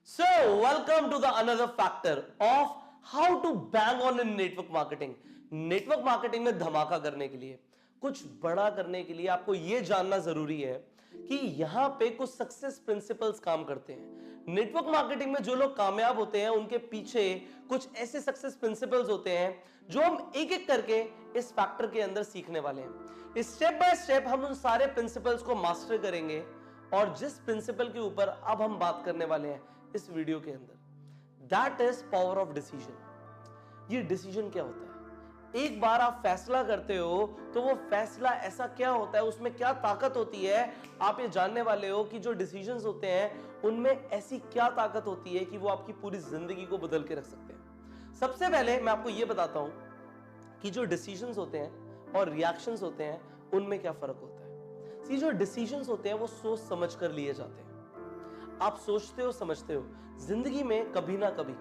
So, welcome to the another factor of how to bang on in network marketing. Network marketing में धमाका करने के लिए, कुछ बड़ा करने के लिए आपको यह जानना जरूरी है कि यहां पे कुछ सक्सेस प्रिंसिपल्स काम करते हैं। नेटवर्क मार्केटिंग में जो लोग कामयाब होते हैं उनके पीछे कुछ ऐसे सक्सेस प्रिंसिपल्स होते हैं जो हम एक एक करके इस फैक्टर के अंदर सीखने वाले हैं। स्टेप बाय स्टेप हम उन सारे प्रिंसिपल्स को मास्टर करेंगे और जिस प्रिंसिपल के ऊपर अब हम बात करने वाले हैं इस वीडियो के अंदर, that is power of decision. ये डिसीजन क्या होता है? एक बार आप फैसला करते हो तो वो फैसला ऐसा क्या होता है, उसमें क्या ताकत होती है, आप ये जानने वाले हो कि जो डिसीजंस होते हैं उनमें ऐसी क्या ताकत होती है कि वो आपकी पूरी जिंदगी को बदल के रख सकते हैं। सबसे पहले मैं आपको ये बताता हूं कि जो डिसीजंस होते हैं और रिएक्शंस होते हैं उनमें क्या फर्क होता है। सी जो डिसीजंस होते हैं वो सोच समझ कर लिए जाते हैं। आप सोचते हो, समझते हो, जिंदगी में कभी ना कभी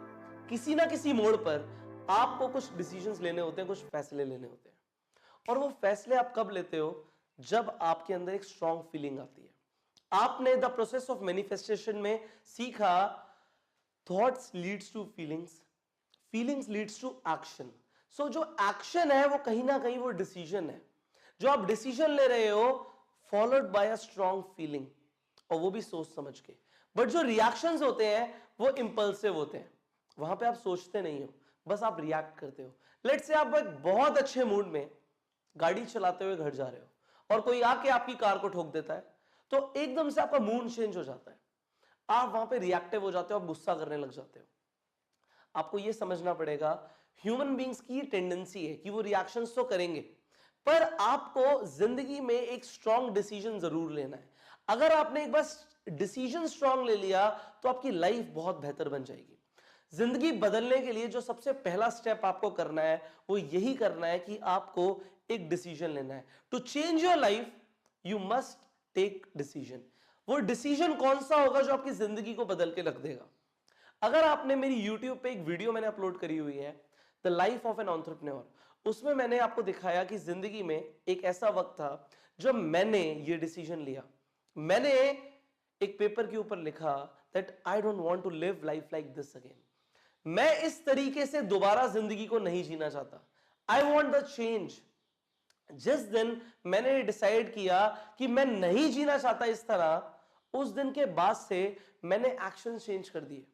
किसी ना किसी मोड़ पर आपको कुछ डिसीजंस लेने होते हैं, कुछ फैसले लेने होते हैं। और वो फैसले आप कब लेते हो? जब आपके अंदर एक स्ट्रॉन्ग फीलिंग आती है। आपने द प्रोसेस ऑफ मैनिफेस्टेशन में सीखा, thoughts leads to feelings, feelings leads to action. So जो एक्शन है वो कहीं ना कहीं वो डिसीजन है। जो आप डिसीजन ले रहे हो followed by a strong feeling, और वो भी सोच समझ के। बट जो रिएक्शंस होते हैं वो इंपल्सिव होते हैं। वहां पे आप सोचते नहीं हो, बस आप रिएक्ट करते हो। लेट्स से आप एक बहुत अच्छे मूड में गाड़ी चलाते हुए घर जा रहे हो और कोई आके आपकी कार को ठोक देता है, तो एकदम से आपका मूड चेंज हो जाता है। आप वहां पे रिएक्टिव हो जाते हो, आप गुस्सा करने लग जाते हो। आपको यह समझना पड़ेगा, ह्यूमन बींग्स की टेंडेंसी है कि वो रिएक्शंस तो करेंगे, पर आपको जिंदगी में एक स्ट्रॉन्ग डिसीजन जरूर लेना है। अगर आपने एक बार डिसीजन स्ट्रॉन्ग ले लिया तो आपकी लाइफ बहुत बेहतर बन जाएगी। जिंदगी बदलने के लिए जो सबसे पहला स्टेप आपको करना है वो यही करना है कि आपको एक डिसीजन लेना है। To change your life you must take decision. वो डिसीजन कौन सा होगा जो आपकी जिंदगी को बदल के रख देगा? अगर आपने मेरी YouTube पे एक वीडियो मैंने अपलोड करी हुई है, the life of an entrepreneur, उसमें मैंने आपको दिखाया कि जिंदगी में एक ऐसा वक्त था जब मैंने ये डिसीजन लिया। मैंने एक पेपर के ऊपर लिखा that I don't want to live life like this again. मैं इस तरीके से दोबारा जिंदगी को नहीं जीना चाहता। I want the change. जिस दिन मैंने डिसाइड किया कि मैं नहीं जीना चाहता इस तरह, उस दिन के बाद से मैंने एक्शन चेंज कर दिए।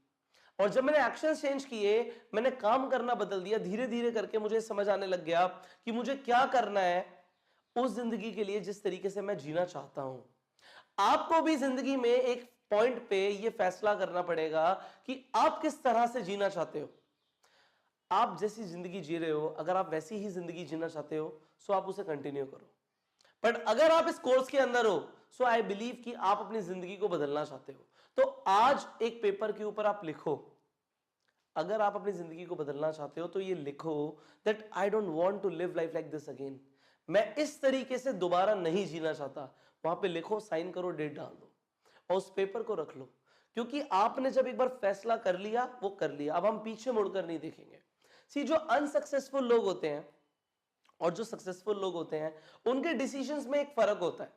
और जब मैंने एक्शन चेंज किए, मैंने काम करना बदल दिया। धीरे धीरे करके मुझे समझ आने लग गया कि मुझे क्या करना है उस जिंदगी के लिए जिस तरीके से मैं जीना चाहता हूं। आपको भी जिंदगी में एक पॉइंट पे ये फैसला करना पड़ेगा कि आप किस तरह से जीना चाहते हो। आप जैसी जिंदगी जी रहे हो, अगर आप वैसी ही जिंदगी जीना चाहते हो सो आप उसे कंटिन्यू करो। बट अगर आप इस कोर्स के अंदर हो सो आई बिलीव कि आप अपनी जिंदगी को बदलना चाहते हो, तो आज एक पेपर के ऊपर आप लिखो। अगर आप अपनी जिंदगी को बदलना चाहते हो तो ये लिखो that I don't want to live life like this again. मैं इस तरीके से दोबारा नहीं जीना चाहता। वहां पे लिखो, साइन करो, डेट डाल दो और उस पेपर को रख लो। क्योंकि आपने जब एक बार फैसला कर लिया वो कर लिया, अब हम पीछे मुड़कर नहीं देखेंगे। सी जो अनसक्सेसफुल लोग होते हैं और जो सक्सेसफुल लोग होते हैं उनके डिसीजंस में एक फर्क होता है।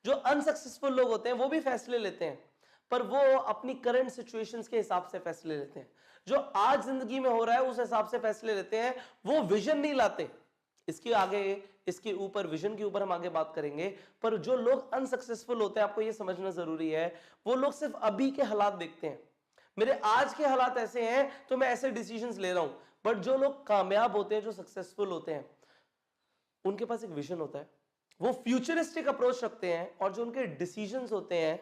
जो अनसक्सेसफुल लोग होते हैं वो भी फैसले लेते हैं, पर वो अपनी करंट सिचुएशंस के हिसाब से फैसले लेते हैं। जो आज जिंदगी में हो रहा है उस हिसाब से फैसले लेते हैं, वो विजन नहीं लाते। इसके आगे, इसके ऊपर, विजन के ऊपर हम आगे बात करेंगे। पर जो लोग अनसक्सेसफुल होते हैं, आपको यह समझना जरूरी है, वो लोग सिर्फ अभी के हालात देखते हैं। मेरे आज के हालात ऐसे हैं तो मैं ऐसे डिसीजंस ले रहा हूं। बट जो लोग कामयाब होते हैं, जो सक्सेसफुल होते हैं, उनके पास एक विजन होता है, वो फ्यूचरिस्टिक अप्रोच रखते हैं और जो उनके डिसीजंस होते हैं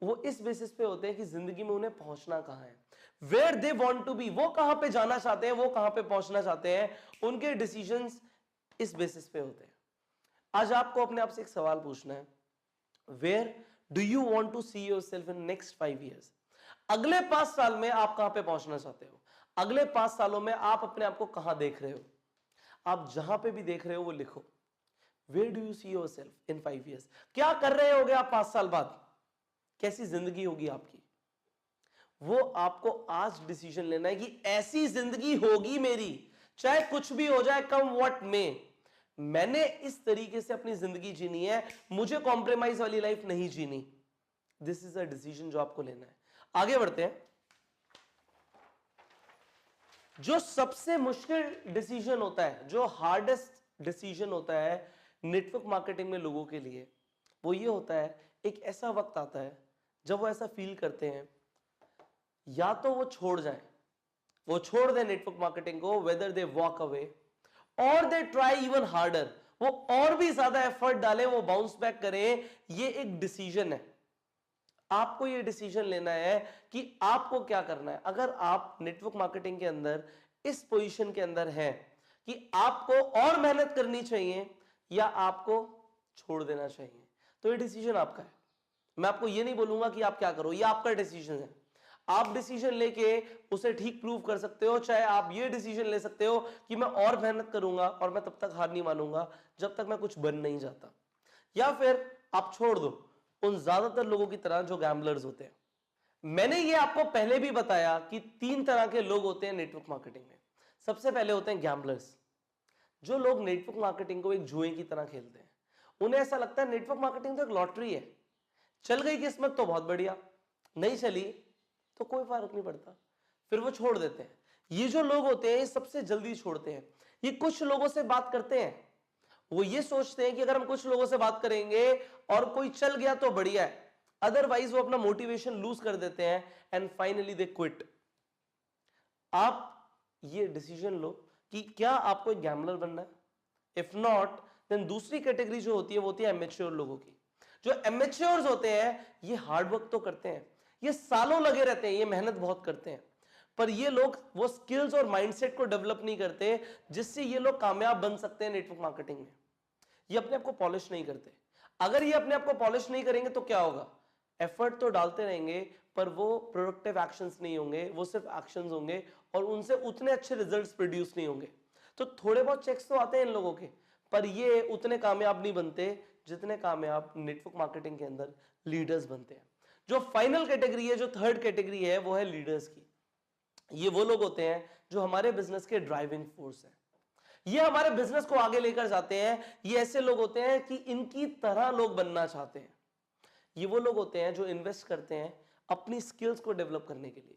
वो इस बेसिस पे होते हैं कि जिंदगी में उन्हें पहुंचना कहां है, where they want to be, वो कहां पे जाना चाहते हैं, वो कहां पे पहुंचना चाहते हैं। उनके डिसीजंस इस बेसिस पे होते हैं। आज आपको अपने आप से एक सवाल पूछना है, where do you want to see yourself in next 5 years? अगले 5 साल में आप कहां पे पहुंचना चाहते हो? अगले 5 सालों में आप अपने आप को कहां देख रहे हो? आप जहां पे भी देख रहे हो वो लिखो। Where do you see yourself in 5 years? क्या कर रहे होगे आप 5 साल बाद? कैसी जिंदगी होगी आपकी? वो आपको आज डिसीजन लेना है कि ऐसी जिंदगी होगी मेरी, चाहे कुछ भी हो जाए, कम व्हाट में। मैंने इस तरीके से अपनी जिंदगी जीनी है, मुझे कॉम्प्रोमाइज वाली लाइफ नहीं जीनी। दिस इज अ डिसीजन जो आपको लेना है। आगे बढ़ते हैं। जो सबसे मुश्किल डिसीजन होता है, जो हार्डेस्ट डिसीजन होता है नेटवर्क मार्केटिंग में लोगों के लिए, वो ये होता है, एक ऐसा वक्त आता है जब वो ऐसा फील करते हैं या तो वो छोड़ जाएं, वो छोड़ दें नेटवर्क मार्केटिंग को, वेदर दे वॉक अवे और दे ट्राई इवन हार्डर, वो और भी ज्यादा एफर्ट डालें, वो बाउंस बैक करें। ये एक डिसीजन है, आपको ये डिसीजन लेना है कि आपको क्या करना है। अगर आप नेटवर्क मार्केटिंग के अंदर इस पोजीशन के अंदर हैं कि आपको और मेहनत करनी चाहिए या आपको छोड़ देना चाहिए, तो ये डिसीजन आपका है। मैं आपको ये नहीं बोलूंगा कि आप क्या करो, ये आपका डिसीजन है। आप डिसीजन लेके उसे ठीक प्रूव कर सकते हो, चाहे आप ये डिसीजन ले सकते हो कि मैं और मेहनत करूंगा और मैं तब तक हार नहीं मानूंगा जब तक मैं कुछ बन नहीं जाता, या फिर आप छोड़ दो उन ज्यादातर लोगों की तरह जो गैम्बलर्स होते हैं। मैंने ये आपको पहले भी बताया कि 3 तरह के लोग होते हैं नेटवर्क मार्केटिंग में। सबसे पहले होते हैं गैम्बलर्स, जो लोग नेटवर्क मार्केटिंग को एक जुए की तरह खेलते हैं। उन्हें ऐसा लगता है नेटवर्क मार्केटिंग तो एक लॉटरी है, चल गई किस्मत तो बहुत बढ़िया, नहीं चली तो कोई फर्क नहीं पड़ता, फिर वो छोड़ देते हैं। ये जो लोग होते हैं ये सबसे जल्दी छोड़ते हैं। ये कुछ लोगों से बात करते हैं, वो ये सोचते हैं कि अगर हम कुछ लोगों से बात करेंगे और कोई चल गया तो बढ़िया है, अदरवाइज वो अपना मोटिवेशन लूज कर देते हैं एंड फाइनली दे क्विट। आप ये डिसीजन लो कि क्या आपको एक गैम्बलर बनना है। इफ नॉट, देन दूसरी कैटेगरी जो होती है वो होती है एमेच्योर लोगों की। जो एमेच्योर्स होते हैं ये हार्डवर्क तो करते हैं, ये सालों लगे रहते हैं, ये मेहनत बहुत करते हैं, पर ये लोग वो स्किल्स और माइंडसेट को डेवलप नहीं करते जिससे ये लोग कामयाब बन सकते हैं नेटवर्क मार्केटिंग में। ये अपने आप को पॉलिश नहीं करते। अगर ये अपने आप को पॉलिश नहीं करेंगे तो क्या होगा, एफर्ट तो डालते रहेंगे पर वो प्रोडक्टिव एक्शंस नहीं होंगे, वो सिर्फ एक्शंस होंगे और उनसे उतने अच्छे रिजल्ट्स प्रोड्यूस नहीं होंगे। तो थोड़े बहुत चेक्स तो आते हैं इन लोगों के, पर ये उतने कामयाब नहीं बनते जितने कामयाब नेटवर्क मार्केटिंग के अंदर लीडर्स बनते हैं। जो फाइनल कैटेगरी है, जो थर्ड कैटेगरी है, वो है लीडर्स की। ये वो लोग होते हैं जो हमारे बिजनेस के ड्राइविंग फोर्स हैं, ये हमारे बिजनेस को आगे लेकर जाते हैं। ये ऐसे लोग होते हैं कि इनकी तरह लोग बनना चाहते हैं। ये वो लोग होते हैं जो इन्वेस्ट करते हैं अपनी स्किल्स को डेवलप करने के लिए।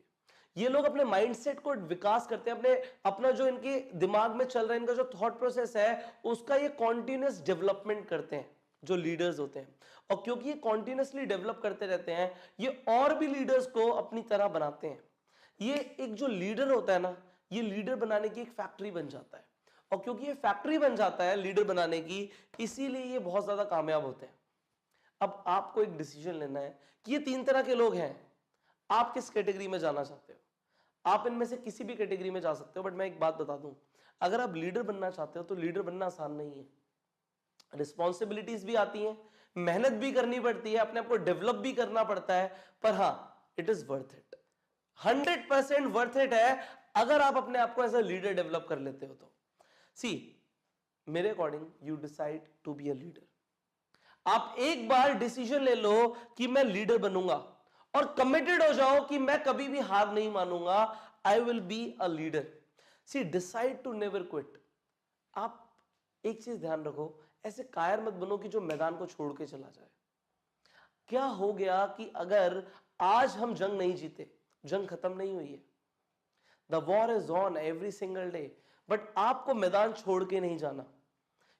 ये लोग अपने माइंडसेट को विकास करते हैं, अपना जो इनके दिमाग में चल रहा है, इनका जो थॉट प्रोसेस है, उसका ये कॉन्टिन्यूस डेवलपमेंट करते हैं जो लीडर्स होते हैं। और क्योंकि ये कॉन्टिन्यूसली डेवलप करते रहते हैं, ये और भी लीडर्स को अपनी तरह बनाते हैं। ये एक जो लीडर होता है ना, ये लीडर बनाने की एक फैक्ट्री बन जाता है। और क्योंकि ये फैक्ट्री बन जाता है लीडर बनाने की, इसीलिए ये बहुत ज्यादा कामयाब होते हैं। अब आपको एक डिसीजन लेना है कि ये 3 तरह के लोग हैं, आप किस कैटेगरी में जाना चाहते हो। आप इनमें से किसी भी कैटेगरी में जा सकते हो, बट मैं एक बात बता दूं, अगर आप लीडर बनना चाहते हो तो लीडर बनना आसान नहीं है। रिस्पॉन्सिबिलिटीज भी आती हैं, मेहनत भी करनी पड़ती है, अपने आप को डेवलप भी करना पड़ता है, पर हाँ, it is worth it, 100% worth it है अगर आप अपने आप को एज अ लीडर डेवलप कर लेते हो तो। सी, मेरे according you decide to be a leader. आप एक बार डिसीजन ले लो कि मैं लीडर बनूंगा और कमिटेड हो जाओ कि मैं कभी भी हार नहीं मानूंगा, I will be a leader. See, decide to never quit. आप एक चीज ध्यान रखो, ऐसे कायर मत बनो कि जो मैदान को छोड़ के चला जाए। क्या हो गया कि अगर आज हम जंग नहीं जीते, जंग खत्म नहीं हुई है, the war is on every single day, but आपको मैदान छोड़ के नहीं जाना,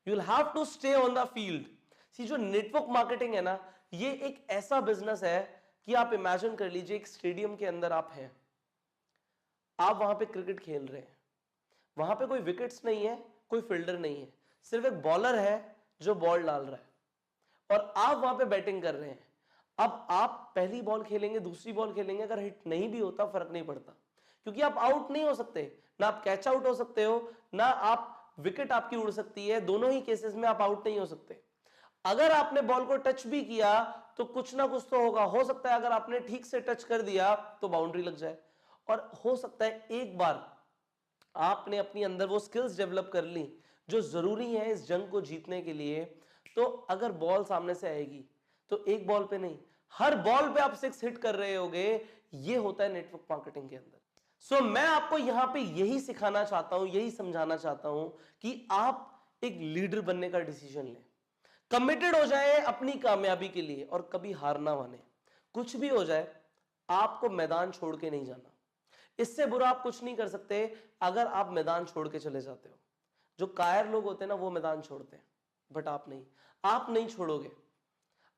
you will have to stay on the field. See, जो नेटवर्क मार्केटिंग है ना, ये एक ऐसा बिजनेस है कि आप इमेजिन कर लीजिए एक स्टेडियम के अंदर आप हैं, आप वहां पे क्रिकेट खेल रहे हैं, वहां पे कोई विकेट्स नहीं है, कोई फील्डर नहीं है, सिर्फ एक बॉलर है जो बॉल डाल रहा है और आप वहां पे बैटिंग कर रहे हैं। अब आप पहली बॉल खेलेंगे, दूसरी बॉल खेलेंगे, अगर हिट नहीं भी होता फर्क नहीं पड़ता, क्योंकि आप आउट नहीं हो सकते, ना आप कैच आउट हो सकते हो, ना आप विकेट आपकी उड़ सकती है, दोनों ही केसेस में आप आउट नहीं हो सकते। अगर आपने बॉल को टच भी किया तो कुछ ना कुछ तो होगा, हो सकता है अगर आपने ठीक से टच कर दिया तो बाउंड्री लग जाए, और हो सकता है एक बार आपने अपनी अंदर वो स्किल्स डेवलप कर ली जो जरूरी है इस जंग को जीतने के लिए, तो अगर बॉल सामने से आएगी तो एक बॉल पे नहीं, हर बॉल पे आप 6 हिट कर रहे होगे। ये होता है नेटवर्क मार्केटिंग के अंदर। सो मैं आपको यहां पे यही सिखाना चाहता हूं, यही समझाना चाहता हूं कि आप एक लीडर बनने का डिसीजन लें, कमिटेड हो जाए अपनी कामयाबी के लिए और कभी हार ना माने। कुछ भी हो जाए, आपको मैदान छोड़ के नहीं जाना। इससे बुरा आप कुछ नहीं कर सकते अगर आप मैदान छोड़ के चले जाते हो। जो कायर लोग होते हैं ना, वो मैदान छोड़ते हैं, बट आप नहीं, आप नहीं छोड़ोगे।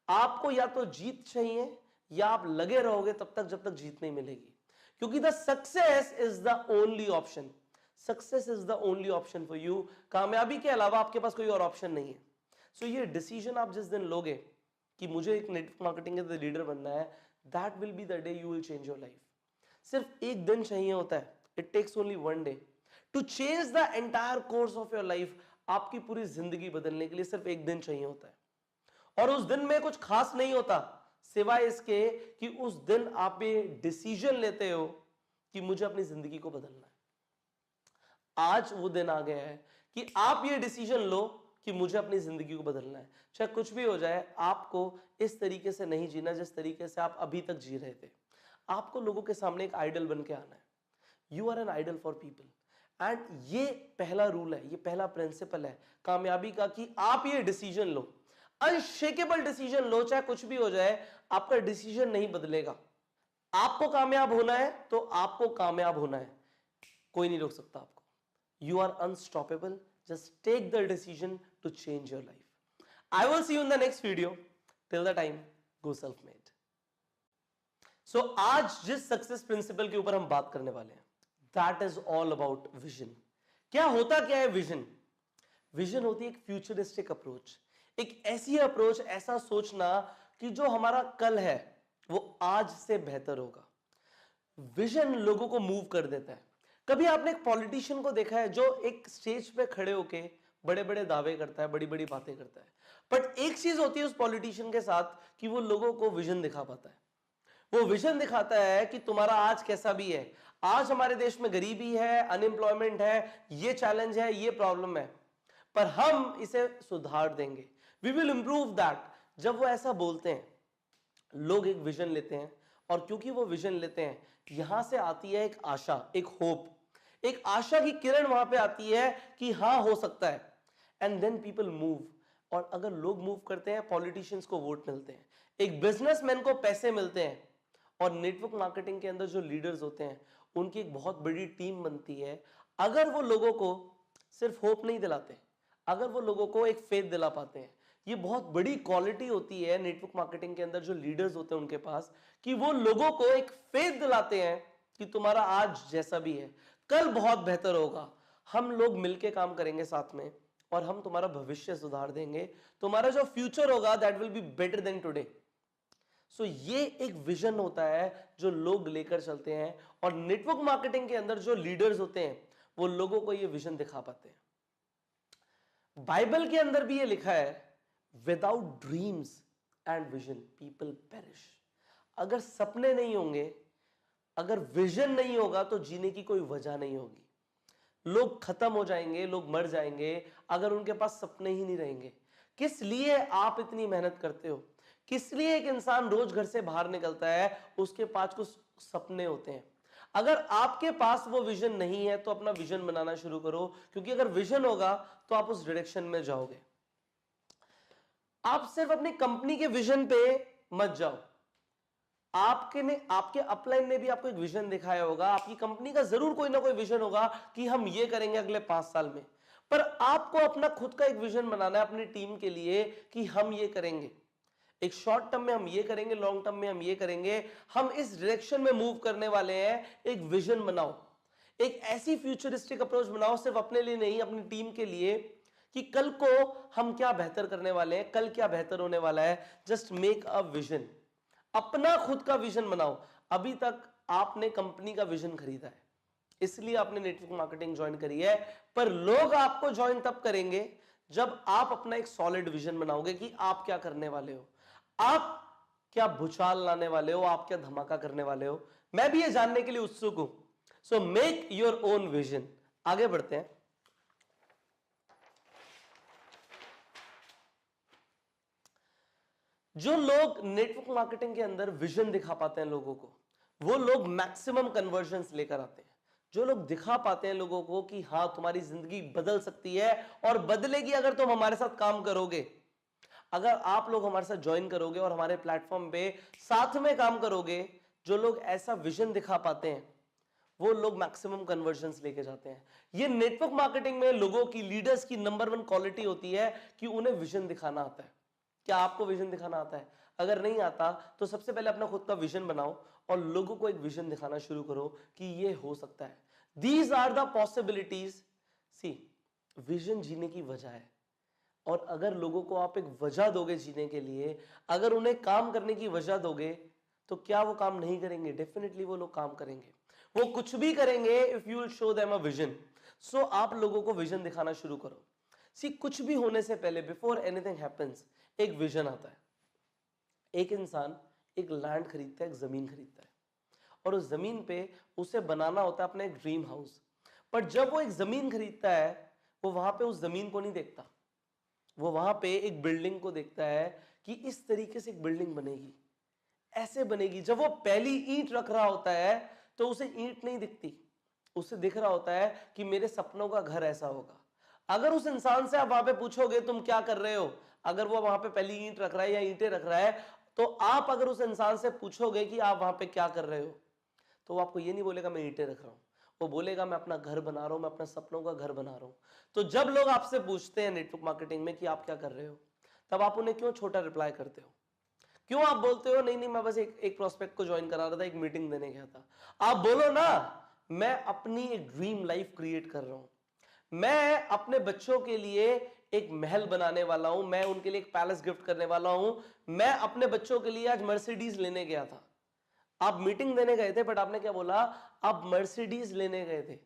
आपको या तो जीत चाहिए या आप लगे रहोगे तब तक जब तक जीत नहीं मिलेगी, क्योंकि the success is the only option. Success is the only option for you. कामयाबी के अलावा आपके पास कोई और ऑप्शन नहीं है। सो ये डिसीजन आप जिस दिन लोगे कि मुझे एक नेटवर्क मार्केटिंग का लीडर बनना है, that will be the day you will change your life. सिर्फ एक दिन चाहिए होता है, it takes only one day to change the entire course of your life. आपकी पूरी जिंदगी बदलने के लिए सिर्फ एक दिन चाहिए होता है, और उस दिन में कुछ खास नहीं होता सिवाय इसके कि उस दिन आप ये डिसीजन लेते हो कि मुझे अपनी जिंदगी को बदलना है। आज वो दिन आ गया है कि आप ये डिसीजन लो कि मुझे अपनी जिंदगी को बदलना है। चाहे कुछ भी हो जाए, आपको इस तरीके से नहीं जीना जिस तरीके से आप अभी तक जी रहे थे। आपको लोगों के सामने एक आइडल बन के आना है। You are an idol for people. And ये पहला रूल है, ये पहला प्रिंसिपल है कामयाबी का, कि आप ये डिसीजन लो, अनशेकेबल डिसीजन लो। चाहे कुछ भी हो जाए, आपका डिसीजन नहीं बदलेगा। आपको कामयाब होना है तो आपको कामयाब होना है, कोई नहीं रोक सकता आपको। You are unstoppable. Just take the decision to change your life. I will see you in the next video. Till the time, go self made. So आज जिस सक्सेस प्रिंसिपल के ऊपर हम बात करने वाले हैं, that is all about vision. क्या होता क्या है विजन? विजन होती है एक फ्यूचरिस्टिक अप्रोच, एक ऐसी अप्रोच, ऐसा सोचना कि जो हमारा कल है वो आज से बेहतर होगा। विजन लोगों को मूव कर देता है। कभी आपने एक पॉलिटिशियन को देखा है जो एक स्टेज पे खड़े होके बड़े बड़े दावे करता है, बड़ी बड़ी बातें करता है, बट एक चीज होती है उस पॉलिटिशियन के साथ कि वो लोगों को विजन दिखा पाता है। वो विजन दिखाता है कि तुम्हारा आज कैसा भी है, आज हमारे देश में गरीबी है, अनएम्प्लॉयमेंट है, ये चैलेंज है, ये प्रॉब्लम है, पर हम इसे सुधार देंगे, वी विल इंप्रूव दैट। जब वो ऐसा बोलते हैं, लोग एक विजन लेते हैं, और क्योंकि वो विजन लेते हैं, यहां से आती है एक आशा, एक होप, एक आशा की किरण वहां पे आती है कि हां हो सकता है। And then people move. और अगर लोग मूव करते हैं, पॉलिटिशियंस को वोट मिलते हैं, एक बिजनेसमैन को पैसे मिलते हैं, और नेटवर्क मार्केटिंग के अंदर जो लीडर्स होते हैं उनकी एक बहुत बड़ी टीम बनती है। अगर वो लोगों को सिर्फ होप नहीं दिलाते, अगर वो लोगों को एक फेथ दिला पाते हैं, ये बहुत बड़ी क्वालिटी होती है नेटवर्क मार्केटिंग के अंदर जो लीडर्स होते हैं उनके पास, कि वो लोगों को एक फेथ दिलाते हैं कि तुम्हारा आज जैसा भी है, कल बहुत बेहतर होगा। हम लोग मिलके काम करेंगे साथ में, और हम तुम्हारा भविष्य सुधार देंगे। तुम्हारा जो फ्यूचर होगा that will be better than today. So ये एक विजन होता है जो लोग लेकर चलते हैं, और नेटवर्क मार्केटिंग के अंदर जो लीडर्स होते हैं वो लोगों को ये विजन दिखा पाते हैं। बाइबल के अंदर भी ये लिखा है, without dreams and vision people perish. अगर सपने नहीं होंगे, अगर विजन नहीं होगा, तो जीने की कोई वजह नहीं होगी। लोग खत्म हो जाएंगे, लोग मर जाएंगे अगर उनके पास सपने ही नहीं रहेंगे। किस लिए आप इतनी मेहनत करते हो? किस लिए एक इंसान रोज घर से बाहर निकलता है? उसके पास कुछ सपने होते हैं। अगर आपके पास वो विजन नहीं है तो अपना विजन बनाना शुरू करो, क्योंकि अगर विजन होगा तो आप उस डायरेक्शन में जाओगे। आप सिर्फ अपनी कंपनी के विजन पे मत जाओ। आपके अपलाइन ने भी आपको एक विजन दिखाया होगा, आपकी कंपनी का जरूर कोई ना कोई विजन होगा कि हम ये करेंगे अगले 5 साल में, पर आपको अपना खुद का एक विजन बनाना है अपनी टीम के लिए कि हम ये करेंगे, एक शॉर्ट टर्म में हम ये करेंगे, लॉन्ग टर्म में हम ये करेंगे, हम इस डायरेक्शन में मूव करने वाले हैं। एक विजन बनाओ, एक ऐसी फ्यूचरिस्टिक अप्रोच बनाओ, सिर्फ अपने लिए नहीं, अपनी टीम के लिए, कि कल को हम क्या बेहतर करने वाले हैं, कल क्या बेहतर होने वाला है। जस्ट मेक अ विजन, अपना खुद का विजन बनाओ। अभी तक आपने कंपनी का विजन खरीदा है, इसलिए आपने नेटवर्क मार्केटिंग ज्वाइन करी है, पर लोग आपको ज्वाइन तब करेंगे जब आप अपना एक सॉलिड विजन बनाओगे कि आप क्या करने वाले हो, आप क्या भूचाल लाने वाले हो, आप क्या धमाका करने वाले हो। मैं भी ये जानने के लिए उत्सुक हूं। So make your own vision. आगे बढ़ते हैं। जो लोग नेटवर्क मार्केटिंग के अंदर विजन दिखा पाते हैं लोगों को, वो लोग मैक्सिमम कन्वर्जन्स लेकर आते हैं। जो लोग दिखा पाते हैं लोगों को कि हाँ तुम्हारी जिंदगी बदल सकती है, और बदलेगी अगर तुम हमारे साथ काम करोगे। अगर आप लोग हमारे साथ ज्वाइन करोगे और हमारे प्लेटफॉर्म पे साथ में काम करोगे, जो लोग ऐसा विजन दिखा पाते हैं वो लोग मैक्सिमम कन्वर्जन्स लेके जाते हैं। ये नेटवर्क मार्केटिंग में लोगों की, लीडर्स की नंबर 1 क्वालिटी होती है कि उन्हें विजन दिखाना आता है। क्या आपको विजन दिखाना आता है? अगर नहीं आता तो सबसे पहले अपना खुद का विजन बनाओ और लोगों को एक विजन दिखाना शुरू करो कि ये हो सकता है। These are the possibilities. See, vision जीने की वजह है, और अगर लोगों को आप एक वजह दोगे जीने के लिए, अगर उन्हें काम करने की वजह दोगे, तो क्या वो काम नहीं करेंगे? डेफिनेटली वो लोग काम करेंगे, वो कुछ भी करेंगे if you will show them a vision. So आप लोगों को विजन दिखाना शुरू करो। सी, कुछ भी होने से पहले, बिफोर एनीथिंग हैपेंस, एक विजन आता है। एक इंसान एक लैंड खरीदता है, एक जमीन खरीदता है, और उस जमीन पे उसे बनाना होता है अपना एक ड्रीम हाउस। पर जब वो एक जमीन खरीदता है, वो वहां पे उस जमीन को नहीं देखता, वो वहां पे एक बिल्डिंग को देखता है कि इस तरीके से एक बिल्डिंग बनेगी, ऐसे बनेगी। जब वो पहली ईंट रख रहा होता है तो उसे ईंट नहीं दिखती, उसे दिख रहा होता है कि मेरे सपनों का घर ऐसा होगा। अगर उस इंसान से आप वहां पे पूछोगे तुम क्या कर रहे हो, अगर वो वहां पे पहली ईंट रख रहा है या ईंटें रख रहा है, तो आप अगर उस इंसान से पूछोगे कि आप वहां पे क्या कर रहे हो, तो वो आपको ये नहीं बोलेगा मैं ईंटें रख रहा हूं, वो बोलेगा मैं अपना घर बना रहा हूं, मैं अपना सपनों का घर बना रहा हूं। तो जब लोग आपसे पूछते हैं नेटवर्क मार्केटिंग में कि आप क्या कर रहे हो, तब आप उन्हें क्यों छोटा रिप्लाई करते हो? क्यों आप बोलते हो नहीं नहीं मैं बस एक प्रोस्पेक्ट को ज्वाइन करा रहा था, एक मीटिंग देने गया था? आप बोलो ना, मैं अपनी एक ड्रीम लाइफ क्रिएट कर रहा हूं, मैं अपने बच्चों के लिए एक महल बनाने वाला हूं, मैं उनके लिए एक पैलेस गिफ्ट करने वाला हूं, मैं अपने बच्चों के लिए आज मर्सिडीज लेने गया था। आप मीटिंग देने गए थे, बट आपने क्या बोला? आप मर्सिडीज लेने गए थे।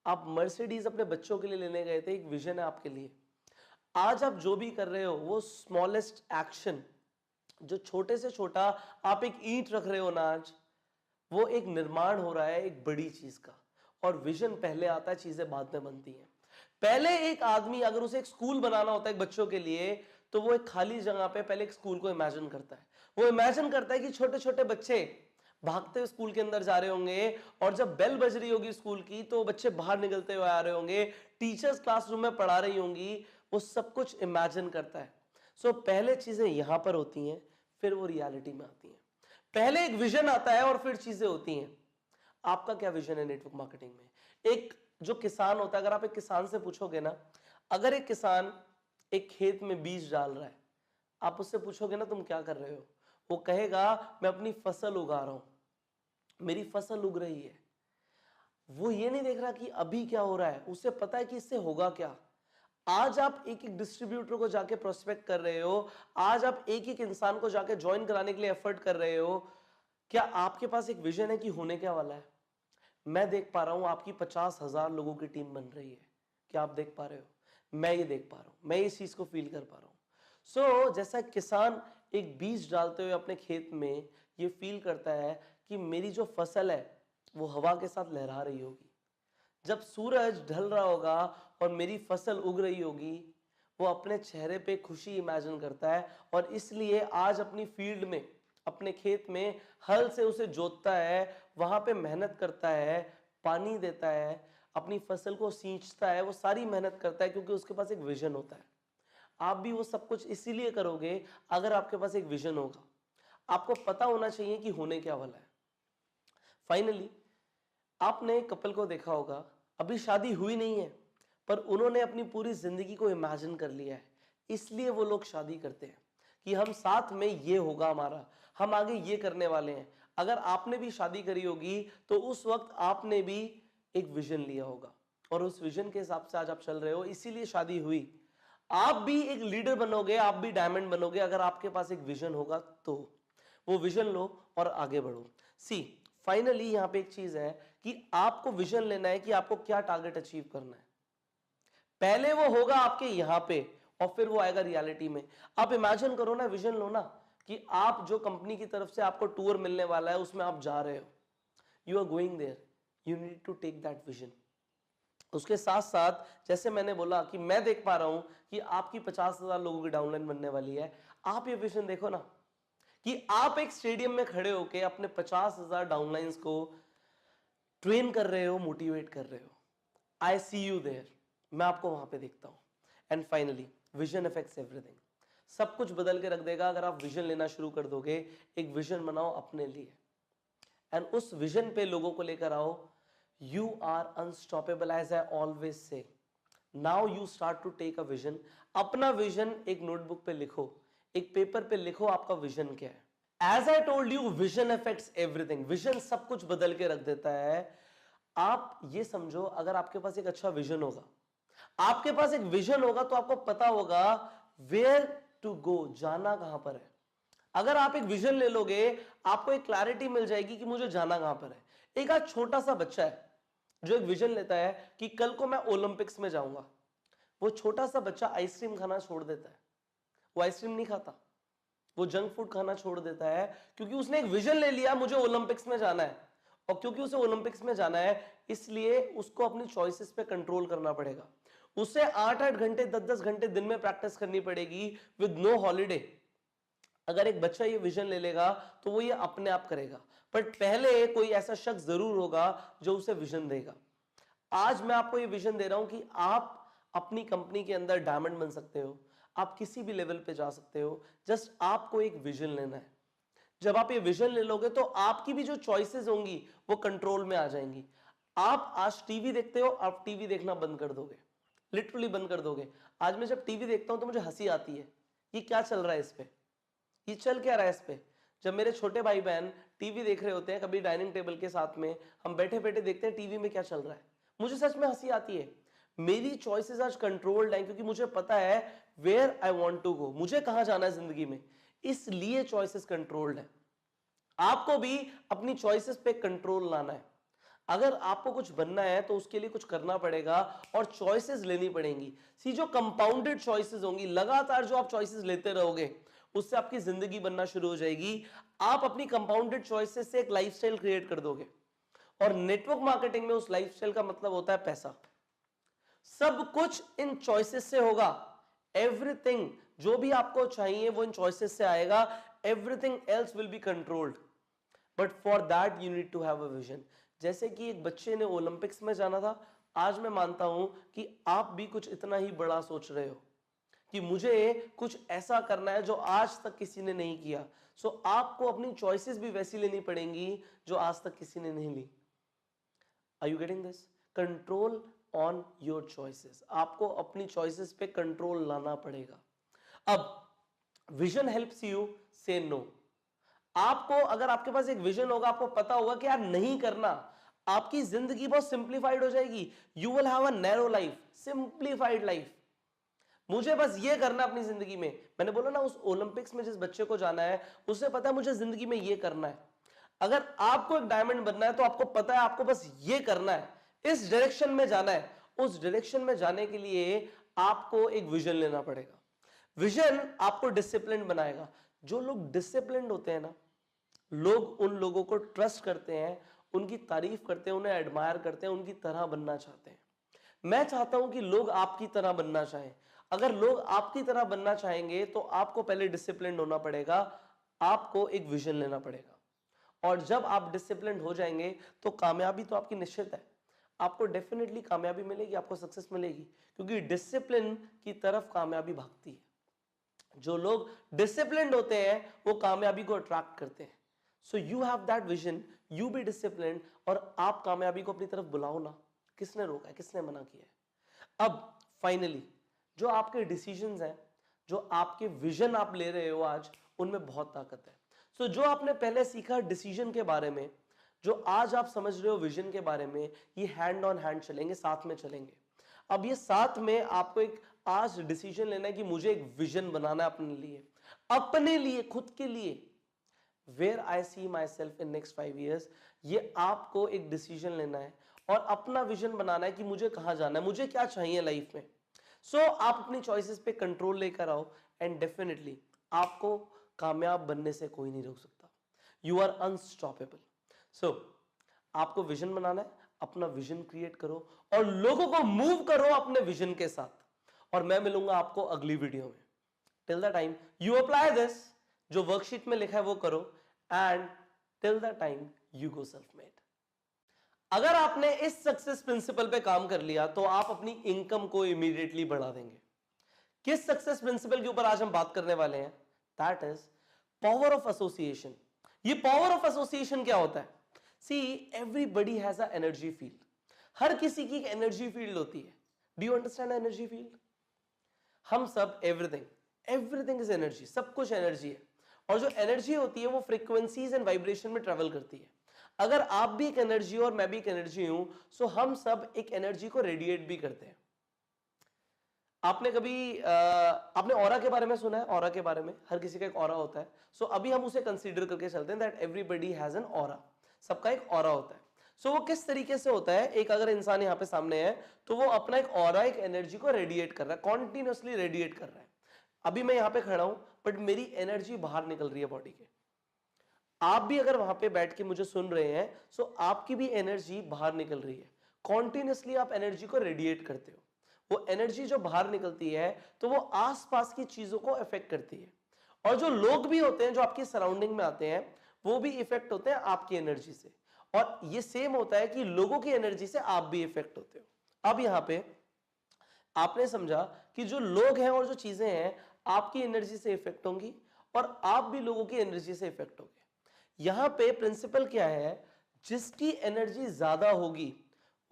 आप मर्सिडीज अपने बच्चों के लिए लेने गए थे, एक विजन है आपके लिए। आज आप जो भी कर रहे हो, वो स्मॉलेस्ट एक्शन, जो छोटे से छोटा आप एक ईंट रख रहे हो ना आज, वो एक निर्माण हो रहा है एक बड़ी चीज का। और विजन पहले आता है, चीजें बाद में बनती हैं। पहले एक आदमी अगर उसे एक स्कूल बनाना होता है एक बच्चों के लिए, तो वो एक खाली जगह पे पहले एक स्कूल को इमेजिन करता है। वो इमेजिन करता है कि छोटे छोटे बच्चे भागते हुए स्कूल के अंदर जा रहे होंगे, और जब बेल बज रही होगी स्कूल की तो बच्चे बाहर निकलते हुए आ रहे होंगे, टीचर्स क्लासरूम में पढ़ा रही होंगी, वो सब कुछ इमेजिन करता है। सो पहले चीजें यहां पर होती हैं, फिर वो रियलिटी में आती हैं। पहले एक विजन आता है और फिर चीजें होती हैं। आपका क्या विजन है नेटवर्क मार्केटिंग में? एक जो किसान होता है, अगर आप एक किसान से पूछोगे ना, अगर एक किसान एक खेत में बीज डाल रहा है, आप उससे पूछोगे ना तुम क्या कर रहे हो, वो कहेगा मैं अपनी फसल उगा रहा हूं, मेरी फसल उग रही है। वो ये नहीं देख रहा कि अभी क्या हो रहा है, उसे पता है कि इससे होगा क्या। आज आप एक एक डिस्ट्रीब्यूटर को जाके प्रोस्पेक्ट कर रहे हो, आज आप एक एक इंसान को जाके ज्वाइन कराने के लिए एफर्ट कर रहे हो। क्या आपके पास एक विजन है कि होने क्या वाला है? मैं देख पा रहा हूं आपकी 50,000 लोगों की टीम बन रही है। क्या आप देख पा रहे हो? मैं ये देख पा रहा हूं, मैं इस चीज को फील कर पा रहा हूं। सो जैसा किसान एक बीज डालते हुए अपने खेत में ये फील करता है कि मेरी जो फसल है वो हवा के साथ लहरा रही होगी, जब सूरज ढल रहा होगा और मेरी फसल उग रही होगी, वो अपने चेहरे पे खुशी इमेजिन करता है, और इसलिए आज अपनी फील्ड में, अपने खेत में हल से उसे जोतता है, वहां पे मेहनत करता है, पानी देता है, अपनी फसल को सींचता है, वो सारी मेहनत करता है क्योंकि उसके पास एक विजन होता है। आप भी वो सब कुछ इसीलिए करोगे अगर आपके पास एक विजन होगा। आपको पता होना चाहिए कि होने क्या वाला है। फाइनली आपने कपल को देखा होगा, अभी शादी हुई नहीं है, पर उन्होंने अपनी पूरी जिंदगी को इमेजिन कर लिया है, इसलिए वो लोग शादी करते हैं कि हम साथ में ये होगा हमारा, हम आगे ये करने वाले हैं। अगर आपने भी शादी करी होगी तो उस वक्त आपने भी एक विजन लिया होगा, और उस विजन के हिसाब से आज आप चल रहे हो, इसीलिए शादी हुई। आप भी एक लीडर बनोगे, आप भी डायमंड बनोगे अगर आपके पास एक विजन होगा तो। वो विजन लो और आगे बढ़ो। सी, फाइनली यहां पे एक चीज है कि आपको विजन लेना है कि आपको क्या टारगेट अचीव करना है। पहले वो होगा आपके यहां पे और फिर वो आएगा रियलिटी में। आप इमेजिन करो ना, विजन लो ना, कि आप जो कंपनी की तरफ से आपको टूर मिलने वाला है उसमें आप जा रहे हो, you are going there, you need to take that vision. उसके साथ साथ जैसे मैंने बोला कि मैं देख पा रहा हूं कि आपकी 50,000 लोगों की डाउनलाइन बनने वाली है, आप ये विजन देखो ना कि आप एक स्टेडियम में खड़े होकर अपने 50,000 डाउनलाइंस को ट्रेन कर रहे हो, मोटिवेट कर रहे हो। आई सी यू देयर, मैं आपको वहां पे देखता हूं। And finally vision affects everything, सब कुछ बदल के रख देगा अगर आप विजन लेना शुरू कर दोगे। एक विजन बनाओ अपने लिए, एंड उस विजन पे लोगों को लेकर आओ। You are unstoppable, as I always say. Now you start to take a vision. अपना विजन एक नोटबुक पे लिखो, एक पेपर पे लिखो आपका विजन क्या है। As I told you, vision affects everything. Vision सब कुछ बदल के रख देता है। आप ये समझो, अगर आपके पास एक अच्छा विजन होगा, आपके पास एक विजन होगा, तो आपको पता होगा वेयर टू गो, जाना कहां पर है। अगर आप एक विजन ले लोगे, आपको एक क्लैरिटी मिल जाएगी कि मुझे जाना कहां पर है। एक आज छोटा सा बच्चा है जो एक विजन लेता है कि कल को मैं ओलंपिक्स में जाऊंगा। वो छोटा सा बच्चा आइसक्रीम खाना छोड़ देता है, वो आइसक्रीम नहीं खाता, वो जंक फूड खाना छोड़ देता है, क्योंकि उसने एक विजन ले लिया मुझे ओलंपिक्स में जाना है। और क्योंकि उसे ओलंपिक्स में जाना है, इसलिए उसको अपनी चॉइसेस पे कंट्रोल करना पड़ेगा। उसे 8-8 घंटे 10-10 घंटे दिन में प्रैक्टिस करनी पड़ेगी विद नो हॉलीडे। अगर एक बच्चा ये विजन ले लेगा तो वो ये अपने आप करेगा, बट पहले कोई ऐसा शख्स जरूर होगा जो उसे विजन देगा। आज मैं आपको ये विजन दे रहा हूं कि आप अपनी कंपनी के अंदर डायमंड बन सकते हो, आप किसी भी लेवल पे जा सकते हो। जस्ट आपको एक विजन लेना है। जब आप ये विजन ले लोगे तो आपकी भी जो चॉइसेस होंगी वो कंट्रोल में आ जाएंगी। आप आज टीवी देखते हो, आप टीवी देखना बंद कर दोगे, लिटरली बंद कर दोगे। आज मैं जब टीवी देखता हूं तो मुझे हंसी आती है, ये क्या चल रहा है इस पे, ये चल क्या रहा है इस पे। जब मेरे छोटे भाई बहन टीवी देख रहे होते हैं, कभी डाइनिंग टेबल के साथ में, हम बैठे बैठे देखते हैं टीवी में क्या चल रहा है, मुझे सच में हंसी आती है। मेरी चॉइसेस आज कंट्रोल्ड हैं, क्योंकि मुझे पता है where I want to go, मुझे कहां जाना है जिंदगी में, इसलिए चॉइसेस कंट्रोल्ड है। आपको भी अपनी चॉइसेस पे कंट्रोल लाना है। अगर आपको कुछ बनना है तो उसके लिए कुछ करना पड़ेगा और चॉइसेस लेनी पड़ेंगी। सी जो कंपाउंडेड चॉइसेस होंगी, लगातार जो आप चॉइसेस लेते रहोगे, उससे आपकी जिंदगी बनना शुरू हो जाएगी। आप अपनी कंपाउंडेड चॉइसेस से एक लाइफस्टाइल क्रिएट कर दोगे। और नेटवर्क मार्केटिंग में उस लाइफस्टाइल का मतलब होता है पैसा। सब कुछ इन चॉइसेस से होगा। एवरीथिंग जो भी आपको चाहिए वो इन चॉइसेस से आएगा। Everything else will be controlled, but for that you need to have a vision. जैसे कि एक बच्चे ने ओलंपिक्स में जाना था, आज मैं मानता हूं कि आप भी कुछ इतना ही बड़ा सोच रहे हो कि मुझे कुछ ऐसा करना है जो आज तक किसी ने नहीं किया। सो आपको अपनी चॉइसेस भी वैसी लेनी पड़ेंगी जो आज तक किसी ने नहीं ली। Are you getting this? Control on your choices. आपको अपनी चॉइसेस पे कंट्रोल लाना पड़ेगा। अब vision helps you say no. आपको, अगर आपके पास एक विजन होगा, आपको पता होगा कि यार नहीं करना, आपकी जिंदगी बहुत सिंप्लीफाइड हो जाएगी। You will have a narrow life, simplified life. मुझे बस ये करना अपनी जिंदगी में। मैंने बोला ना, उस ओलंपिक्स में जिस बच्चे को जाना है उसे पता है मुझे जिंदगी में ये करना है। अगर आपको एक डायमंड बनना है तो आपको पता है आपको बस ये करना है, इस डायरेक्शन में जाना है। उस डायरेक्शन में जाने के लिए आपको एक विजन लेना पड़ेगा। विजन आपको डिसिप्लिन बनाएगा। जो लोग डिसिप्लिन होते हैं ना, लोग उन लोगों को ट्रस्ट करते हैं, उनकी तारीफ करते हैं, उन्हें एडमायर करते हैं, उनकी तरह बनना चाहते हैं। मैं चाहता हूं कि लोग आपकी तरह बनना चाहें। अगर लोग आपकी तरह बनना चाहेंगे तो आपको पहले डिसिप्लिन होना पड़ेगा, आपको एक विजन लेना पड़ेगा। और जब आप डिसिप्लिन हो जाएंगे तो कामयाबी तो आपकी निश्चित है। आपको डेफिनेटली कामयाबी मिलेगी, आपको सक्सेस मिलेगी, क्योंकि डिसिप्लिन की तरफ कामयाबी भागती है। जो लोग डिसिप्लिन्ड होते हैं वो कामयाबी को अट्रैक्ट करते हैं। So you have that vision, you be disciplined, और आप कामयाबी को अपनी तरफ बुलाओ ना। किसने रोका है, किसने मना किया है? अब फाइनली जो आपके डिसीजंस हैं, जो आपके विजन आप ले रहे हो आज, उनमें बहुत ताकत है। सो जो आपने पहले सीखा डिसीजन के बारे में, जो आज आप समझ रहे हो विजन के बारे में, ये हैंड ऑन हैंड चलेंगे, साथ में चलेंगे। अब ये साथ में आपको एक आज डिसीजन लेना है कि मुझे एक विजन बनाना है अपने लिए, खुद के लिए। Where I see myself in next 5 years, ये आपको एक डिसीजन लेना है और अपना विजन बनाना है कि मुझे कहां जाना है, मुझे क्या चाहिए लाइफ में। सो आप अपनी चॉइसेस पे कंट्रोल लेकर आओ एंड डेफिनेटली आपको कामयाब बनने से कोई नहीं रोक सकता। You are unstoppable. सो आपको विजन बनाना है, अपना विजन क्रिएट करो और लोगों को मूव करो अपने विजन के साथ। और मैं मिलूंगा आपको अगली वीडियो में। Till the time you apply this, जो वर्कशीट में लिखा है वो करो, and till the time you go self made. अगर आपने इस सक्सेस प्रिंसिपल पे काम कर लिया तो आप अपनी इनकम को इमीडिएटली बढ़ा देंगे। किस सक्सेस प्रिंसिपल के ऊपर आज हम बात करने वाले हैं? That is power of association. ये पावर ऑफ एसोसिएशन क्या होता है? See everybody has a energy field, हर किसी की एक एनर्जी फील्ड होती है। Do you understand energy field? हम सब एवरीथिंग इज एनर्जी, सब कुछ एनर्जी है। और जो एनर्जी होती है वो फ्रीक्वेंसीज एंड वाइब्रेशन में ट्रेवल करती है। अगर आप भी एक एनर्जी और मैं भी एक एनर्जी हूं, सो हम सब एक एनर्जी को रेडिएट भी करते हैं। आपने कभी आपने ऑरा के बारे में सुना है? ऑरा के बारे में, हर किसी का एक ऑरा होता है। सो अभी हम उसे कंसीडर करके चलते हैं that everybody has an aura, सबका एक ऑरा होता है। सो वो किस तरीके से होता है? एक अगर इंसान यहाँ पे सामने है तो वो अपना एक ऑरा, एक एनर्जी को रेडिएट कर रहा है, कॉन्टिन्यूसली रेडिएट कर रहा है। अभी मैं यहाँ पे खड़ा हूं बट मेरी एनर्जी बाहर निकल रही है बॉडी के। आप भी अगर वहां पे बैठ के मुझे सुन रहे हैं, सो आपकी भी एनर्जी बाहर निकल रही है। कॉन्टिन्यूसली आप एनर्जी को रेडिएट करते हो। वो एनर्जी जो बाहर निकलती है तो वो आसपास की चीजों को इफेक्ट करती है। और जो लोग भी होते हैं जो आपकी सराउंडिंग में आते हैं, वो भी इफेक्ट होते हैं आपकी एनर्जी से। और ये सेम होता है कि लोगों की एनर्जी से आप भी इफेक्ट होते हो। अब यहां पे आपने समझा कि जो लोग हैं और जो चीजें हैं आपकी एनर्जी से इफेक्ट होंगी और आप भी लोगों की एनर्जी से इफेक्ट होंगे। यहां पे प्रिंसिपल क्या है? जिसकी एनर्जी ज्यादा होगी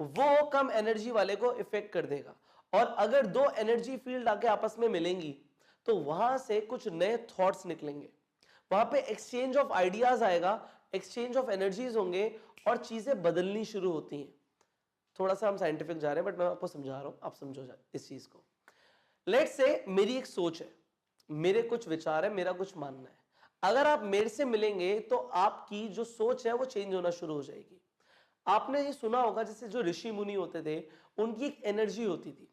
वो कम एनर्जी वाले को इफेक्ट कर देगा। और अगर दो एनर्जी फील्ड आके आपस में मिलेंगी तो वहां से कुछ नए थॉट्स निकलेंगे, वहां पे एक्सचेंज ऑफ आइडियाज आएगा, एक्सचेंज ऑफ एनर्जीज होंगे और चीजें बदलनी शुरू होती हैं। थोड़ा सा हम साइंटिफिक जा रहे हैं बट मैं आपको समझा रहा हूं, आप समझो इस चीज को। लेट्स से मेरी एक सोच है, मेरे कुछ विचार है, मेरा कुछ मानना है। अगर आप मेरे से मिलेंगे तो आपकी जो सोच है वो चेंज होना शुरू हो जाएगी। आपने ये सुना होगा जैसे जो ऋषि मुनि होते थे उनकी एक एनर्जी होती थी।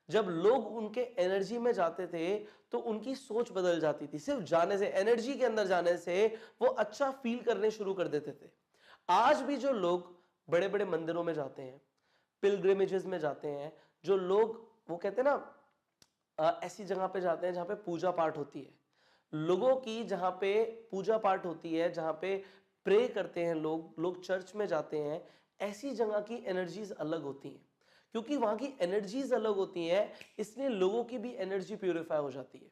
जब लोग उनके एनर्जी में जाते थे तो उनकी सोच बदल जाती थी। सिर्फ जाने से, एनर्जी के अंदर जाने से वो अच्छा फील करने शुरू कर देते थे। आज भी जो लोग बड़े बड़े मंदिरों में जाते हैं, पिलग्रिमेजेस में जाते हैं, जो लोग वो कहते हैं ना ऐसी जगह पे जाते हैं जहां पे पूजा पाठ होती है, लोगों की जहां पे पूजा पाठ होती है, जहां पे प्रे करते हैं लोग चर्च में जाते हैं, ऐसी जगह की एनर्जीज अलग होती हैं। क्योंकि वहां की एनर्जीज अलग होती हैं इसलिए लोगों की भी एनर्जी प्यूरिफाई हो जाती है।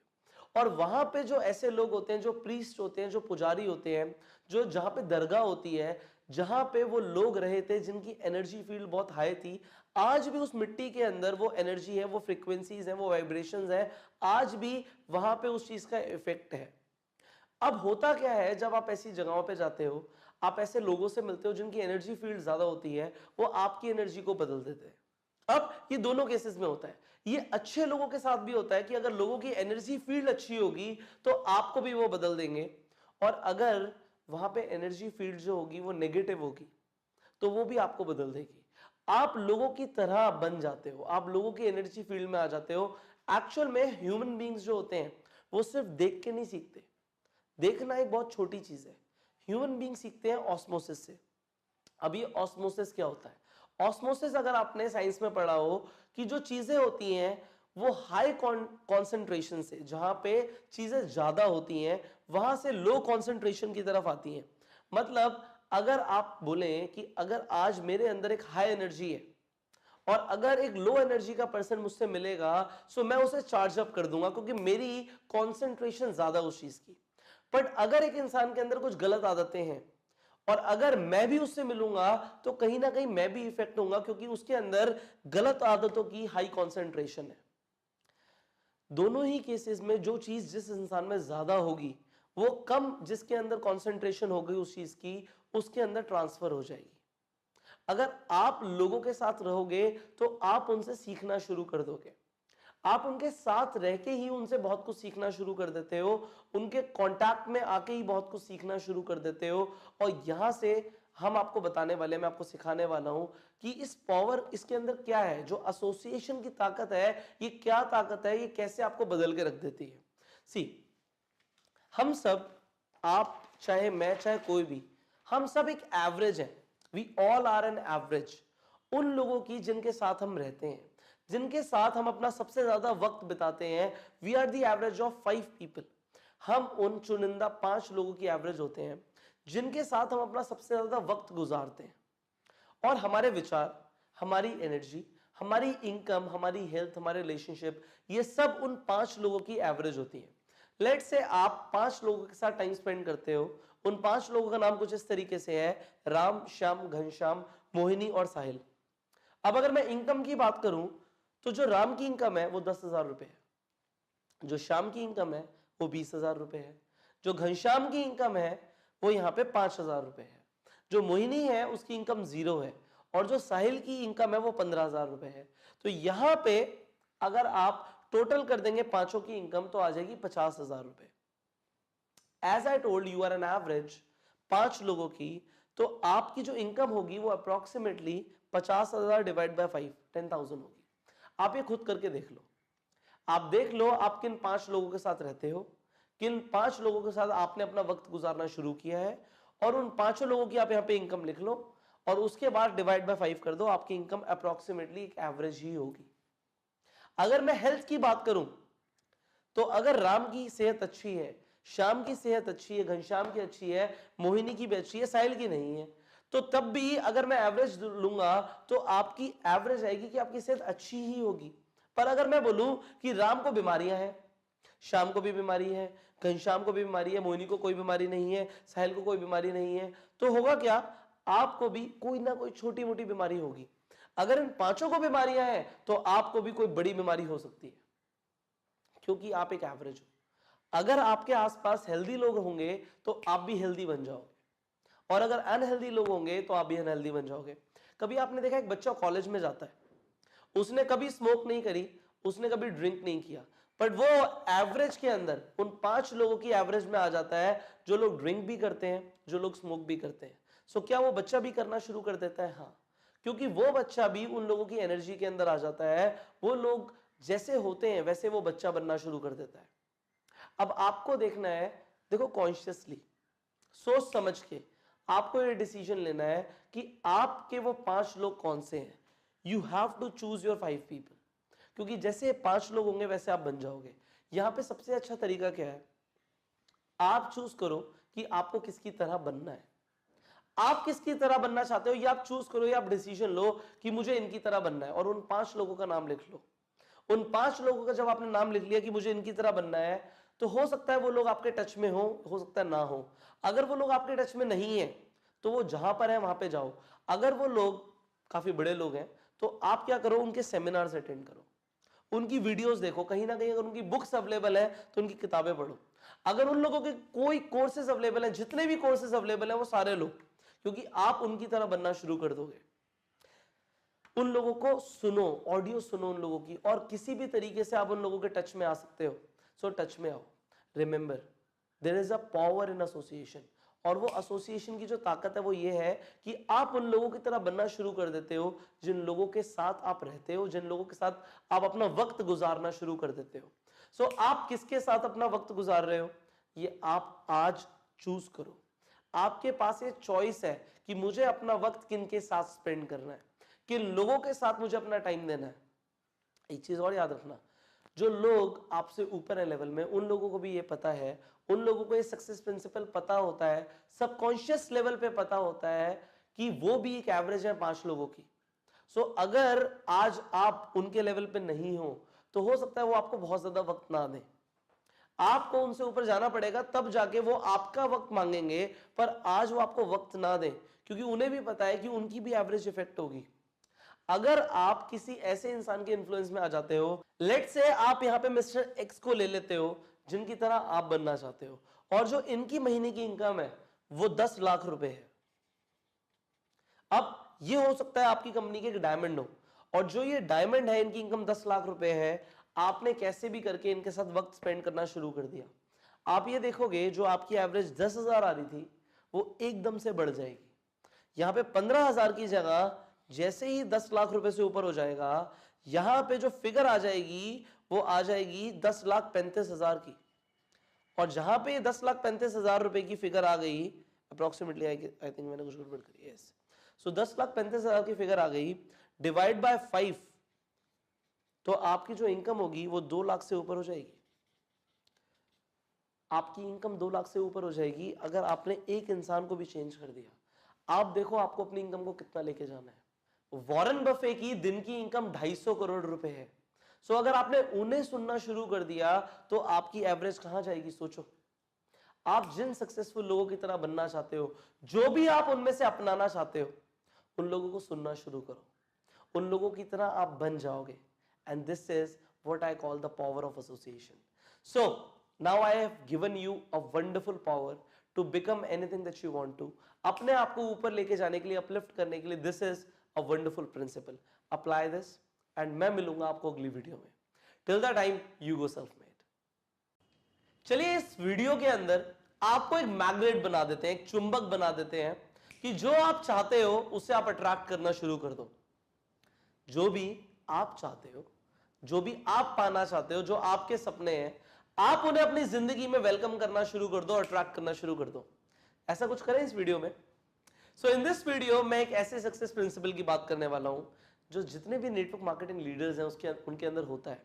और वहां पे जो ऐसे लोग होते हैं, जो प्रीस्ट होते हैं, जो पुजारी होते हैं, जो जहां पे दरगाह होती है, जहां पे वो लोग रहे थे जिनकी एनर्जी फील्ड बहुत हाई थी, आज भी उस मिट्टी के अंदर वो एनर्जी है, वो फ्रीक्वेंसीज है, वो वाइब्रेशंस है, आज भी वहां पे उस चीज का इफेक्ट है। अब होता क्या है, जब आप ऐसी जगहों पे जाते हो, आप ऐसे लोगों से मिलते हो जिनकी एनर्जी फील्ड ज्यादा होती है, वो आपकी एनर्जी को बदल देते हैं। अब ये दोनों केसेस में होता है। ये अच्छे लोगों के साथ भी होता है कि अगर लोगों की एनर्जी फील्ड अच्छी होगी तो आपको भी वो बदल देंगे, और अगर वहां पे एनर्जी फील्ड जो होगी वो नेगेटिव होगी तो वो भी आपको बदल देगी। आप लोगों की तरह बन जाते हो, आप लोगों की एनर्जी फील्ड में आ जाते हो। एक्चुअल में ह्यूमन बींग्स जो होते हैं वो सिर्फ देख के नहीं सीखते। देखना एक बहुत छोटी चीज है। ह्यूमन बींग सीखते हैं ऑस्मोसिस से। अब ये ऑस्मोसिस क्या होता है? ऑस्मोसिस अगर आपने साइंस में पढ़ा हो कि जो चीजें होती हैं वो हाई कॉन्सेंट्रेशन से, जहां पे चीजें ज्यादा होती हैं, वहां से लो कॉन्सेंट्रेशन की तरफ आती हैं। मतलब अगर आप बोलें कि अगर आज मेरे अंदर एक हाई एनर्जी है और अगर एक लो एनर्जी का पर्सन मुझसे मिलेगा, सो मैं उसे चार्ज अप कर दूंगा क्योंकि मेरी कॉन्सेंट्रेशन ज्यादा उस चीज की। बट अगर एक इंसान के अंदर कुछ गलत आदतें हैं और अगर मैं भी उससे मिलूंगा तो कहीं ना कहीं मैं भी इफेक्ट होऊंगा क्योंकि उसके अंदर गलत आदतों की हाई कॉन्सेंट्रेशन है। दोनों ही केसेस में जो चीज जिस इंसान में ज्यादा होगी वो कम जिसके अंदर कॉन्सेंट्रेशन होगी उस चीज की, उसके अंदर ट्रांसफर हो जाएगी। अगर आप लोगों के साथ रहोगे तो आप उनसे सीखना शुरू कर दोगे। आप उनके साथ रह के ही उनसे बहुत कुछ सीखना शुरू कर देते हो, उनके कांटेक्ट में आके ही बहुत कुछ सीखना शुरू कर देते हो। और यहां से हम आपको बताने वाले, मैं आपको सिखाने वाला हूं कि इस पावर, इसके अंदर क्या है, जो एसोसिएशन की ताकत है, ये क्या ताकत है, ये कैसे आपको बदल के रख देती है। सी, हम सब, आप चाहे मैं चाहे कोई भी, हम सब एक एवरेज है। We all are an average उन लोगों की जिनके साथ हम रहते हैं, जिनके साथ हम अपना सबसे ज्यादा वक्त बिताते हैं। We are the average of 5 people. हम उन चुनिंदा 5 लोगों की एवरेज होते हैं जिनके साथ हम अपना सबसे ज्यादा वक्त गुजारते हैं। और हमारे विचार, हमारी एनर्जी, हमारी इनकम, हमारी हेल्थ, हमारे रिलेशनशिप, ये सब उन 5 लोगों की एवरेज होती है। लेट्स से आप 5 लोगों के साथ टाइम स्पेंड करते हो, उन 5 लोगों का नाम कुछ इस तरीके से है, राम, श्याम, घनश्याम, मोहिनी और साहिल। अब अगर मैं इनकम की बात करूं तो जो राम की इनकम है वो 10,000 रुपए है, जो श्याम की इनकम है वो 20,000 रुपए है, जो घनश्याम की इनकम है वो यहां पे 5,000 रुपए है, जो मोहिनी है उसकी इनकम 0 है, और जो साहिल की इनकम है वो 15,000 रुपए है। तो यहां पे अगर आप टोटल कर देंगे पांचों की इनकम तो आ जाएगी 50,000 रुपए। As I told you are an average 5 लोगों की, तो आपकी जो इनकम होगी वो अप्रोक्सीमेटली 50,000 डिवाइड बाय 5 10,000 होगी। आप ये खुद करके देख लो, आप देख लो आप किन 5 लोगों के साथ रहते हो, किन 5 लोगों के साथ आपने अपना वक्त गुजारना शुरू किया है, और उन 5 लोगों की आप यहां पे इनकम लिख लो और उसके बाद डिवाइड बाय 5 कर दो, आपकी इनकम अप्रोक्सीमेटली एक एवरेज ही होगी। अगर मैं हेल्थ की बात करूं तो अगर राम की सेहत अच्छी है, श्याम की सेहत अच्छी है, घनश्याम की अच्छी है, मोहिनी की भी अच्छी है, साहिल की नहीं है, तो तब भी अगर मैं एवरेज लूंगा तो आपकी एवरेज आएगी कि आपकी सेहत अच्छी ही होगी। पर अगर मैं बोलूं कि राम को बीमारियां हैं, श्याम को भी बीमारी है, घनश्याम को भी बीमारी है, मोहिनी को कोई बीमारी नहीं है, साहिल को कोई बीमारी नहीं है, तो होगा क्या, आपको भी कोई ना कोई छोटी मोटी बीमारी होगी। अगर इन 5 को बीमारियां हैं तो आपको भी कोई बड़ी बीमारी हो सकती है, क्योंकि आप एक एवरेज हो। अगर आपके आसपास हेल्दी लोग होंगे तो आप भी हेल्दी बन जाओगे, और अगर अनहेल्दी लोग होंगे तो आप भी अनहेल्दी बन जाओगे। कभी आपने देखा एक बच्चा कॉलेज में जाता है, उसने कभी स्मोक नहीं करी, उसने कभी ड्रिंक नहीं किया, बट वो एवरेज के अंदर उन 5 लोगों की एवरेज में आ जाता है, जो लोग ड्रिंक भी करते हैं, जो लोग स्मोक भी करते हैं। सो क्या वो बच्चा भी करना शुरू कर देता है? हाँ, क्योंकि वो बच्चा भी उन लोगों की एनर्जी के अंदर आ जाता है, वो लोग जैसे होते हैं वैसे वो बच्चा बनना शुरू कर देता है। अब आपको देखना है, देखो कॉन्शियसली सोच समझ के आपको ये डिसीजन लेना है कि आपके वो 5 लोग कौन से हैं। You have to choose your 5 people, क्योंकि जैसे 5 लोग होंगे वैसे आप बन जाओगे। यहां पे सबसे अच्छा तरीका क्या है, आप चूज करो कि आपको किसकी तरह बनना है। आप किसकी तरह बनना चाहते हो, या आप चूज करो, या आप डिसीजन लो कि मुझे इनकी तरह बनना है, और उन 5 लोगों का नाम लिख लो। उन 5 लोगों का जब आपने नाम लिख लिया कि मुझे इनकी तरह बनना है, तो हो सकता है वो लोग आपके टच में हो सकता है ना हो। अगर वो लोग आपके टच में नहीं है तो वो जहां पर है वहां पे जाओ। अगर वो लोग काफी बड़े लोग हैं तो आप क्या करो, उनके सेमिनार्स अटेंड करो, उनकी वीडियोस देखो, कहीं ना कहीं अगर उनकी बुक्स अवेलेबल है तो उनकी किताबें पढ़ो। अगर उन लोगों के कोई कोर्सेज अवेलेबल हैं, जितने भी कोर्सेज अवेलेबल हैं वो सारे लो, क्योंकि आप उनकी तरह बनना शुरू कर दोगे। उन लोगों को सुनो, ऑडियो सुनो उन लोगों की, और किसी भी तरीके से आप उन लोगों के टच में आ सकते हो, सो टच में आओ। Remember, there is a power in association, और वो एसोसिएशन की जो ताकत है वो ये है कि आप उन लोगों की तरह बनना शुरू कर देते हो जिन लोगों के साथ आप रहते हो, जिन लोगों के साथ आप अपना वक्त गुजारना शुरू कर देते हो। सो आप किसके साथ अपना वक्त गुजार रहे हो, ये आप आज चूज करो। आपके पास ये चॉइस है कि मुझे अपना वक्त किन के साथ स्पेंड करना है, किन लोगों के साथ मुझे अपना टाइम देना है। एक चीज और याद रखना, जो लोग आपसे ऊपर है लेवल में, उन लोगों को भी ये पता है, उन लोगों को ये सक्सेस प्रिंसिपल पता होता है, सबकॉन्शियस लेवल पे पता होता है कि वो भी एक एवरेज है 5 लोगों की। सो अगर आज आप उनके लेवल पे नहीं हो तो हो सकता है वो आपको बहुत ज्यादा वक्त ना दें, आपको उनसे ऊपर जाना पड़ेगा, तब जाके वो आपका वक्त मांगेंगे, पर आज वो आपको वक्त ना दें, क्योंकि उन्हें भी पता है कि उनकी भी एवरेज इफेक्ट होगी। अगर आप किसी ऐसे इंसान के इन्फ्लुएंस में आ जाते हो, लेट्स से आप यहां पे मिस्टर एक्स को ले लेते हो जिनकी तरह आप बनना चाहते हो, और जो इनकी महीने की इनकम है वो 10 लाख रुपए है। अब ये हो सकता है आपकी कंपनी के एक डायमंड हो, और जो ये डायमंड है इनकी इनकम 10 लाख रुपए है, आपने कैसे भी करके इनके साथ वक्त स्पेंड करना शुरू कर दिया। आप ये देखोगे जो आपकी एवरेज 10,000 आ रही थी वो एकदम से बढ़ जाएगी। यहां पे 15,000 की जगह जैसे ही 10 लाख रुपए से ऊपर हो जाएगा, यहां पे जो फिगर आ जाएगी वो आ जाएगी 10,35,000 की। और जहां पे 10,35,000 रुपए की फिगर आ गई, अप्रोक्सीमेटली आई थिंक मैंने कुछ गड़बड़ करी है, सो 10,35,000 की फिगर आ गई, डिवाइड बाय 5, तो आपकी जो इनकम होगी वो 2 लाख से ऊपर हो जाएगी। आपकी इनकम 2 लाख से ऊपर हो जाएगी अगर आपने एक इंसान को भी चेंज कर दिया। आप देखो आपको अपनी इनकम को कितना लेके जाना है। वॉरेन बफे की दिन की इनकम 250 करोड़ रुपए है। सो अगर आपने उन्हें सुनना शुरू कर दिया तो आपकी एवरेज कहां जाएगी, सोचो। आप जिन सक्सेसफुल लोगों की तरह बनना चाहते हो, जो भी आप उनमें से अपनाना चाहते हो, उन लोगों को सुनना शुरू करो, उन लोगों की तरह आप बन जाओगे। And this is what I call the power of association. So now I have given you a wonderful power to become anything that you want to. अपने आप को ऊपर लेके जाने के लिए, अपलिफ्ट करने के लिए, this is a wonderful principle. Apply this and मैं मिलूंगा आपको अगली वीडियो में। Till the time, you go self made. चलिए इस वीडियो के अंदर आपको एक मैग्नेट बना देते हैं, एक चुंबक बना देते हैं कि जो आप चाहते हो उसे आप अट्रैक्ट करना शुरू कर दो। जो भी आप चाहते हो, जो भी आप पाना चाहते हो, जो आपके सपने हैं, आप उन्हें अपनी जिंदगी में वेलकम करना शुरू कर दो, अट्रैक्ट करना शुरू कर दो। ऐसा कुछ करें इस वीडियो में। सो इन दिस वीडियो मैं एक ऐसे सक्सेस प्रिंसिपल की बात करने वाला हूं जो जितने भी नेटवर्क मार्केटिंग लीडर्स हैं उनके अंदर होता है,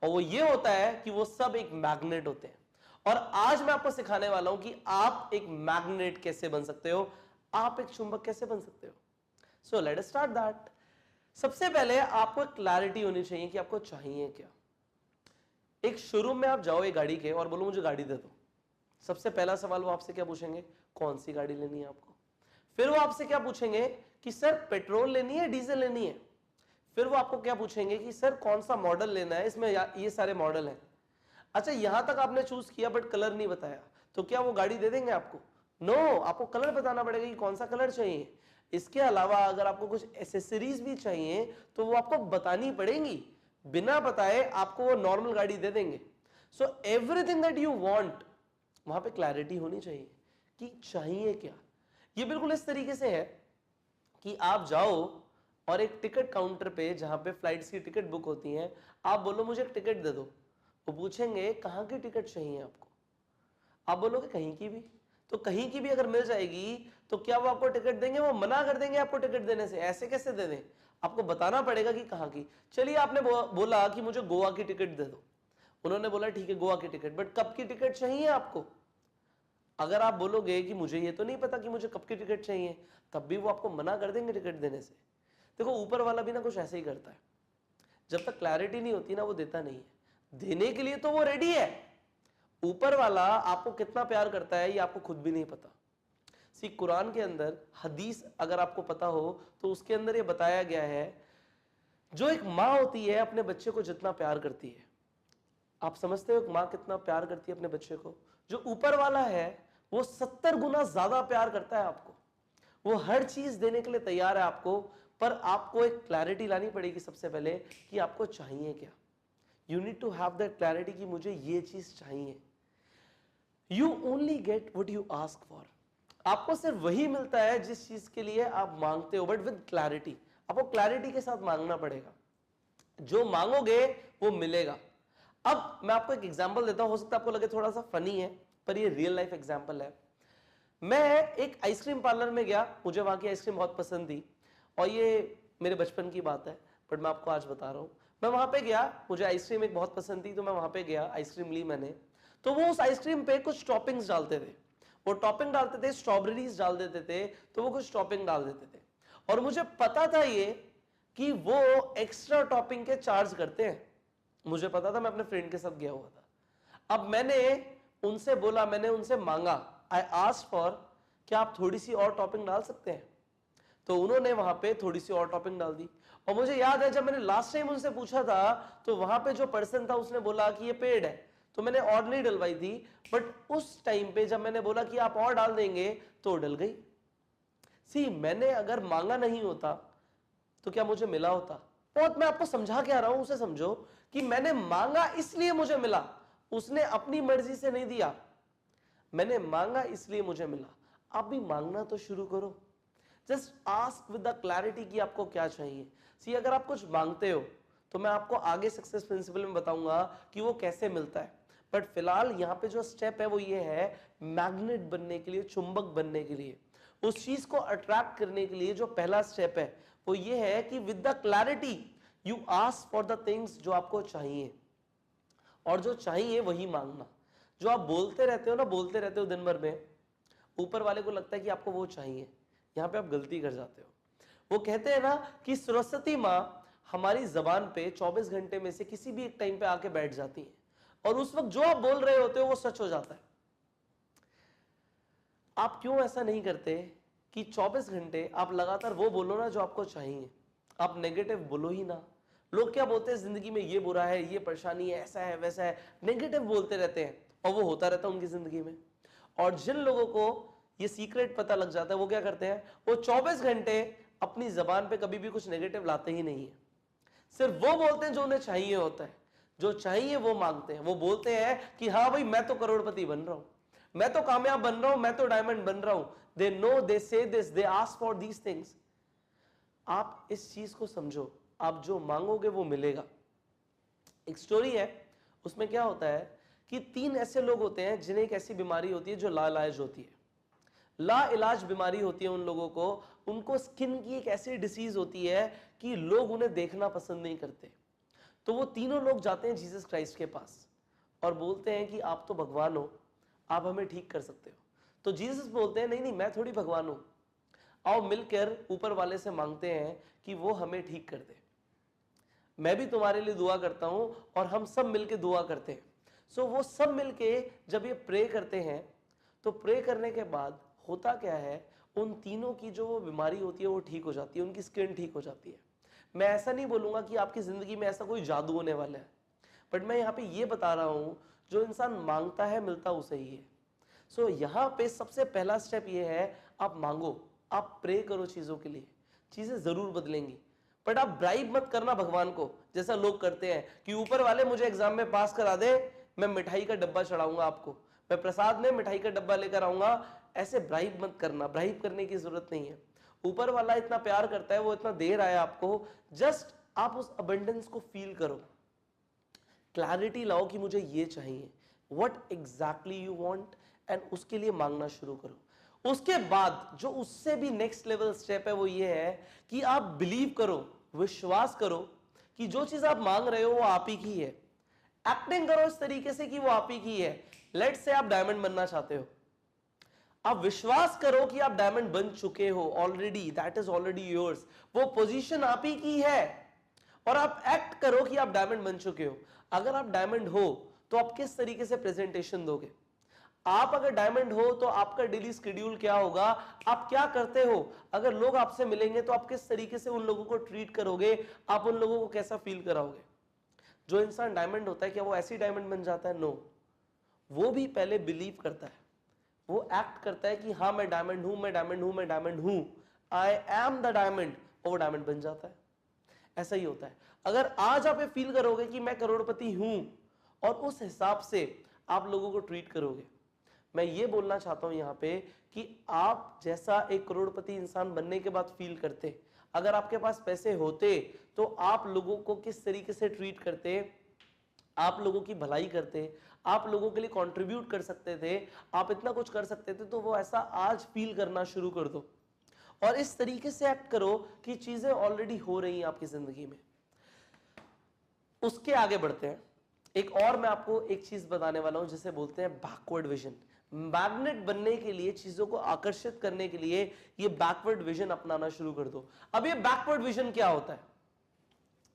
और वो ये होता है कि वो सब एक मैग्नेट होते हैं। और आज मैं आपको सिखाने वाला हूं कि आप एक मैग्नेट कैसे बन सकते हो, आप एक चुंबक कैसे बन सकते हो। So let us start that. सबसे पहले आपको एक क्लैरिटी होनी चाहिए कि आपको चाहिए क्या। एक शोरूम में आप जाओ एक गाड़ी के और बोलो मुझे गाड़ी दे दो। सबसे पहला सवाल वो आपसे क्या पूछेंगे, कौन सी गाड़ी लेनी है आपको। फिर वो आपसे क्या पूछेंगे कि सर पेट्रोल लेनी है, डीजल लेनी है। फिर वो आपको क्या पूछेंगे कि सर कौन सा मॉडल लेना है, इसमें ये सारे मॉडल हैं। अच्छा यहां तक आपने चूज किया बट कलर नहीं बताया, तो क्या वो गाड़ी दे देंगे आपको? नो, आपको कलर बताना पड़ेगा कि कौन सा कलर चाहिए। इसके अलावा अगर आपको कुछ एसेसरीज भी चाहिए तो वो आपको बतानी पड़ेंगी। बिना बताए आपको वो नॉर्मल गाड़ी दे देंगे। So everything that you want, वहां पे क्लैरिटी होनी चाहिए कि चाहिए क्या। ये बिल्कुल इस तरीके से है कि आप जाओ और एक टिकट काउंटर पे, जहां पे फ्लाइट्स की टिकट बुक होती हैं, आप बोलो मुझे एक टिकट दे दो। वो पूछेंगे कहां की टिकट चाहिए आपको। आप बोलोगे कहीं की भी। तो कहीं की भी अगर मिल जाएगी तो क्या वो आपको टिकट देंगे? वो मना कर देंगे आपको टिकट देने से। ऐसे कैसे दे दें? आपको बताना पड़ेगा कि कहां की। चलिए आपने बोला कि मुझे गोवा की टिकट दे दो। उन्होंने बोला ठीक है गोवा की टिकट, बट कब की टिकट चाहिए आपको? अगर आप बोलोगे कि मुझे ये तो नहीं पता कि मुझे कब की टिकट चाहिए, तब भी वो आपको मना कर देंगे टिकट देने से। देखो ऊपर वाला भी ना कुछ ऐसे ही करता है। जब तक क्लैरिटी नहीं होती ना वो देता नहीं है। देने के लिए तो वो रेडी है। ऊपर वाला आपको कितना प्यार करता है ये आपको खुद भी नहीं पता। सी कुरान के अंदर हदीस अगर आपको पता हो तो उसके अंदर ये बताया गया है, जो एक माँ होती है अपने बच्चे को जितना प्यार करती है, आप समझते हो एक माँ कितना प्यार करती है अपने बच्चे को? जो ऊपर वाला है वो 70 गुना ज्यादा प्यार करता है आपको। वो हर चीज देने के लिए तैयार है आपको, पर आपको एक क्लैरिटी लानी पड़ेगी सबसे पहले कि आपको चाहिए क्या। You need to have that clarity कि मुझे ये चीज चाहिए। You only get what you ask for. आपको सिर्फ वही मिलता है जिस चीज के लिए आप मांगते हो, बट विद क्लैरिटी। आपको क्लैरिटी के साथ मांगना पड़ेगा। जो मांगोगे वो मिलेगा। अब मैं आपको एक एग्जांपल देता हूं, हो सकता है आपको लगे थोड़ा सा फनी है, पर ये रियल लाइफ एग्जांपल है। मैं एक आइसक्रीम पार्लर में गया, मुझे वहां की आइसक्रीम बहुत पसंद थी, और ये मेरे बचपन की बात है, बट मैं आपको आज बता रहा हूं। मैं वहां पे गया, मुझे आइसक्रीम एक बहुत पसंद थी, तो मैं वहां पे गया, आइसक्रीम ली मैंने। तो वो उस आइसक्रीम पे कुछ टॉपिंग्स डालते थे। वो टॉपिंग डालते थे, स्ट्रॉबेरीज डाल देते थे, तो वो कुछ टॉपिंग डाल देते थे। और मुझे पता था ये कि वो एक्स्ट्रा टॉपिंग के चार्ज करते हैं। मुझे पता था, मैं अपने फ्रेंड के साथ गया हुआ था। अब मैंने उनसे बोला, मैंने उनसे मांगा, आई आस्क्ड फॉर, क्या आप थोड़ी सी और टॉपिंग डाल सकते हैं? तो उन्होंने वहां पे थोड़ी सी और टॉपिंग डाल दी। और मुझे याद है जब मैंने लास्ट टाइम उनसे पूछा था तो वहां पे जो पर्सन था उसने बोला कि ये पेड है, तो मैंने और नहीं डलवाई थी। बट उस टाइम पे जब मैंने बोला कि आप और डाल देंगे तो डल गई। सी मैंने अगर मांगा नहीं होता तो क्या मुझे मिला होता? बहुत मैं आपको समझा के आ रहा हूं, उसे समझो कि मैंने मांगा इसलिए मुझे मिला। उसने अपनी मर्जी से नहीं दिया, मैंने मांगा इसलिए मुझे मिला। आप भी मांगना तो शुरू करो। Just ask with the clarity कि आपको क्या चाहिए। सी अगर आप कुछ मांगते हो तो मैं आपको आगे सक्सेस प्रिंसिपल में बताऊंगा कि वो कैसे मिलता है। बट फिलहाल यहाँ पे जो स्टेप है वो ये है, मैग्नेट बनने के लिए, चुंबक बनने के लिए, उस चीज को अट्रैक्ट करने के लिए जो पहला स्टेप है वो ये है कि with the clarity you ask for the things जो आपको चाहिए। और जो चाहिए वही मांगना। जो आप बोलते रहते हो ना, बोलते रहते हो दिन भर में, ऊपर वाले को लगता है कि आपको वो चाहिए, यहां पे आप गलती कर जाते हो। वो कहते हैं ना कि सरस्वती माँ हमारी जबान पे 24 घंटे में से किसी भी एक टाइम पे आके बैठ जाती है, और उस वक्त जो आप बोल रहे होते हो वो सच हो जाता है। आप क्यों ऐसा नहीं करते कि 24 घंटे आप लगातार वो बोलो ना जो आपको चाहिए, आप नेगेटिव बोलो ही ना। लोग क्या बोलते हैं, जिंदगी में ये बुरा है, ये परेशानी है, ऐसा है, वैसा है, नेगेटिव बोलते रहते हैं और वो होता रहता है उनकी जिंदगी में। और जिन लोगों को ये सीक्रेट पता लग जाता है, वो क्या करते हैं, वो 24 घंटे अपनी जबान पे कभी भी कुछ नेगेटिव लाते ही नहीं है। सिर्फ वो बोलते हैं जो उन्हें चाहिए होता है, जो चाहिए वो मांगते हैं। वो बोलते हैं कि हाँ भाई मैं तो करोड़पति बन रहा हूं, मैं तो कामयाब बन रहा हूं, मैं तो डायमंड बन रहा हूं। दे नो, दे से this, they ask for these things. आप इस चीज को समझो, आप जो मांगोगे वो मिलेगा। एक स्टोरी है, उसमें क्या होता है कि 3 ऐसे लोग होते हैं जिन्हें एक ऐसी बीमारी होती है जो लाइलाज होती है। लाइलाज बीमारी होती है उन लोगों को, उनको स्किन की एक ऐसी डिसीज होती है कि लोग उन्हें देखना पसंद नहीं करते। तो वो तीनों लोग जाते हैं जीसस क्राइस्ट के पास और बोलते हैं कि आप तो भगवान हो, आप हमें ठीक कर सकते हो। तो जीसस बोलते हैं नहीं नहीं, मैं थोड़ी भगवान हूं, आओ मिलकर ऊपर वाले से मांगते हैं कि वो हमें ठीक कर दे। मैं भी तुम्हारे लिए दुआ करता हूं और हम सब मिलके दुआ करते हैं। सो वो सब मिलके जब ये प्रे करते हैं, तो प्रे करने के बाद होता क्या है, उन तीनों की जो वो बीमारी होती है वो ठीक हो जाती है, उनकी स्किन ठीक हो जाती है। मैं ऐसा नहीं बोलूंगा कि आपकी जिंदगी में ऐसा कोई जादू होने वाला है, बट मैं यहाँ पे ये बता रहा हूं, जो इंसान मांगता है मिलता उसे ही है। सो यहाँ पे सबसे पहला स्टेप ये है, आप मांगो, आप प्रे करो चीजों के लिए, चीजें जरूर बदलेंगी। बट आप ब्राइब मत करना भगवान को, जैसा लोग करते हैं कि ऊपर वाले मुझे एग्जाम में पास करा दे, मैं मिठाई का डब्बा चढ़ाऊंगा आपको, मैं प्रसाद में मिठाई का डब्बा लेकर आऊंगा। ऐसे ब्राइब मत करना, ब्राइब करने की जरूरत नहीं है। ऊपर वाला इतना प्यार करता है, वो इतना दे रहा है आपको, जस्ट आप उस अबंडेंस को फील करो, क्लैरिटी लाओ कि मुझे ये चाहिए, what exactly you want, and उसके लिए मांगना शुरू करो। उसके बाद जो उससे भी नेक्स्ट लेवल स्टेप है वो ये है कि आप बिलीव करो, विश्वास करो कि जो चीज आप मांग रहे हो वो आप ही की है। एक्टिंग करो इस तरीके से कि वो आप ही की है। लेट्स से आप डायमंड बनना चाहते हो, आप विश्वास करो कि आप डायमंड बन चुके हो already, that is already yours, वो पोजीशन आप ही की है। और आप एक्ट करो कि आप डायमंड बन चुके हो। अगर आप डायमंड हो तो आप किस तरीके से प्रेजेंटेशन दोगे, आप अगर डायमंड हो तो आपका डेली शेड्यूल क्या होगा, आप क्या करते हो, अगर लोग आपसे मिलेंगे तो आप किस तरीके से उन लोगों को ट्रीट करोगे, आप उन लोगों को कैसा फील कराओगे। जो इंसान डायमंड होता है, क्या वो ऐसी डायमंड बन जाता है? नो, वो भी पहले बिलीव करता है, वो एक्ट करता है कि हाँ मैं डायमंड हूं, मैं डायमंड हूं, मैं डायमंड हूं, आई एम द डायमंड, और वो डायमंड बन जाता है। ऐसा ही होता है। अगर आज आप ये फील करोगे कि मैं करोड़पति हूं और उस हिसाब से आप लोगों को ट्रीट करोगे, मैं ये बोलना चाहता हूं यहां पे कि आप जैसा एक करोड़पति इंसान बनने के बाद फील करते, अगर आपके पास पैसे होते तो आप लोगों को किस तरीके से ट्रीट करते, आप लोगों की भलाई करते, आप लोगों के लिए कंट्रीब्यूट कर सकते थे, आप इतना कुछ कर सकते थे, तो वो ऐसा आज फील करना शुरू कर दो और इस तरीके से एक्ट करो कि चीजें ऑलरेडी हो रही हैं आपकी जिंदगी में। उसके आगे बढ़ते हैं, एक और मैं आपको एक चीज बताने वाला हूं जिसे बोलते हैं बैकवर्ड विजन। मैग्नेट बनने के लिए, चीजों को आकर्षित करने के लिए ये बैकवर्ड विजन अपनाना शुरू कर दो। अब ये बैकवर्ड विजन क्या होता है?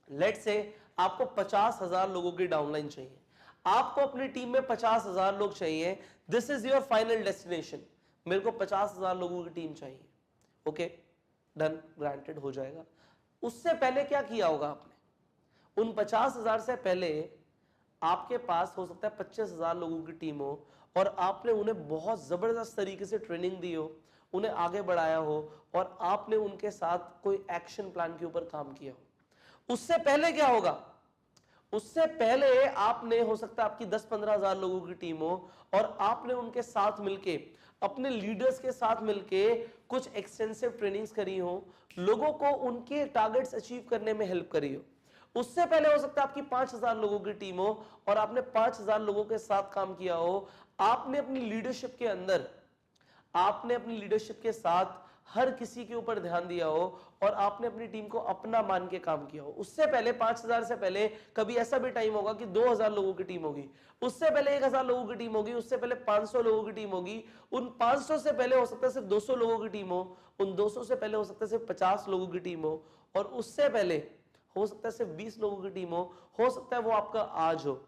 लेट्स से आपको 50,000 लोगों की डाउनलाइन चाहिए, आपको अपनी टीम में 50,000 लोग चाहिए, this is your final destination, मेरे को 50,000 लोगों की टीम चाहिए। ओके, डन, ग्रांटेड, हो जाएगा। उससे पहले क्या किया होगा आपने? उन 50,000 से पहले आपके पास हो सकता है 25,000 लोगों की टीम हो और आपने उन्हें बहुत जबरदस्त तरीके से ट्रेनिंग दी हो, उन्हें आगे बढ़ाया हो और आपने उनके साथ कोई एक्शन प्लान के ऊपर काम किया हो। उससे पहले क्या होगा? उससे पहले आपने, हो सकता है आपकी 10-15,000 लोगों की टीम हो और आपने उनके साथ मिलके, अपने लीडर्स के साथ मिलके कुछ एक्सटेंसिव ट्रेनिंग्स करी हो, लोगों को उनके टारगेट्स अचीव करने में हेल्प करी हो। उससे पहले हो सकता है आपकी 5,000 लोगों की टीम हो और आपने 5,000 लोगों के साथ काम किया हो। आपने अपनी लीडरशिप के अंदर, आपने अपनी लीडरशिप के साथ हर किसी के ऊपर ध्यान दिया हो और आपने अपनी टीम को अपना मान के काम किया हो। उससे पहले 5,000 से पहले कभी ऐसा भी टाइम होगा कि 2,000 लोगों की टीम होगी, उससे पहले 1,000 लोगों की टीम होगी, उससे पहले 500 लोगों की टीम होगी, उन 500 से पहले हो सकता है सिर्फ 200 लोगों की टीम हो, उन 200 से पहले हो सकता है सिर्फ 50 लोगों की टीम हो, और उससे पहले हो सकता है सिर्फ 20 लोगों की टीम हो सकता है वो आपका आज हो।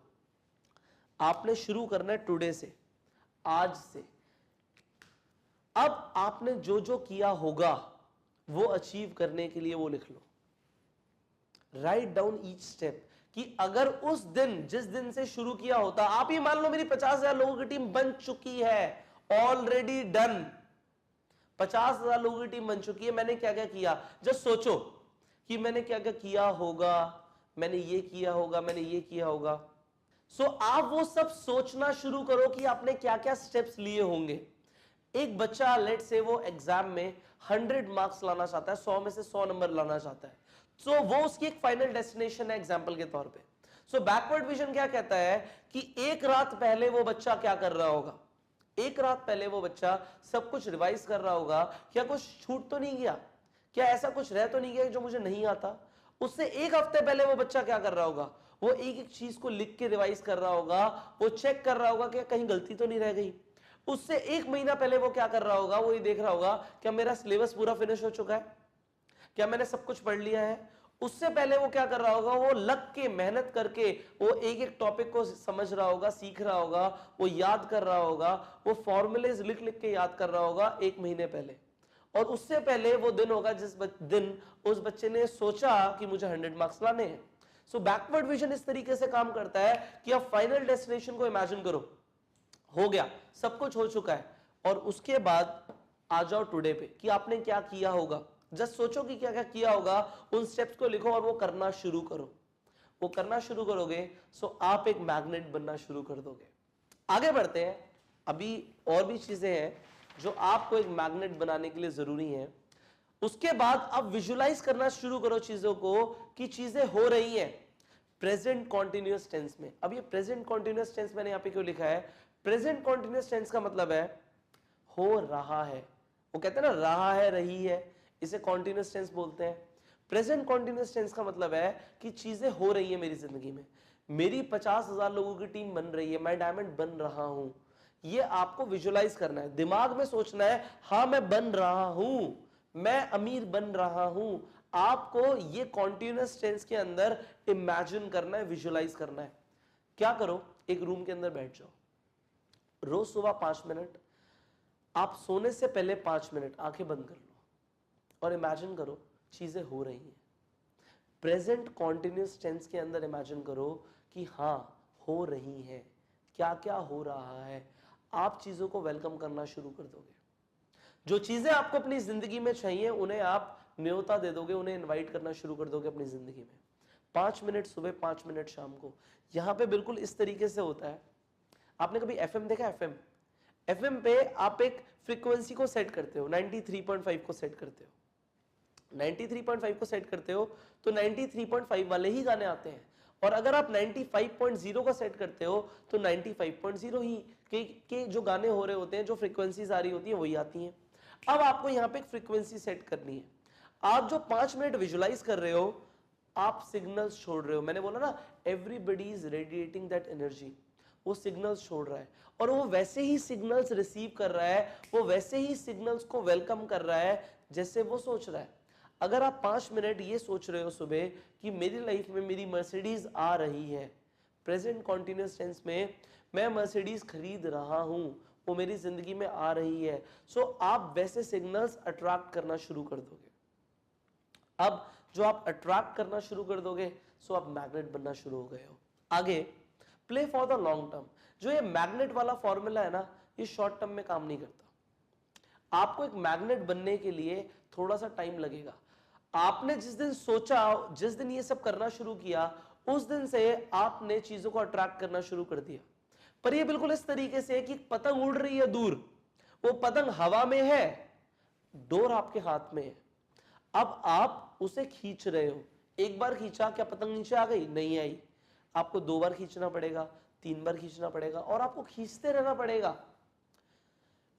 आपने शुरू करना है टुडे से, आज से। अब आपने जो जो किया होगा वो अचीव करने के लिए वो लिख लो, राइट डाउन ईच स्टेप, कि अगर उस दिन जिस दिन से शुरू किया होता, आप ही मान लो मेरी 50,000 लोगों की टीम बन चुकी है, ऑलरेडी डन, 50,000 लोगों की टीम बन चुकी है, मैंने क्या क्या किया, जस्ट सोचो कि मैंने क्या क्या किया होगा, मैंने ये किया होगा, मैंने ये किया होगा। सो आप वो सब सोचना शुरू करो कि आपने क्या क्या स्टेप्स लिए होंगे। एक बच्चा लेट से वो एग्जाम में 100 मार्क्स लाना चाहता है, 100 में से 100 नंबर लाना चाहता है, सो वो उसकी एक फाइनल डेस्टिनेशन है एग्जाम्पल के तौर पे। सो बैकवर्ड विजन क्या कहता है कि एक रात पहले वो बच्चा क्या कर रहा होगा, एक रात पहले वो बच्चा सब कुछ रिवाइज कर रहा होगा, क्या कुछ छूट तो नहीं गया, क्या ऐसा कुछ रह तो नहीं गया जो मुझे नहीं आता। उससे एक हफ्ते पहले वो बच्चा क्या कर रहा होगा, वो एक एक चीज को लिख के रिवाइज कर रहा होगा, वो चेक कर रहा होगा कि कहीं गलती तो नहीं रह गई। उससे एक महीना पहले वो क्या कर रहा होगा, वो ये देख रहा होगा क्या मेरा सिलेबस पूरा फिनिश हो चुका है, क्या मैंने सब कुछ पढ़ लिया है। उससे पहले वो क्या कर रहा होगा, वो लग के मेहनत करके वो एक एक टॉपिक को समझ रहा होगा, सीख रहा होगा, वो याद कर रहा होगा, वो फॉर्मूलेज लिख लिख के याद कर रहा होगा एक महीने पहले। और उससे पहले वो दिन होगा जिस दिन उस बच्चे ने सोचा कि मुझे 100 मार्क्स लाने हैं। सो बैकवर्ड विजन इस तरीके से काम करता है कि आप फाइनल डेस्टिनेशन को इमेजिन करो, हो गया, सब कुछ हो चुका है, और उसके बाद आ जाओ टुडे पे कि आपने क्या किया होगा। जस्ट सोचो कि क्या क्या किया होगा, उन स्टेप्स को लिखो और वो करना शुरू करो। वो करना शुरू करोगे सो आप एक मैग्नेट बनना शुरू कर दोगे। आगे बढ़ते हैं, अभी और भी चीजें हैं जो आपको एक मैग्नेट बनाने के लिए जरूरी है। उसके बाद आप विजुलाइज करना शुरू करो चीजों को कि चीजें हो रही हैं प्रेजेंट कॉन्टिन्यूअस टेंस में। अब ये प्रेजेंट कॉन्टिन्यूअस टेंस मैंने यहां पे क्यों लिखा है, प्रेजेंट कॉन्टिन्यूअस टेंस का मतलब है हो रहा है। वो कहते हैं ना रहा है, रही है, इसे कॉन्टिन्यूअस टेंस बोलते हैं। प्रेजेंट कॉन्टिन्यूअस टेंस का मतलब है कि चीजें हो रही है मेरी जिंदगी में, मेरी 50,000 लोगों की टीम बन रही है, मैं डायमंड बन रहा हूं। ये आपको विजुलाइज करना है, दिमाग में सोचना है, हाँ मैं बन रहा हूं, मैं अमीर बन रहा हूं। आपको ये कॉन्टिन्यूअस टेंस के अंदर इमेजिन करना है, विजुलाइज करना है। क्या करो, एक रूम के अंदर बैठ जाओ, रोज सुबह 5 मिनट, आप सोने से पहले 5 मिनट आंखें बंद कर लो और इमेजिन करो चीजें हो रही हैं। प्रेजेंट कॉन्टिन्यूअस टेंस के अंदर इमेजिन करो कि हाँ हो रही हैं, क्या क्या हो रहा है। आप चीजों को वेलकम करना शुरू कर दोगे। जो चीजें आपको अपनी जिंदगी में चाहिए उन्हें आप न्योता दे दोगे, उन्हें इनवाइट करना शुरू कर दोगे अपनी जिंदगी में। 5 मिनट सुबह, 5 मिनट शाम को। यहां पे बिल्कुल इस तरीके से होता है। आपने कभी एफएम देखा, एफएम, एफएम पे आप एक फ्रीक्वेंसी को सेट करते हो, 93.5 को सेट करते हो, 93.5 को सेट करते हो तो 93.5 वाले ही गाने आते हैं। और अगर आप 95.0 का सेट करते हो तो 95.0 ही के जो गाने हो रहे होते हैं, जो फ्रीक्वेंसीज आ रही होती है वही आती हैं। अब आपको यहां पे एक फ्रीक्वेंसी सेट करनी है। आप जो 5 मिनट विजुलाइज कर रहे हो, आप सिग्नल्स छोड़ रहे हो। मैंने बोला ना everybody is radiating that energy, वो सिग्नल्स छोड़ रहा है और वो वैसे ही सिग्नल्स रिसीव कर रहा है, वो वैसे ही सिग्नल्स को वेलकम कर रहा है जैसे वो सोच रहा है। अगर आप 5 मिनट ये सोच रहे हो सुबह कि मेरी लाइफ में मेरी मर्सिडीज आ रही है, प्रेजेंट कॉन्टिन्यूअस टेंस में मैं मर्सिडीज खरीद रहा हूं, वो मेरी जिंदगी में आ रही है, सो आप वैसे सिग्नल्स अट्रैक्ट करना शुरू कर दोगे। अब जो आप अट्रैक्ट करना शुरू कर दोगे सो आप मैग्नेट बनना शुरू हो गए हो। आगे play for the long term. जो ये मैग्नेट वाला फॉर्मूला है ना, ये शॉर्ट टर्म में काम नहीं करता। आपको एक मैग्नेट बनने के लिए थोड़ा सा टाइम लगेगा। आपने जिस दिन सोचा, जिस दिन ये सब करना शुरू किया, उस दिन से आपने चीजों को अट्रैक्ट करना शुरू कर दिया। पर ये बिल्कुल इस तरीके से कि पतंग उड़ रही है दूर, वो पतंग हवा में है, डोर आपके हाथ में है। अब आप उसे खींच रहे हो, एक बार खींचा, क्या पतंग नीचे आ गई? नहीं आई। आपको 2 बार खींचना पड़ेगा, 3 बार खींचना पड़ेगा और आपको खींचते रहना पड़ेगा।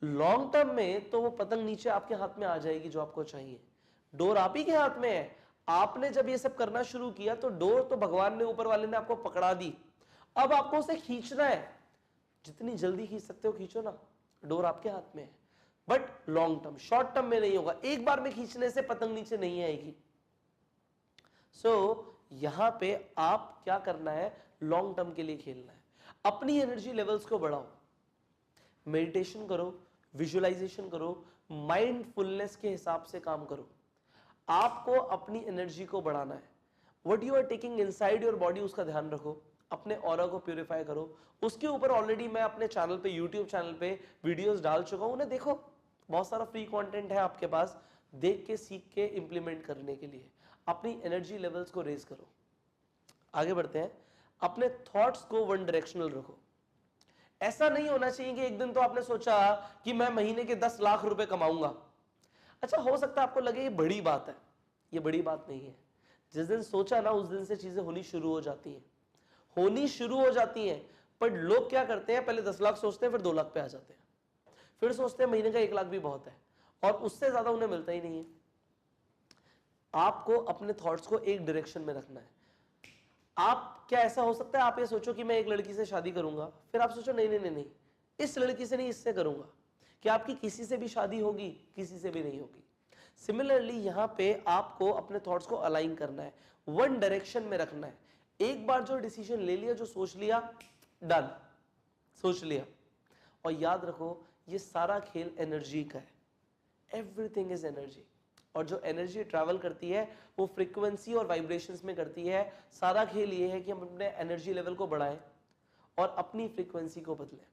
लॉन्ग टर्म में तो वो पतंग नीचे आपके हाथ में आ जाएगी जो आपको चाहिए। डोर आप ही के हाथ में है। आपने जब ये सब करना शुरू किया तो डोर तो भगवान ने, ऊपर वाले ने आपको पकड़ा दी। अब आपको उसे खींचना है, जितनी जल्दी खींच सकते हो खींचो ना, डोर आपके हाथ में है। But long term, short term में नहीं होगा। एक बार में खींचने से पतंग नीचे नहीं आएगी। सो यहां पे आप क्या करना है, लॉन्ग टर्म के लिए खेलना है। अपनी एनर्जी लेवल्स को बढ़ाओ, मेडिटेशन करो, विजुअलाइजेशन करो, माइंडफुलनेस के हिसाब से काम करो। आपको अपनी एनर्जी को बढ़ाना है। What you are taking inside your body उसका ध्यान रखो, अपने ऑरा को प्यूरिफाई करो। उसके ऊपर ऑलरेडी मैं अपने चैनल पे, यूट्यूब चैनल पे वीडियोस डाल चुका हूं, उन्हें देखो, बहुत सारा फ्री कंटेंट है आपके पास, देख के सीख के इंप्लीमेंट करने के लिए अपनी एनर्जी लेवल्स को रेज करो। आगे बढ़ते हैं। अपने थॉट्स को वन डायरेक्शनल रखो। ऐसा नहीं होना चाहिए कि एक दिन तो आपने सोचा कि मैं महीने के 10 लाख रुपए कमाऊंगा। अच्छा, हो सकता है आपको लगे ये बड़ी बात है, ये बड़ी बात नहीं है। जिस दिन सोचा ना उस दिन से चीजें होनी शुरू हो जाती हैं, होनी शुरू हो जाती हैं। पर लोग क्या करते हैं, पहले 10 लाख सोचते हैं, फिर 2 लाख पे आ जाते हैं, फिर सोचते हैं महीने का 1 लाख भी बहुत है, और उससे ज्यादा उन्हें मिलता ही नहीं है। आपको अपने थॉट्स को एक डायरेक्शन में रखना है। आप क्या ऐसा हो सकता है आप ये सोचो कि मैं एक लड़की से शादी करूंगा, फिर आप सोचो नहीं नहीं नहीं नहीं, इस लड़की से नहीं, इससे करूंगा। कि आपकी किसी से भी शादी होगी, किसी से भी नहीं होगी। सिमिलरली यहां पे आपको अपने थॉट्स को अलाइन करना है, वन डायरेक्शन में रखना है। एक बार जो डिसीजन ले लिया, जो सोच लिया, डन, सोच लिया। और याद रखो ये सारा खेल एनर्जी का है, एवरीथिंग इज एनर्जी। और जो एनर्जी ट्रैवल करती है वो फ्रीक्वेंसी और वाइब्रेशंस में करती है। सारा खेल ये है कि हम अपने एनर्जी लेवल को बढ़ाएं और अपनी फ्रीक्वेंसी को बदलें।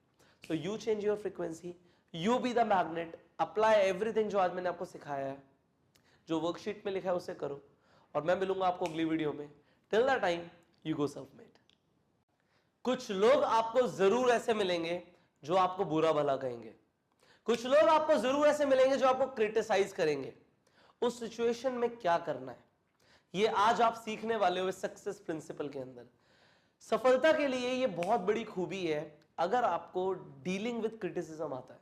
So you change your frequency, you be the magnet, apply everything जो आज मैंने आपको सिखाया है, जो वर्कशीट में लिखा है उसे करो। और मैं मिलूंगा आपको अगली वीडियो में। Till that time you go self made. कुछ लोग आपको जरूर ऐसे मिलेंगे जो आपको बुरा भला कहेंगे, कुछ लोग आपको जरूर ऐसे मिलेंगे जो आपको क्रिटिसाइज करेंगे। उस सिचुएशन में क्या करना है, ये आज आप सीखने वाले हो इस सक्सेस प्रिंसिपल के अंदर। सफलता के लिए ये बहुत बड़ी खूबी है अगर आपको डीलिंग विद क्रिटिसिज्म आता है।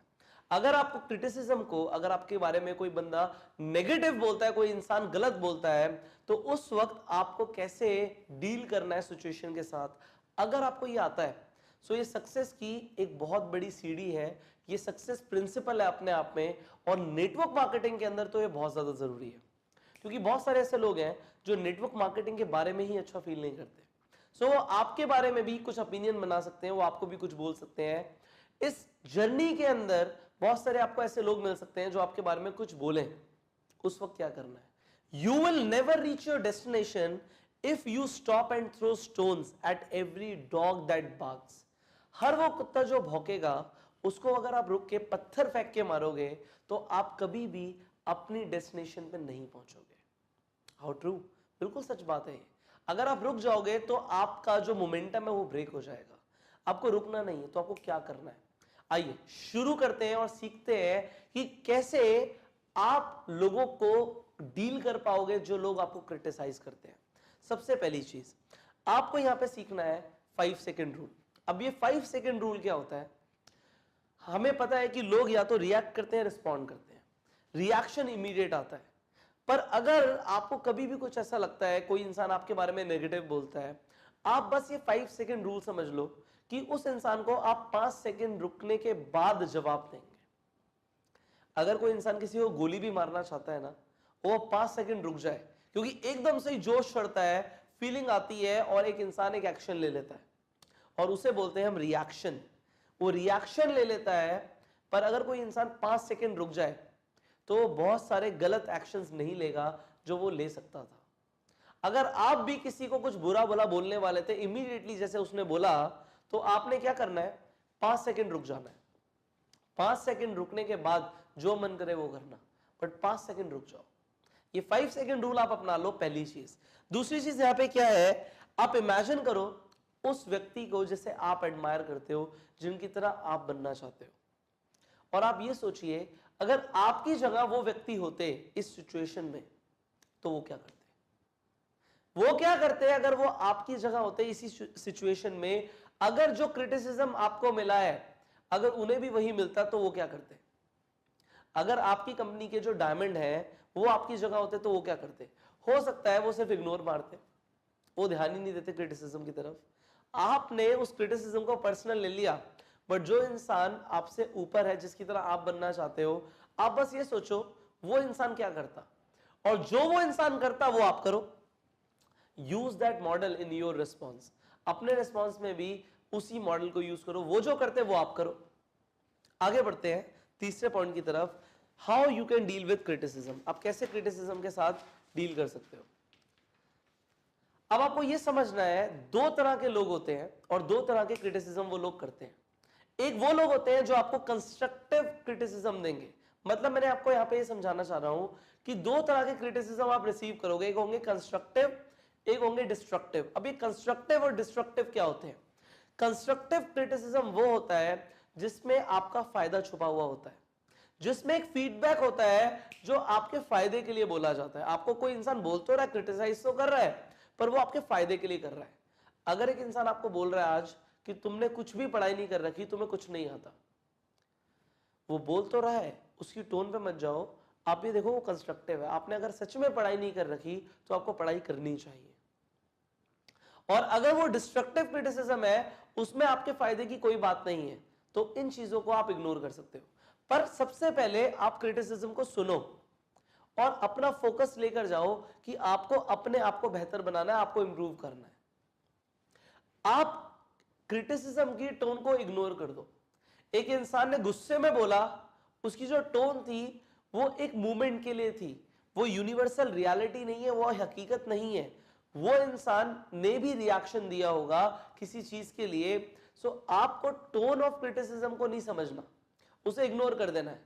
अगर आपको क्रिटिसिज्म को, अगर आपके बारे में कोई बंदा नेगेटिव बोलता है, कोई इंसान गलत बोलता है, तो उस वक्त आपको कैसे डील करना है सिचुएशन के साथ, अगर आपको ये आता है, सो ये सक्सेस की एक बहुत बड़ी सीढ़ी है, ये सक्सेस प्रिंसिपल है अपने आप में। और नेटवर्क मार्केटिंग के अंदर तो ये बहुत ज्यादा जरूरी है, क्योंकि बहुत सारे ऐसे लोग हैं जो नेटवर्क मार्केटिंग के बारे में ही अच्छा फील नहीं करते। सो आपके बारे में भी कुछ ओपिनियन बना सकते हैं, वो आपको भी कुछ बोल सकते हैं। इस जर्नी के अंदर बहुत सारे आपको ऐसे लोग मिल सकते हैं जो आपके बारे में कुछ बोलें। उस वक्त क्या करना है, you will never reach your destination if you stop and throw stones at every dog that barks. हर वो कुत्ता जो भौंकेगा उसको अगर आप रुक के पत्थर फेंक के मारोगे तो आप कभी भी अपनी डेस्टिनेशन पे नहीं पहुंचोगे। हाउ ट्रू, बिल्कुल सच बात है। अगर आप रुक जाओगे तो आपका जो मोमेंटम है वो ब्रेक हो जाएगा। आपको रुकना नहीं है, तो आपको क्या करना है, आइए शुरू करते हैं और सीखते हैं कि कैसे आप लोगों को डील कर पाओगे जो लोग आपको क्रिटिसाइज करते हैं। सबसे पहली चीज आपको यहां पे सीखना है 5 सेकंड रूल। अब ये 5 सेकंड रूल क्या होता है, हमें पता है कि लोग या तो रिएक्ट करते हैं, रिस्पॉन्ड करते हैं, रिएक्शन इमीडिएट आता है। पर अगर आपको कभी भी कुछ ऐसा लगता है, कोई इंसान आपके बारे में नेगेटिव बोलता है, आप बस ये 5 सेकंड रूल समझ लो कि उस इंसान को आप 5 सेकंड रुकने के बाद जवाब देंगे। अगर कोई इंसान किसी को गोली भी मारना चाहता है ना, वो 5 सेकंड रुक जाए, क्योंकि एकदम से ही जोश चढ़ता है, फीलिंग आती है और एक इंसान एक एक्शन ले लेता है, और उसे बोलते हैं हम रिएक्शन। वो रिएक्शन ले लेता है। पर अगर कोई इंसान 5 सेकंड रुक जाए तो बहुत सारे गलत एक्शंस नहीं लेगा जो वो ले सकता था। अगर आप भी किसी को कुछ बुरा भला बोलने वाले थे, इमीडिएटली जैसे उसने बोला, तो आपने क्या करना है, 5 सेकंड रुक जाना है। 5 सेकंड रुकने के बाद जो मन करे वो करना, बट 5 सेकंड रुक जाओ। ये 5 सेकंड रूल आप अपना लो, पहली चीज। दूसरी चीज यहां पे क्या है, आप इमेजिन करो उस व्यक्ति को जिसे आप एडमायर करते हो, जिनकी तरह आप बनना चाहते हो, और आप ये सोचिए अगर आपकी जगह वो व्यक्ति होते इस सिचुएशन में तो वो क्या करते, वो क्या करते अगर वो आपकी जगह होते इसी सिचुएशन में। अगर जो क्रिटिसिज्म आपको मिला है अगर उन्हें भी वही मिलता तो वो क्या करते। अगर आपकी कंपनी के जो डायमंड है वो आपकी जगह होते तो वो क्या करते। हो सकता है वो सिर्फ इग्नोर मारते, वो ध्यान ही नहीं देते क्रिटिसिज्म की तरफ। आपने उस क्रिटिसिज्म को पर्सनल ले लिया, बट जो इंसान आपसे ऊपर है, जिसकी तरह आप बनना चाहते हो, आप बस ये सोचो वो इंसान क्या करता, और जो वो इंसान करता वो आप करो। Use that model in your response. अपने रिस्पॉन्स में भी उसी मॉडल को यूज करो, वो जो करते वो आप करो। आगे बढ़ते हैं। तीसरे पॉइंट की तरफ, how you can deal with criticism. आप कैसे क्रिटिसिज्म के साथ डील कर सकते हो। अब आपको यह समझना है, दो तरह के लोग होते हैं और दो तरह के क्रिटिसिज्म वो लोग करते हैं। एक वो लोग होते हैं जो आपको कंस्ट्रक्टिव क्रिटिसिज्म देंगे, मतलब मैंने आपको यहां पे ये समझाना चाह रहा हूं कि दो तरह के क्रिटिसिज्म आप रिसीव करोगे, एक होंगे कंस्ट्रक्टिव, एक होंगे डिस्ट्रक्टिव। अब ये कंस्ट्रक्टिव और डिस्ट्रक्टिव क्या होते हैं? कंस्ट्रक्टिव क्रिटिसिज्म वो होता है जिसमें आपका फायदा छुपा हुआ होता है, जिसमें एक फीडबैक होता है जो आपके फायदे के लिए बोला जाता है। आपको कोई इंसान बोल तो रहा है, क्रिटिसाइज तो कर रहा है, पर वो आपके फायदे के लिए कर रहा है। अगर एक इंसान आपको बोल रहा है आज कि तुमने कुछ भी पढ़ाई नहीं कर रखी, तुम्हें कुछ नहीं आता, वो बोल तो रहा है, उसकी टोन पे मत जाओ, आप ये देखो वो कंस्ट्रक्टिव है। आपने अगर सच में पढ़ाई नहीं कर रखी तो आपको पढ़ाई करनी चाहिए। और अगर वो डिस्ट्रक्टिव क्रिटिसिज्म है, उसमें आपके फायदे की कोई बात नहीं है, तो इन चीजों को आप इग्नोर कर सकते हो। पर सबसे पहले आप क्रिटिसिज्म को सुनो और अपना फोकस लेकर जाओ कि आपको अपने आप को बेहतर बनाना है, आपको इंप्रूव करना है। आप क्रिटिसिज्म की टोन को इग्नोर कर दो। एक इंसान ने गुस्से में बोला, उसकी जो टोन थी वो एक मूवमेंट के लिए थी, वो यूनिवर्सल रियलिटी नहीं है, वो हकीकत नहीं है। वो इंसान ने भी रिएक्शन दिया होगा किसी चीज के लिए। सो आपको टोन ऑफ क्रिटिसिज्म को नहीं समझना, उसे इग्नोर कर देना है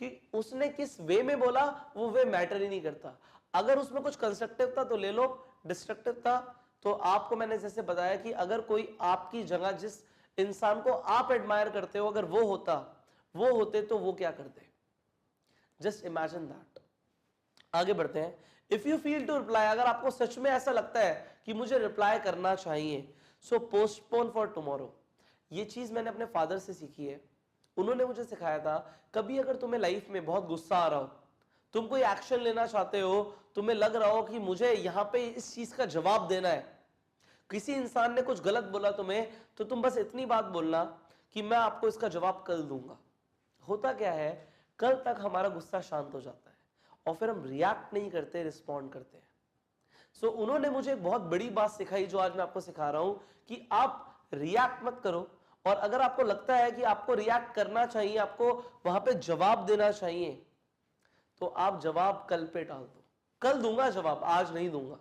कि उसने किस वे में बोला, वो वे मैटर ही नहीं करता। अगर उसमें कुछ कंस्ट्रक्टिव था तो ले लो, डिस्ट्रक्टिव था तो आपको मैंने जैसे बताया कि अगर कोई आपकी जगह जिस इंसान को आप एडमायर करते हो अगर वो होते तो वो क्या करते? Just imagine that. आगे बढ़ते हैं। If you feel to reply, अगर आपको सच में ऐसा लगता है कि मुझे रिप्लाई करना चाहिए, सो पोस्टपोन फॉर टुमारो। ये चीज मैंने अपने फादर से सीखी है। उन्होंने मुझे सिखाया था, कभी अगर तुम्हें लाइफ में बहुत गुस्सा आ रहा हो, तुम कोई एक्शन लेना चाहते हो, तुम्हें लग रहा हो कि मुझे यहां पे इस चीज का जवाब देना है, किसी इंसान ने कुछ गलत बोला तुम्हें, तो तुम बस इतनी बात बोलना कि मैं आपको इसका जवाब कल दूंगा। होता क्या है, कल तक हमारा गुस्सा शांत हो जाता है और फिर हम रिएक्ट नहीं करते, रिस्पॉन्ड करते हैं। सो उन्होंने मुझे एक बहुत बड़ी बात सिखाई जो आज मैं आपको सिखा रहा हूं कि आप रिएक्ट मत करो, और अगर आपको लगता है कि आपको रिएक्ट करना चाहिए, आपको वहां पे जवाब देना चाहिए, तो आप जवाब कल पे टाल दो। कल दूंगा जवाब, आज नहीं दूंगा।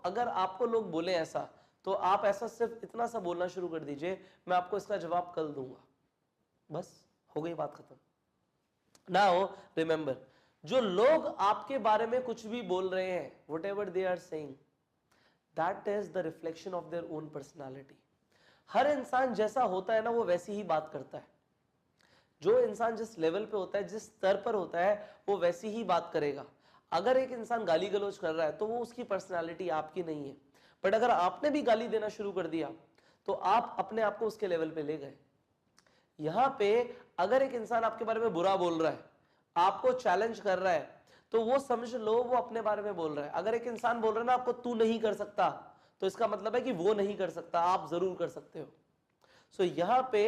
अगर आपको लोग बोले ऐसा, तो आप ऐसा सिर्फ इतना सा बोलना शुरू कर दीजिए, मैं आपको इसका जवाब कल दूंगा। बस हो गई बात खत्म। नाउ रिमेंबर, जो लोग आपके बारे में कुछ भी बोल रहे हैं, whatever they are saying, that is the reflection of their own personality. हर इंसान जैसा होता है ना, वो वैसी ही बात करता है। जो इंसान जिस लेवल पे होता है, जिस स्तर पर होता है, वो वैसी ही बात करेगा। अगर एक इंसान गाली गलौज कर रहा है तो वो उसकी पर्सनालिटी आपकी नहीं है, बट अगर आपने भी गाली देना शुरू कर दिया तो आप अपने आप को उसके लेवल पे ले गए। यहां पे अगर एक इंसान आपके बारे में बुरा बोल रहा है, आपको चैलेंज कर रहा है, तो वो समझ लो वो अपने बारे में बोल रहा है। अगर एक इंसान बोल रहा है ना आपको तू नहीं कर सकता, तो इसका मतलब है कि वो नहीं कर सकता, आप जरूर कर सकते हो। सो यहां पे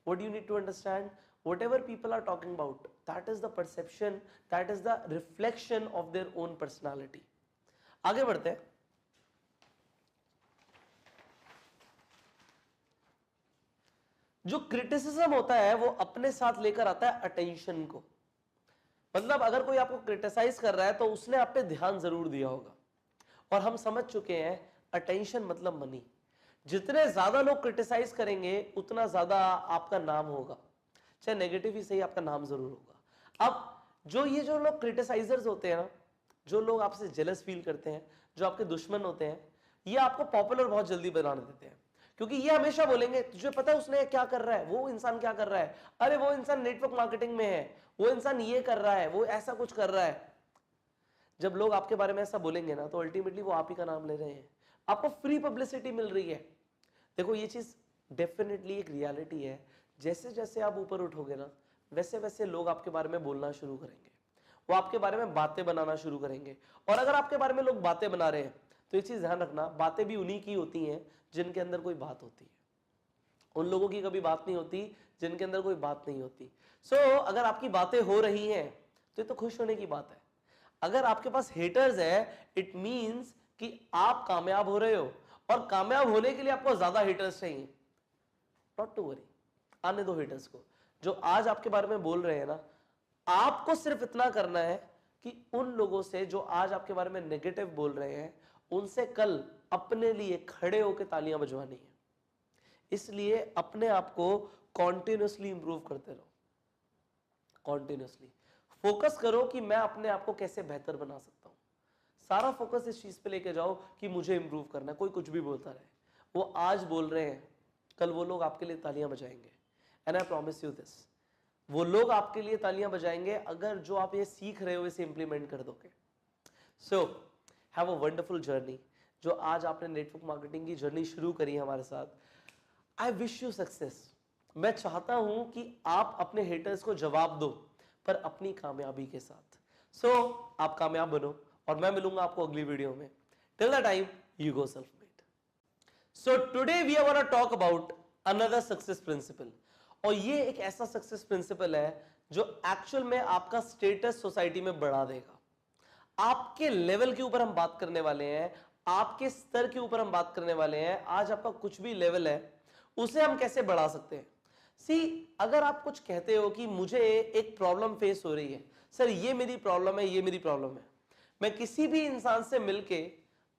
what you need to understand, whatever people are talking about, that is the perception, that is the reflection of their own personality. आगे बढ़ते हैं। जो क्रिटिसिज्म होता है वो अपने साथ लेकर आता है अटेंशन को। मतलब अगर कोई आपको क्रिटिसाइज कर रहा है तो उसने आप पे ध्यान जरूर दिया होगा, और हम समझ चुके हैं अटेंशन मतलब मनी। जितने ज्यादा लोग क्रिटिसाइज करेंगे उतना ज्यादा आपका नाम होगा, चाहे नेगेटिव ही सही, आपका नाम जरूर होगा। अब जो लोग क्रिटिसाइजर्स होते हैं ना, जो लोग आपसे जेलस फील करते हैं, जो आपके दुश्मन होते हैं, ये आपको पॉपुलर बहुत जल्दी बना देते हैं, क्योंकि ये हमेशा बोलेंगे तुझे पता है उसने क्या कर रहा है, वो इंसान क्या कर रहा है, अरे वो इंसान नेटवर्क मार्केटिंग में है, वो इंसान ये कर रहा है, वो ऐसा कुछ कर रहा है। जब लोग आपके बारे में ऐसा बोलेंगे ना, तो अल्टीमेटली वो आप ही का नाम ले रहे हैं, आपको फ्री पब्लिसिटी मिल रही है। देखो ये चीज डेफिनेटली एक रियलिटी है। जैसे जैसे आप ऊपर उठोगे ना, वैसे वैसे लोग आपके बारे में बोलना शुरू करेंगे, वो आपके बारे में बातें बनाना शुरू करेंगे। और अगर आपके बारे में लोग बातें बना रहे हैं तो ये चीज ध्यान रखना, बातें भी उन्हीं की होती हैं जिनके अंदर कोई बात होती है। उन लोगों की कभी बात नहीं होती जिनके अंदर कोई बात नहीं होती। अगर आपकी बातें हो रही हैं तो ये तो खुश होने की बात है। अगर आपके पास हेटर्स है, इट मींस कि आप कामयाब हो रहे हो, और कामयाब होने के लिए आपको ज्यादा हेटर्स चाहिए। नॉट टू वरी, आने दो हेटर्स को। जो आज आपके बारे में बोल रहे हैं ना, आपको सिर्फ इतना करना है कि उन लोगों से जो आज आपके बारे में नेगेटिव बोल रहे हैं, उनसे कल अपने लिए खड़े होकर तालियां बजवानी है। इसलिए अपने आप को कॉन्टिन्यूसली इंप्रूव करते रहो, कॉन्टिन्यूसली फोकस करो कि मैं अपने आप को कैसे बेहतर बना सकता हूं। सारा फोकस इस चीज पे लेके जाओ कि मुझे इंप्रूव करना है। कोई कुछ भी बोलता रहे, वो आज बोल रहे हैं, कल वो लोग आपके लिए तालियां बजाएंगे। And I promise you this, वो लोग आपके लिए तालियां बजाएंगे अगर जो आप ये सीख रहे हो इसे इंप्लीमेंट कर दोगे। So have a wonderful journey. जो आज आपने नेटवर्क मार्केटिंग की जर्नी शुरू करी है हमारे साथ, आई विश यू सक्सेस। मैं चाहता हूं कि आप अपने हेटर्स को जवाब दो, पर अपनी कामयाबी के साथ। सो आप कामयाब बनो और मैं मिलूंगा आपको अगली वीडियो में। Till the time, you go self made. So today we are gonna talk about another success principle. और ये एक ऐसा सक्सेस प्रिंसिपल है जो एक्चुअल में आपका स्टेटस सोसाइटी में बढ़ा देगा। आपके लेवल के ऊपर हम बात करने वाले हैं, आपके स्तर के ऊपर हम बात करने वाले हैं। आज आपका कुछ भी लेवल है, उसे हम कैसे बढ़ा सकते हैं। अगर आप कुछ कहते हो कि मुझे एक प्रॉब्लम फेस हो रही है, सर ये मेरी प्रॉब्लम है, ये मेरी प्रॉब्लम है, मैं किसी भी इंसान से मिलके,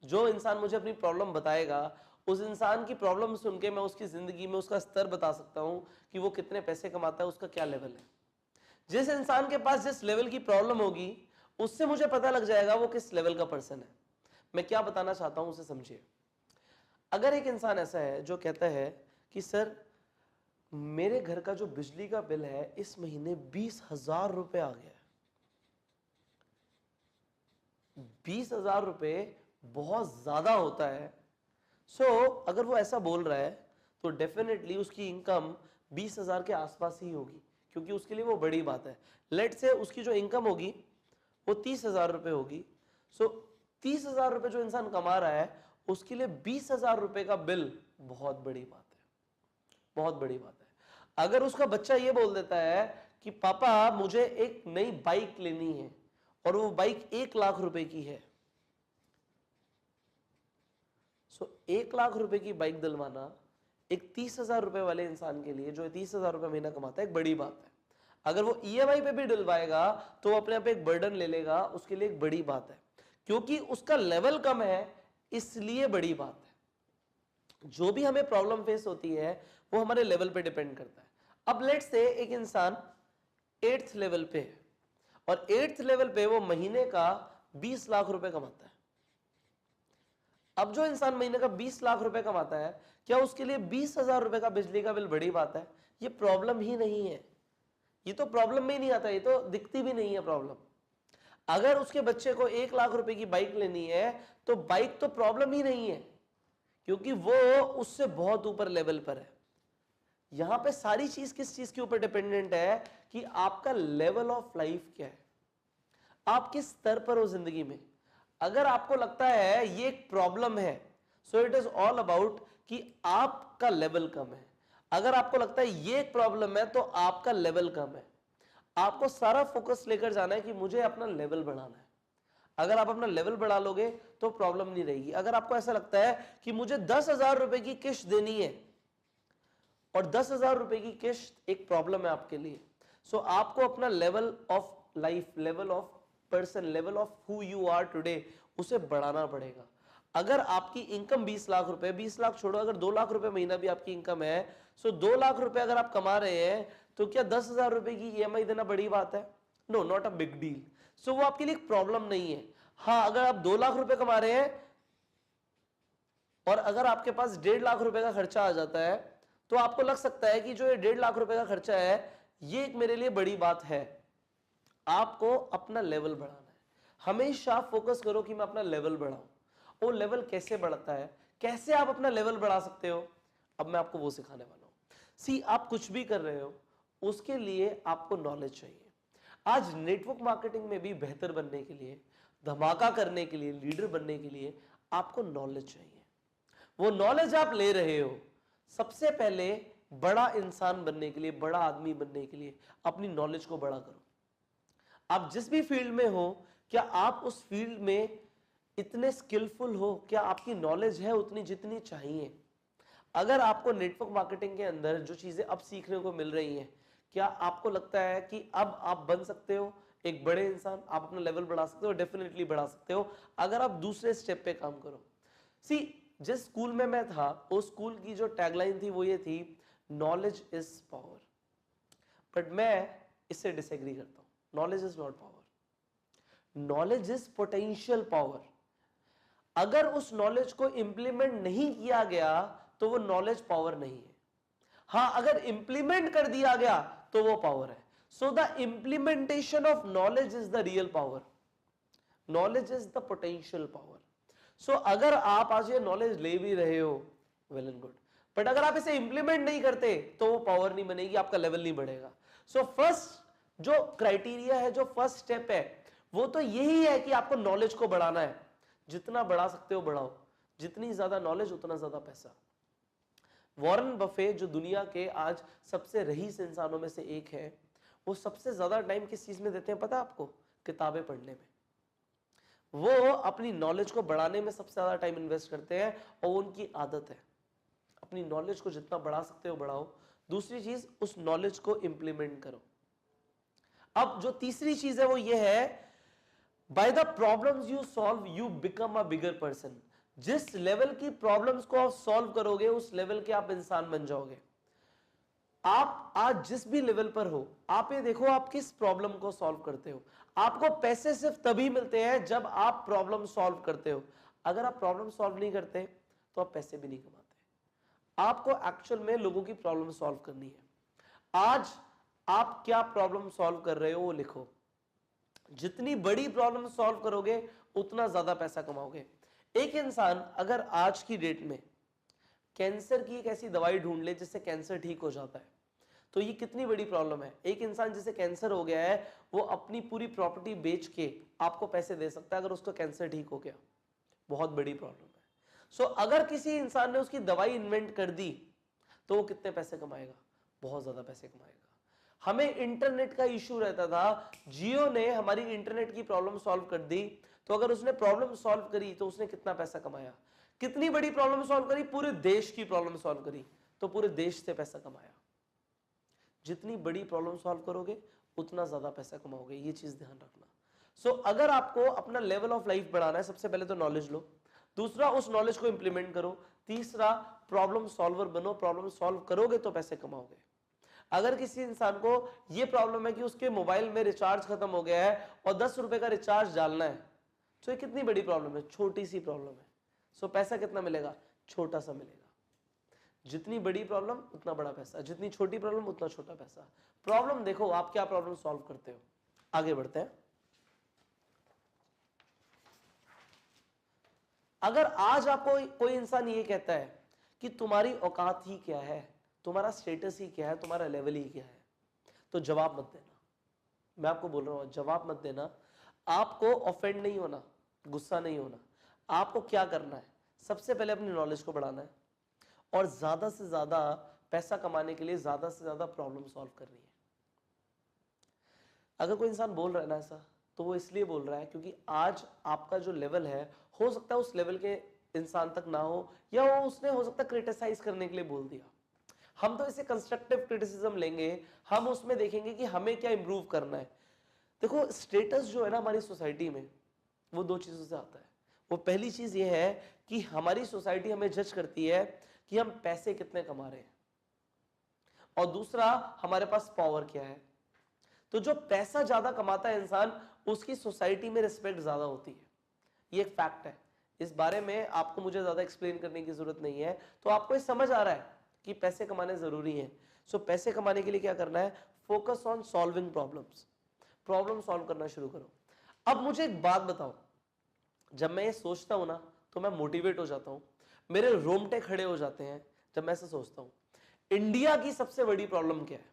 जो इंसान मुझे अपनी प्रॉब्लम बताएगा, उस इंसान की प्रॉब्लम सुन के मैं उसकी जिंदगी में उसका स्तर बता सकता हूं कि वो कितने पैसे कमाता है, उसका क्या लेवल है। जिस इंसान के पास जिस लेवल की प्रॉब्लम होगी, उससे मुझे पता लग जाएगा वो किस लेवल का पर्सन है। मैं क्या बताना चाहता हूं उसे समझिए। अगर एक इंसान ऐसा है जो कहता है कि सर मेरे घर का जो बिजली का बिल है इस महीने 20,000 रुपए आ गया है। 20,000 रुपए बहुत ज्यादा होता है। अगर वो ऐसा बोल रहा है तो डेफिनेटली उसकी इनकम 20,000 के आसपास ही होगी, क्योंकि उसके लिए वो बड़ी बात है। लेट से उसकी जो इनकम होगी वो 30,000 रुपए होगी। 30,000 रुपए जो इंसान कमा रहा है, उसके लिए 20,000 रुपए का बिल बहुत बड़ी बात है, बहुत बड़ी बात है। अगर उसका बच्चा ये बोल देता है कि पापा मुझे एक नई बाइक लेनी है और वो बाइक 1,00,000 रुपए की है, 1,00,000 रुपए की बाइक दिलवाना एक 30,000 रुपए वाले इंसान के लिए, जो 30,000 रुपए महीना कमाता है, एक बड़ी बात है। अगर वो ईएमआई पे भी दिलवाएगा तो अपने आप एक बर्डन ले लेगा, उसके लिए एक बड़ी बात है, क्योंकि उसका लेवल कम है, इसलिए बड़ी बात है। जो भी हमें प्रॉब्लम फेस होती है वो हमारे लेवल पे डिपेंड करता है। अब लेट्स से एक इंसान 8th लेवल पे है और 8th लेवल पे वो महीने का 20 लाख रुपए कमाता है। अब जो इंसान महीने का 20 लाख रुपए कमाता है, क्या उसके लिए 20,000 रुपए का बिजली का बिल बड़ी बात है? ये प्रॉब्लम ही नहीं है, ये तो प्रॉब्लम में ही नहीं आता, ये तो दिखती भी नहीं है प्रॉब्लम। अगर उसके बच्चे को 1,00,000 रुपए की बाइक लेनी है तो बाइक तो प्रॉब्लम ही नहीं है, क्योंकि वो उससे बहुत ऊपर लेवल पर है। यहां पे सारी चीज किस चीज के ऊपर डिपेंडेंट है कि आपका लेवल ऑफ लाइफ क्या है, आप किस स्तर पर हो जिंदगी में। अगर आपको लगता है ये एक प्रॉब्लम है, so it is all about कि आपका लेवल कम है। अगर आपको लगता है ये एक प्रॉब्लम है तो आपका लेवल कम है। आपको सारा फोकस लेकर जाना है कि मुझे अपना लेवल बढ़ाना है। अगर आप अपना लेवल बढ़ा लोगे तो प्रॉब्लम नहीं रहेगी। अगर आपको ऐसा लगता है कि मुझे 10,000 रुपए की किश्त देनी है और 10,000 रुपए की किश्त एक प्रॉब्लम है आपके लिए, सो आपको अपना level of life, level of person, level of who you are today, उसे बढ़ाना पड़ेगा। अगर आपकी इनकम 20 लाख रुपए, 20 लाख छोड़ो, अगर 2 लाख रुपए महीना भी आपकी इनकम है, सो 2 लाख रुपए अगर आप कमा रहे हैं तो क्या 10,000 रुपए की ईएमआई देना बड़ी बात है? No, not a big deal. So वो आपके लिए एक प्रॉब्लम नहीं है। हाँ, अगर आप 2 लाख रुपए कमा रहे हैं और अगर आपके पास 1.5 लाख रुपए का खर्चा आ जाता है, तो आपको लग सकता है कि जो ये 1.5 लाख रुपए का खर्चा है ये एक मेरे लिए बड़ी बात है। आपको अपना लेवल बढ़ाना है। हमेशा फोकस करो कि मैं अपना लेवल बढ़ाऊं। वो लेवल कैसे बढ़ता है, कैसे आप अपना लेवल बढ़ा सकते हो, अब मैं आपको वो सिखाने वाला हूं। आप कुछ भी कर रहे हो उसके लिए आपको नॉलेज चाहिए। आज नेटवर्क मार्केटिंग में भी बेहतर बनने के लिए, धमाका करने के लिए, लीडर बनने के लिए आपको नॉलेज चाहिए। वो नॉलेज आप ले रहे हो, सबसे पहले बड़ा इंसान बनने के लिए, बड़ा आदमी बनने के लिए अपनी नॉलेज को बड़ा करो। आप जिस भी फील्ड में हो, क्या आप उस फील्ड में इतने स्किलफुल हो? क्या आपकी नॉलेज है उतनी जितनी चाहिए? अगर आपको नेटवर्क मार्केटिंग के अंदर जो चीजें अब सीखने को मिल रही हैं, क्या आपको लगता है कि अब आप बन सकते हो एक बड़े इंसान, आप अपना लेवल बढ़ा सकते हो? डेफिनेटली बढ़ा सकते हो अगर आप दूसरे स्टेप पे काम करो। सी, जिस स्कूल में मैं था उस स्कूल की जो टैगलाइन थी वो ये थी, नॉलेज इज पावर। बट मैं इससे डिसएग्री करता हूं। Knowledge is not power, knowledge is potential power. अगर उस नॉलेज को इंप्लीमेंट नहीं किया गया तो वो नॉलेज पावर नहीं है। हां, अगर इंप्लीमेंट कर दिया गया तो वो पावर है। So the implementation of knowledge is the real power, knowledge is the potential power. So अगर आप आज ये नॉलेज ले भी रहे हो, वेल एंड गुड, बट अगर आप इसे इंप्लीमेंट नहीं करते तो वो पावर नहीं बनेगी, आपका लेवल नहीं बढ़ेगा। सो फर्स्ट जो क्राइटेरिया है, जो फर्स्ट स्टेप है, वो तो यही है कि आपको नॉलेज को बढ़ाना है। जितना बढ़ा सकते हो बढ़ाओ, जितनी ज्यादा नॉलेज उतना ज्यादा पैसा। वॉरेन बफे जो दुनिया के आज सबसे रईस इंसानों में से एक है, वो सबसे ज्यादा टाइम किस चीज में देते हैं पता है आपको? किताबें पढ़ने में। वो अपनी नॉलेज को बढ़ाने में सबसे ज्यादा टाइम इन्वेस्ट करते हैं और उनकी आदत है। अपनी नॉलेज को जितना बढ़ा सकते हो बढ़ाओ। दूसरी चीज, उस नॉलेज को इंप्लीमेंट करो। अब जो तीसरी चीज है वो ये है, by the problems you solve you become a bigger person. जिस लेवल की प्रॉब्लम्स को आप सॉल्व करोगे उस लेवल के आप इंसान बन जाओगे। आप आज जिस भी लेवल पर हो, आप ये देखो आप किस प्रॉब्लम को सॉल्व करते हो। आपको पैसे सिर्फ तभी मिलते हैं जब आप प्रॉब्लम सॉल्व करते हो। अगर आप प्रॉब्लम सॉल्व नहीं करते तो आप पैसे भी नहीं कमाते। आपको एक्चुअल में लोगों की प्रॉब्लम सॉल्व करनी है। आज आप क्या प्रॉब्लम सॉल्व कर रहे हो वो लिखो। जितनी बड़ी प्रॉब्लम सॉल्व करोगे उतना ज्यादा पैसा कमाओगे। एक इंसान अगर आज की डेट में कैंसर की एक ऐसी दवाई ढूंढ ले जिससे कैंसर ठीक हो जाता है, तो ये कितनी बड़ी प्रॉब्लम है। एक इंसान जिसे कैंसर हो गया है वो अपनी पूरी प्रॉपर्टी बेच के आपको पैसे दे सकता है अगर उसका कैंसर ठीक हो गया। बहुत बड़ी प्रॉब्लम है। सो अगर किसी इंसान ने उसकी दवाई इन्वेंट कर दी तो वो कितने पैसे कमाएगा? बहुत ज्यादा पैसे कमाएगा। हमें इंटरनेट का इश्यू रहता था, जियो ने हमारी इंटरनेट की प्रॉब्लम सॉल्व कर दी, तो अगर उसने प्रॉब्लम सॉल्व करी तो उसने कितना पैसा कमाया? कितनी बड़ी प्रॉब्लम सॉल्व करी? पूरे देश की प्रॉब्लम सॉल्व करी तो पूरे देश से पैसा कमाया। जितनी बड़ी प्रॉब्लम सॉल्व करोगे उतना ज्यादा पैसा कमाओगे, ये चीज ध्यान रखना। सो अगर आपको अपना लेवल ऑफ लाइफ बढ़ाना है, सबसे पहले तो नॉलेज लो। दूसरा, उस नॉलेज को इंप्लीमेंट करो। तीसरा, प्रॉब्लम सॉल्वर बनो। प्रॉब्लम सॉल्व करोगे तो पैसे कमाओगे। अगर किसी इंसान को यह प्रॉब्लम है कि उसके मोबाइल में रिचार्ज खत्म हो गया है और 10 रुपए का रिचार्ज डालना है, तो ये कितनी बड़ी प्रॉब्लम है? छोटी सी प्रॉब्लम है। सो पैसा कितना मिलेगा? छोटा सा मिलेगा। जितनी बड़ी प्रॉब्लम उतना बड़ा पैसा, जितनी छोटी प्रॉब्लम उतना छोटा पैसा। प्रॉब्लम देखो आप क्या प्रॉब्लम सॉल्व करते हो। आगे बढ़ते हैं। अगर आज आपको कोई इंसान ये कहता है कि तुम्हारी औकात ही क्या है, तुम्हारा स्टेटस ही क्या है, तुम्हारा लेवल ही क्या है, तो जवाब मत देना। मैं आपको बोल रहा हूं, जवाब मत देना। आपको ऑफेंड नहीं होना, गुस्सा नहीं होना। आपको क्या करना है? सबसे पहले अपनी नॉलेज को बढ़ाना है और ज्यादा से ज्यादा पैसा कमाने के लिए ज्यादा से ज्यादा प्रॉब्लम सॉल्व करनी है। अगर कोई इंसान बोल रहा है ना ऐसा, तो वो इसलिए बोल रहा है क्योंकि आज आपका जो लेवल है, हो सकता है उस लेवल के इंसान तक ना हो, या वो उसने हो सकता है क्रिटिसाइज करने के लिए बोल दिया। हम तो इसे कंस्ट्रक्टिव क्रिटिसिज्म लेंगे, हम उसमें देखेंगे कि हमें क्या इंप्रूव करना है। देखो, स्टेटस जो है ना हमारी सोसाइटी में, वो दो चीजों से आता है। वो पहली चीज ये है कि हमारी सोसाइटी हमें जज करती है कि हम पैसे कितने कमा रहे हैं, और दूसरा हमारे पास पावर क्या है। तो जो पैसा ज्यादा कमाता है इंसान, उसकी सोसाइटी में रिस्पेक्ट ज्यादा होती है। ये एक फैक्ट है। इस बारे में आपको मुझे ज्यादा एक्सप्लेन करने की जरूरत नहीं है। तो आपको ये समझ आ रहा है कि पैसे कमाने जरूरी हैं। सो पैसे कमाने के लिए क्या करना है? Focus on solving problems. Problem solve करना शुरू करो। अब मुझे एक बात बताओ, जब मैं ये सोचता हूं ना तो मैं मोटिवेट हो जाता हूं, मेरे रोंगटे खड़े हो जाते हैं जब मैं ऐसा सोचता हूं। इंडिया की सबसे बड़ी प्रॉब्लम क्या है?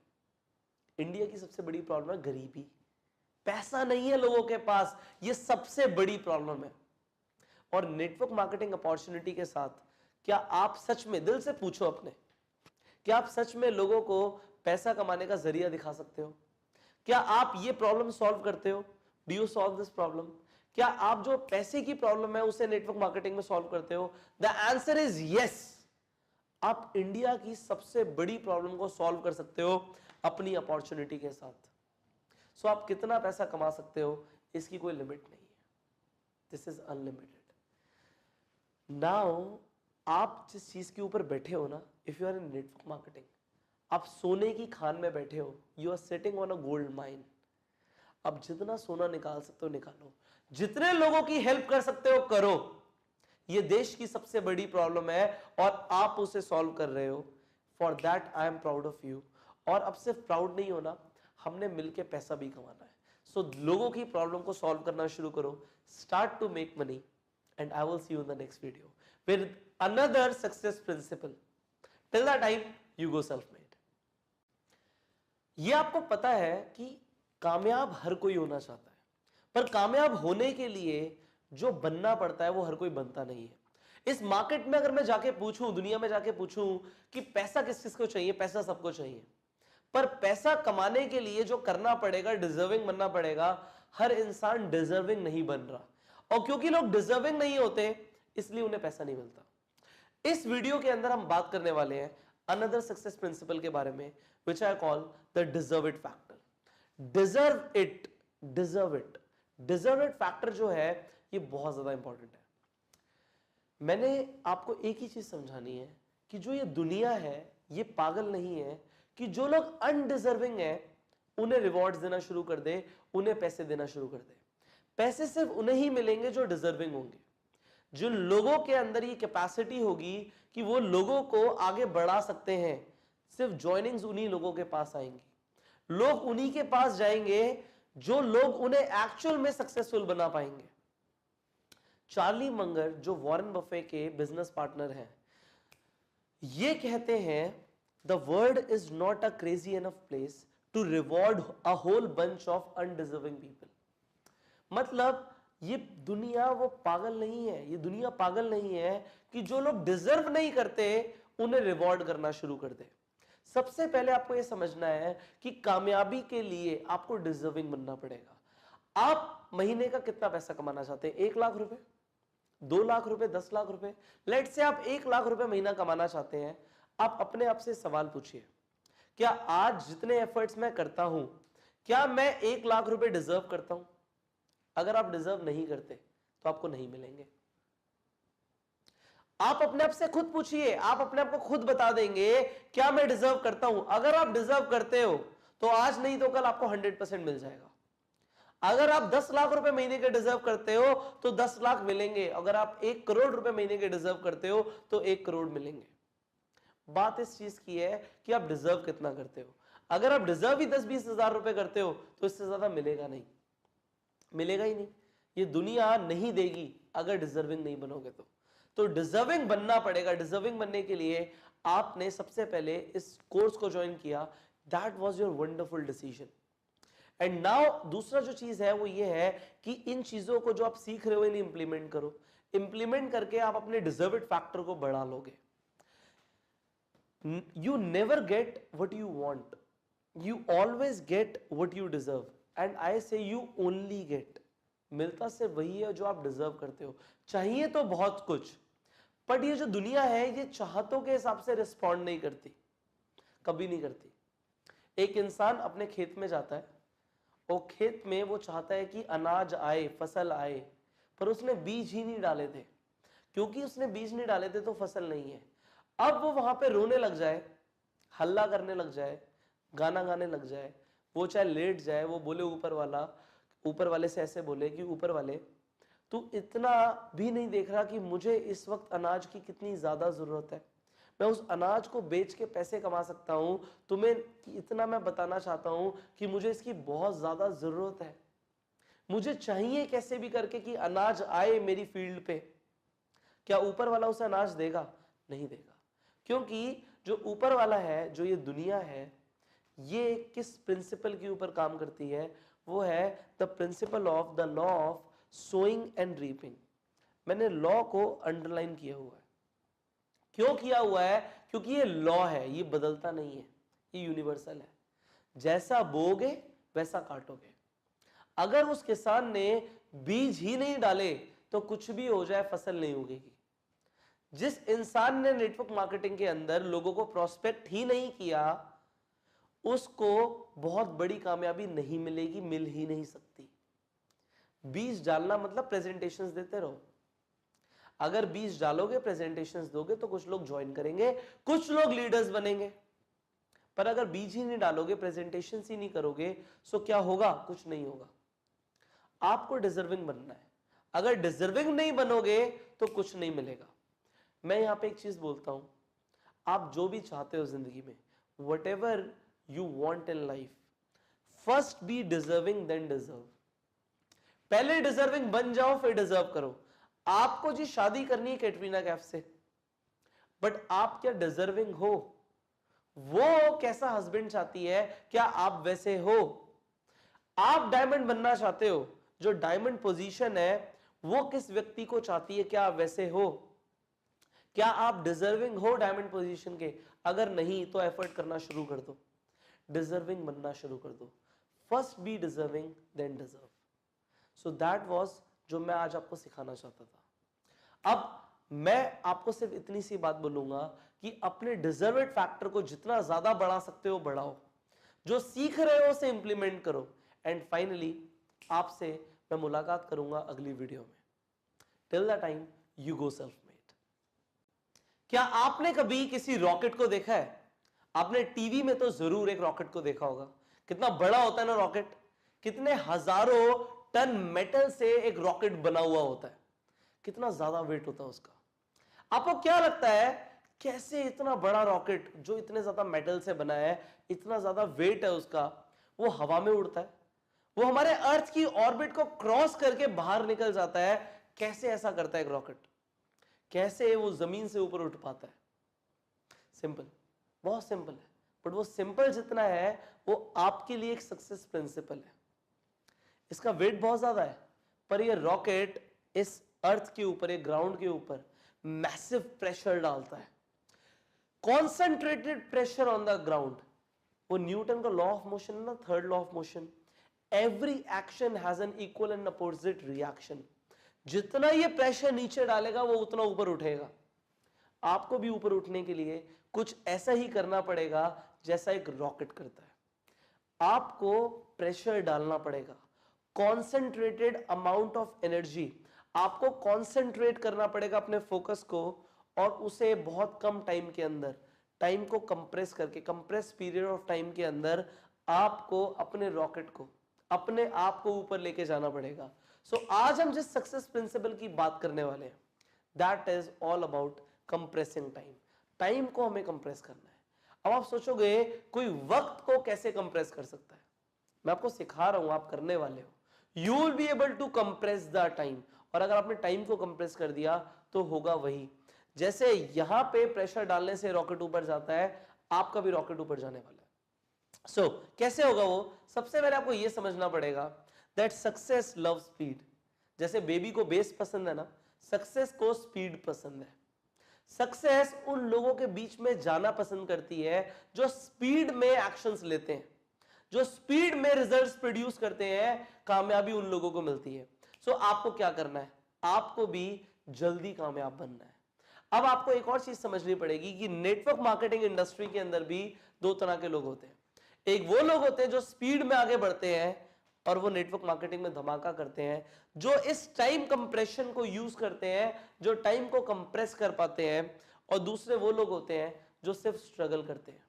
इंडिया की सबसे बड़ी प्रॉब्लम है गरीबी। पैसा नहीं है लोगों के पास, ये सबसे बड़ी प्रॉब्लम है। और नेटवर्क मार्केटिंग अपॉर्चुनिटी के साथ क्या आप सच में, दिल से पूछो अपने, क्या आप सच में लोगों को पैसा कमाने का जरिया दिखा सकते हो? क्या आप ये प्रॉब्लम सॉल्व करते हो? Do you solve this problem? क्या आप जो पैसे की प्रॉब्लम है उसे नेटवर्क मार्केटिंग में सॉल्व करते हो? The answer is yes. आप इंडिया की सबसे बड़ी प्रॉब्लम को सॉल्व कर सकते हो अपनी अपॉर्चुनिटी के साथ। सो आप कितना पैसा कमा सकते हो इसकी कोई लिमिट नहीं है, दिस इज अनलिमिटेड। नाउ आप जिस चीज के ऊपर बैठे हो ना, if you are in network marketing, आप सोने की खान में बैठे हो, you are sitting on a gold mine. अब जितना सोना निकाल सकते हो निकालो, जितने लोगों की हेल्प कर सकते हो करो। ये देश की सबसे बड़ी प्रॉब्लम है और आप उसे सॉल्व कर रहे हो। For that I am proud of you. और अब सिर्फ प्राउड नहीं होना, हमने मिलकर पैसा भी कमाना है। सो लोगों की प्रॉब्लम को सॉल्व करना शुरू करो, start to make money, and I will see you in the next video with another success principle. Till that time you go self made. ये आपको पता है कि कामयाब हर कोई होना चाहता है, पर कामयाब होने के लिए जो बनना पड़ता है वो हर कोई बनता नहीं है। इस मार्केट में अगर मैं जाके पूछूं, दुनिया में जाके पूछूं कि पैसा किस किस को चाहिए, पैसा सबको चाहिए, पर पैसा कमाने के लिए जो करना पड़ेगा, डिजर्विंग बनना पड़ेगा, हर इंसान डिजर्विंग नहीं बन रहा। और क्योंकि लोग डिजर्विंग नहीं होते इसलिए उन्हें पैसा नहीं मिलता। इस वीडियो के अंदर हम बात करने वाले हैं अनदर सक्सेस प्रिंसिपल के बारे में, which I call the deserve it factor. Deserve it, deserve it, deserve it factor जो है ये बहुत ज्यादा इंपॉर्टेंट है। मैंने आपको एक ही चीज समझानी है कि जो ये दुनिया है ये पागल नहीं है कि जो लोग अनडिजर्विंग है उन्हें रिवॉर्ड्स देना शुरू कर दे, उन्हें पैसे देना शुरू कर दे। पैसे सिर्फ उन्हें ही मिलेंगे जो डिजर्विंग होंगे। जिन लोगों के अंदर ये कैपेसिटी होगी कि वो लोगों को आगे बढ़ा सकते हैं, सिर्फ जॉइनिंग्स उन्हीं लोगों के पास आएंगी। लोग उन्हीं के पास जाएंगे जो लोग उन्हें एक्चुअल में सक्सेसफुल बना पाएंगे। चार्ली मंगर जो वॉरेन बफे के बिजनेस पार्टनर हैं, ये कहते हैं the world is not a crazy enough place to reward a whole bunch of undeserving people. मतलब ये दुनिया वो पागल नहीं है, ये दुनिया पागल नहीं है कि जो लोग डिजर्व नहीं करते उन्हें रिवॉर्ड करना शुरू कर दे। सबसे पहले आपको यह समझना है कि कामयाबी के लिए आपको डिजर्विंग बनना पड़ेगा। आप महीने का कितना पैसा कमाना चाहते हैं? 1 लाख रुपए, 2 लाख रुपए, 10 लाख रुपए? लेट्स से आप 1 लाख रुपए महीना कमाना चाहते हैं। आप अपने आप से सवाल पूछिए, क्या आज जितने एफर्ट्स मैं करता हूं, क्या मैं 1 लाख रुपए डिजर्व करता हूं? अगर आप डिजर्व नहीं करते तो आपको नहीं मिलेंगे। आप अपने आप से खुद पूछिए, आप अपने आप को खुद बता देंगे क्या मैं डिजर्व करता हूं। अगर आप डिजर्व करते हो तो आज नहीं तो कल आपको 100% मिल जाएगा। अगर आप 10 लाख रुपए महीने के डिजर्व करते हो तो 10 लाख मिलेंगे। अगर आप 1 करोड़ रुपए महीने के डिजर्व करते हो तो 1 करोड़ मिलेंगे। बात इस चीज की है कि आप डिजर्व कितना करते हो। अगर आप डिजर्व ही 10-20 हजार रुपए करते हो तो इससे ज्यादा मिलेगा नहीं, मिलेगा ही नहीं। ये दुनिया नहीं देगी अगर डिजर्विंग नहीं बनोगे तो डिजर्विंग बनना पड़ेगा। डिजर्विंग बनने के लिए आपने सबसे पहले इस कोर्स को ज्वाइन किया, that was your wonderful decision. And now दूसरा जो चीज है वो ये है कि इन चीजों को जो आप सीख रहे हो इन्हें इंप्लीमेंट करो। इंप्लीमेंट करके आप अपने डिजर्व इट फैक्टर को बढ़ा लोगे। You never get what you want, you always get what you deserve. And I से यू ओनली गेट, मिलता सिर्फ वही है जो आप डिजर्व करते हो। चाहिए तो बहुत कुछ, बट ये जो दुनिया है ये चाहतों के हिसाब से रिस्पॉन्ड नहीं करती, कभी नहीं करती। एक इंसान अपने खेत में जाता है और खेत में वो चाहता है कि अनाज आए, फसल आए, पर उसने बीज ही नहीं डाले थे। क्योंकि उसने बीज नहीं डाले थे तो फसल नहीं है। अब वो वहां पे रोने लग जाए, हल्ला करने लग जाए, गाना गाने लग जाए, वो चाहे लेट जाए, वो बोले ऊपर वाले से ऐसे बोले कि ऊपर वाले तू इतना भी नहीं देख रहा कि मुझे इस वक्त अनाज की कितनी ज्यादा जरूरत है। मैं उस अनाज को बेच के पैसे कमा सकता हूं, तुम्हें इतना मैं बताना चाहता हूं कि मुझे इसकी बहुत ज्यादा जरूरत है। मुझे चाहिए कैसे भी करके कि अनाज आए मेरी फील्ड पे। क्या ऊपर वाला उसे अनाज देगा? नहीं देगा। क्योंकि जो ऊपर वाला है, जो ये दुनिया है, ये किस प्रिंसिपल के ऊपर काम करती है? वो है the principle of the law of sowing and reaping. मैंने लॉ को अंडरलाइन किया हुआ है। क्यों किया हुआ है? क्योंकि ये लॉ है, ये बदलता नहीं है, ये यूनिवर्सल है। जैसा बोगे वैसा काटोगे। अगर उस किसान ने बीज ही नहीं डाले तो कुछ भी हो जाए फसल नहीं उगेगी। जिस इंसान ने नेटवर्क मार्केटिंग के अंदर लोगों को प्रोस्पेक्ट ही नहीं किया, उसको बहुत बड़ी कामयाबी नहीं मिलेगी, मिल ही नहीं सकती। बीज डालना मतलब प्रेजेंटेशंस देते रहो। अगर बीज डालोगे, प्रेजेंटेशंस दोगे, तो कुछ लोग ज्वाइन करेंगे, कुछ लोग लीडर्स बनेंगे। पर अगर बीज ही नहीं डालोगे, प्रेजेंटेशंस ही नहीं करोगे, सो क्या होगा? कुछ नहीं होगा। आपको डिजर्विंग बनना है। अगर डिजर्विंग नहीं बनोगे तो कुछ नहीं मिलेगा। मैं यहां पे एक चीज बोलता हूं, आप जो भी चाहते हो जिंदगी में, whatever you want in life, first be deserving then deserve. पहले डिजर्विंग बन जाओ, फिर डिजर्व करो। आपको जी शादी करनी है कैटरीना कैफ से, बट आप क्या डिजर्विंग हो? वो कैसा हस्बैंड चाहती है, क्या आप वैसे हो? आप डायमंड बनना चाहते हो, जो डायमंड पोजीशन है वो किस व्यक्ति को चाहती है, क्या आप वैसे हो? क्या आप डिजर्विंग हो डायमंड पोजीशन के? अगर नहीं तो एफर्ट करना शुरू कर दो, डिजर्विंग बनना शुरू कर दो। First be deserving then deserve. So that was जो मैं आज आपको सिखाना चाहता था। अब मैं आपको सिर्फ इतनी सी बात बोलूंगा कि अपने डिजर्वेड फैक्टर को जितना ज्यादा बढ़ा सकते हो बढ़ाओ, जो सीख रहे हो उसे इंप्लीमेंट करो। एंड फाइनली आपसे मैं मुलाकात करूंगा अगली वीडियो में। Till the time, you go self made. क्या आपने कभी किसी रॉकेट को देखा है? आपने टीवी में तो जरूर एक रॉकेट को देखा होगा। कितना बड़ा होता है ना रॉकेट, कितने हजारों टन मेटल से एक रॉकेट बना हुआ होता है, कितना ज्यादा वेट होता है उसका। आपको क्या लगता है कैसे इतना बड़ा रॉकेट जो इतने ज्यादा मेटल से बना है, इतना ज्यादा वेट है उसका, वो हवा में उड़ता है? वो हमारे अर्थ की ऑर्बिट को क्रॉस करके बाहर निकल जाता है। कैसे ऐसा करता है एक रॉकेट? कैसे वो जमीन से ऊपर उठ पाता है? सिंपल, बहुत सिंपल है। बट वो सिंपल जितना है वो आपके लिए एक सक्सेस प्रिंसिपल है। इसका वेट बहुत ज्यादा है, पर ये रॉकेट इस अर्थ के ऊपर, एक ग्राउंड के ऊपर मैसिव प्रेशर डालता है, concentrated pressure on the ground. वो न्यूटन का लॉ ऑफ मोशन ना, third law of motion, every action has an equal and opposite reaction. जितना ये प्रेशर नीचे डालेगा वो उतना ऊपर उठेगा। आपको भी ऊपर उठने के लिए कुछ ऐसा ही करना पड़ेगा जैसा एक रॉकेट करता है। आपको प्रेशर डालना पड़ेगा, कॉन्सेंट्रेटेड अमाउंट ऑफ एनर्जी। आपको कॉन्सेंट्रेट करना पड़ेगा अपने फोकस को, और उसे बहुत कम टाइम के अंदर, टाइम को कंप्रेस करके, कंप्रेस पीरियड ऑफ टाइम के अंदर आपको अपने रॉकेट को, अपने आप को ऊपर लेके जाना पड़ेगा। सो आज हम जिस सक्सेस प्रिंसिपल की बात करने वाले हैं, that is all about compressing time. Time को हमें कंप्रेस करना है। अब आप सोचोगे कोई वक्त को कैसे कंप्रेस कर सकता है? मैं आपको सिखा रहा हूं, आप करने वाले हो। You will be able to compress the time. और अगर आपने टाइम को कंप्रेस कर दिया तो होगा वही, जैसे यहां पे प्रेशर डालने से रॉकेट ऊपर जाता है, आपका भी रॉकेट ऊपर जाने वाला है। सो कैसे होगा वो? सबसे पहले आपको यह समझना पड़ेगा दैट सक्सेस लव स्पीड। जैसे बेबी को बेस पसंद है ना, सक्सेस को स्पीड पसंद है। सक्सेस उन लोगों के बीच में जाना पसंद करती है जो स्पीड में एक्शंस लेते हैं, जो स्पीड में रिजल्ट्स प्रोड्यूस करते हैं। कामयाबी उन लोगों को मिलती है। सो आपको क्या करना है? आपको भी जल्दी कामयाब बनना है। अब आपको एक और चीज समझनी पड़ेगी कि नेटवर्क मार्केटिंग इंडस्ट्री के अंदर भी दो तरह के लोग होते हैं। एक वो लोग होते हैं जो स्पीड में आगे बढ़ते हैं और वो नेटवर्क मार्केटिंग में धमाका करते हैं, जो इस टाइम कंप्रेशन को यूज करते हैं, जो टाइम को कंप्रेस कर पाते हैं। और दूसरे वो लोग होते हैं जो सिर्फ स्ट्रगल करते हैं,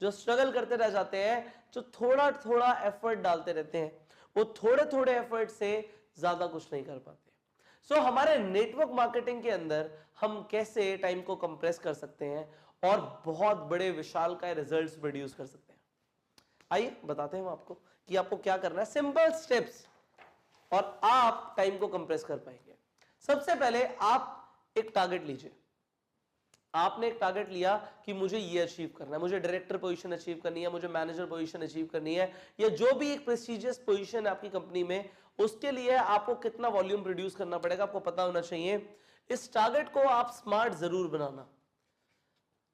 जो स्ट्रगल करते रह जाते हैं, जो थोड़ा थोड़ा एफर्ट डालते रहते हैं। वो थोड़े थोड़े एफर्ट से ज्यादा कुछ नहीं कर पाते। सो हमारे नेटवर्क मार्केटिंग के अंदर हम कैसे टाइम को कंप्रेस कर सकते हैं और बहुत बड़े विशालकाय रिजल्ट्स प्रोड्यूस कर सकते हैं, आइए बताते हैं हम आपको कि आपको क्या करना है। सिंपल स्टेप्स, और आप टाइम को कंप्रेस कर पाएंगे। सबसे पहले आप एक टारगेट लीजिए। आपने एक टारगेट लिया कि मुझे ये अचीव करना है, मुझे डायरेक्टर पोजीशन अचीव करनी है, मुझे मैनेजर पोजीशन अचीव करनी है, या जो भी एक प्रेस्टिजियस पोजीशन है आपकी कंपनी में, उसके लिए आपको कितना वॉल्यूम प्रोड्यूस करना पड़ेगा आपको पता होना चाहिए। इस टारगेट को आप स्मार्ट जरूर बनाना।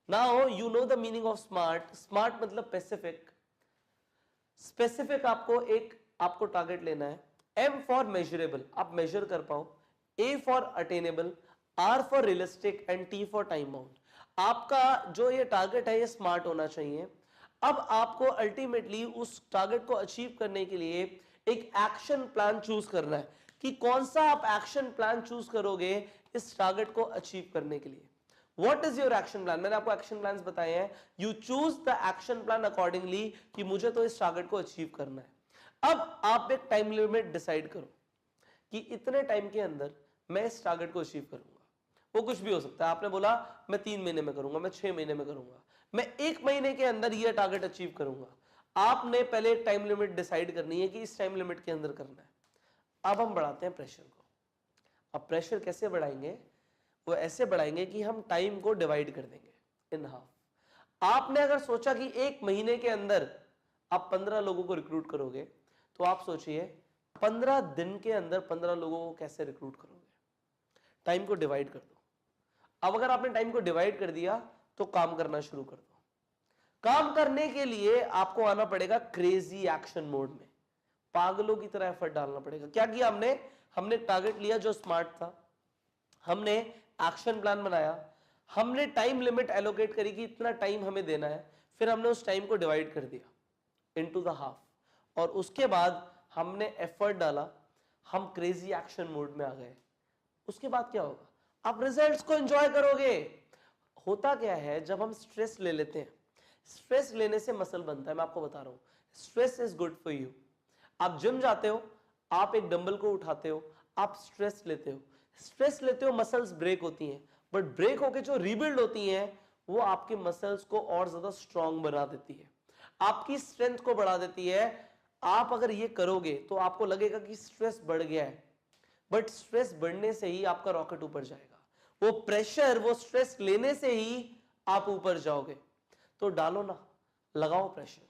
Now you know the meaning of smart. Smart मतलब स्पेसिफिक। स्पेसिफिक आपको टारगेट लेना है। एम फॉर मेजरेबल, आप मेजर कर पाओ। A for attainable, R for realistic and T for time bound. आपका जो ये टारगेट है ये स्मार्ट होना चाहिए। अब आपको अल्टीमेटली उस टारगेट को अचीव करने के लिए एक एक्शन प्लान चूज करना है कि कौन सा आप एक्शन प्लान चूज करोगे इस टारगेट को अचीव करने के लिए। What is your action plan? मैंने आपको एक्शन प्लान्स बताए हैं। You choose the action plan accordingly कि मुझे तो इस टारगेट को अचीव करना है। अब आप एक टाइम लिमिट डिसाइड करो कि इतने टाइम के अंदर मैं इस टारगेट को अचीव करूंगा। वो कुछ भी हो सकता है। आपने बोला मैं 3 महीने में करूंगा, मैं 6 महीने में करूंगा, मैं 1 महीने के अंदर ये टारगेट अचीव करूंगा। आपने पहले एक टाइम लिमिट डिसाइड करनी है कि इस टाइम लिमिट के अंदर करना है। अब हम बढ़ाते हैं प्रेशर को। अब प्रेशर कैसे बढ़ाएंगे? वो ऐसे बढ़ाएंगे कि हम टाइम को डिवाइड कर देंगे इन हाफ। आपने अगर सोचा कि 1 महीने के अंदर आप 15 लोगों को रिक्रूट करोगे, तो आप सोचिए 15 दिन के अंदर 15 लोगों को कैसे रिक्रूट करोगे? टाइम को डिवाइड कर दो। अब अगर आपने टाइम को डिवाइड कर दिया तो काम करना शुरू कर दो। काम करने के लिए आपको आना पड़ेगा क्रेजी एक्शन मोड में, पागलों की तरह एफर्ट डालना पड़ेगा। क्या किया हमने? हमने टारगेट लिया जो स्मार्ट था, हमने एक्शन प्लान बनाया, हमने टाइम लिमिट एलोकेट करी कि इतना टाइम हमें देना है, फिर हमने उस टाइम को डिवाइड कर दिया इनटू द हाफ, और उसके बाद हमने एफर्ट डाला, हम क्रेजी एक्शन मोड में आ गए। उसके बाद क्या होगा? आप रिजल्ट्स को एंजॉय करोगे। होता क्या है, जब हम स्ट्रेस ले लेते हैं, स्ट्रेस लेने से मसल बनता है। मैं आपको बता रहा हूं, stress is good for you. आप जिम जाते हो, आप एक डंबल को उठाते हो, आप स्ट्रेस लेते हो, स्ट्रेस लेते हो, मसल्स ब्रेक होती हैं, बट ब्रेक होके जो रीबिल्ड होती हैं वो आपके मसल्स को और ज्यादा स्ट्रांग बना देती है, आपकी स्ट्रेंथ को बढ़ा देती है। आप अगर ये करोगे तो आपको लगेगा कि स्ट्रेस बढ़ गया है, बट स्ट्रेस बढ़ने से ही आपका रॉकेट ऊपर जाएगा। वो प्रेशर, वो स्ट्रेस लेने से ही आप ऊपर जाओगे। तो डालो ना, लगाओ प्रेशर,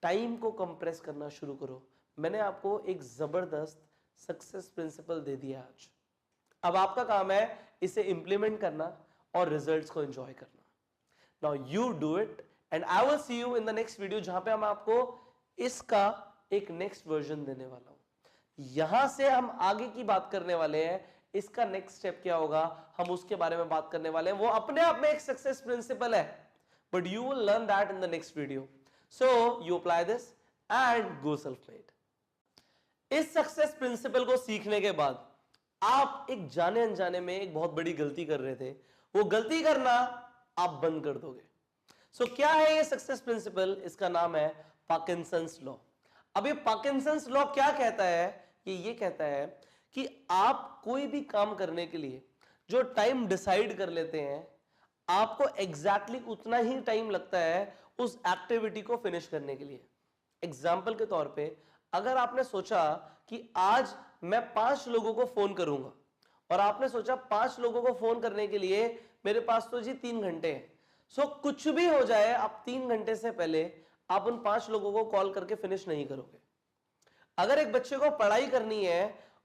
टाइम को कंप्रेस करना शुरू करो। मैंने आपको एक जबरदस्त सक्सेस प्रिंसिपल दे दिया आज। अब आपका काम है इसे इंप्लीमेंट करना और रिजल्ट्स को एंजॉय करना। Now you do it and I will see you in the next video, जहां पे हम आपको इसका एक नेक्स्ट वर्जन देने वाला हूं। यहां से हम आगे की बात करने वाले हैं, इसका नेक्स्ट स्टेप क्या होगा हम उसके बारे में बात करने वाले हैं। वो अपने आप में एक सक्सेस प्रिंसिपल है, but you will learn that in the next video. So you apply this and go self made. इस सक्सेस प्रिंसिपल को सीखने के बाद आप एक जाने अनजाने में एक बहुत बड़ी गलती कर रहे थे, वो गलती करना आप बंद कर दोगे। सो क्या है ये सक्सेस प्रिंसिपल? इसका नाम है पार्किंसंस लॉ। अब ये पार्किंसंस लॉ क्या कहता है? ये कहता है कि आप कोई भी काम करने के लिए जो टाइम डिसाइड कर लेते हैं, आपको एग्जैक्टली उतना ही टाइम लगता है उस एक्टिविटी को फिनिश करने के लिए। एग्जाम्पल के तौर पे, अगर आपने सोचा कि आज मैं 5 लोगों को फोन करूंगा, और आपने सोचा 5 लोगों को फोन करने के लिए मेरे पास तो जी 3 घंटे हैं। सो कुछ भी हो जाए, आप 3 घंटे से पहले आप उन 5 लोगों को कॉल करके फिनिश नहीं करोगे। अगर एक बच्चे को पढ़ाई करनी है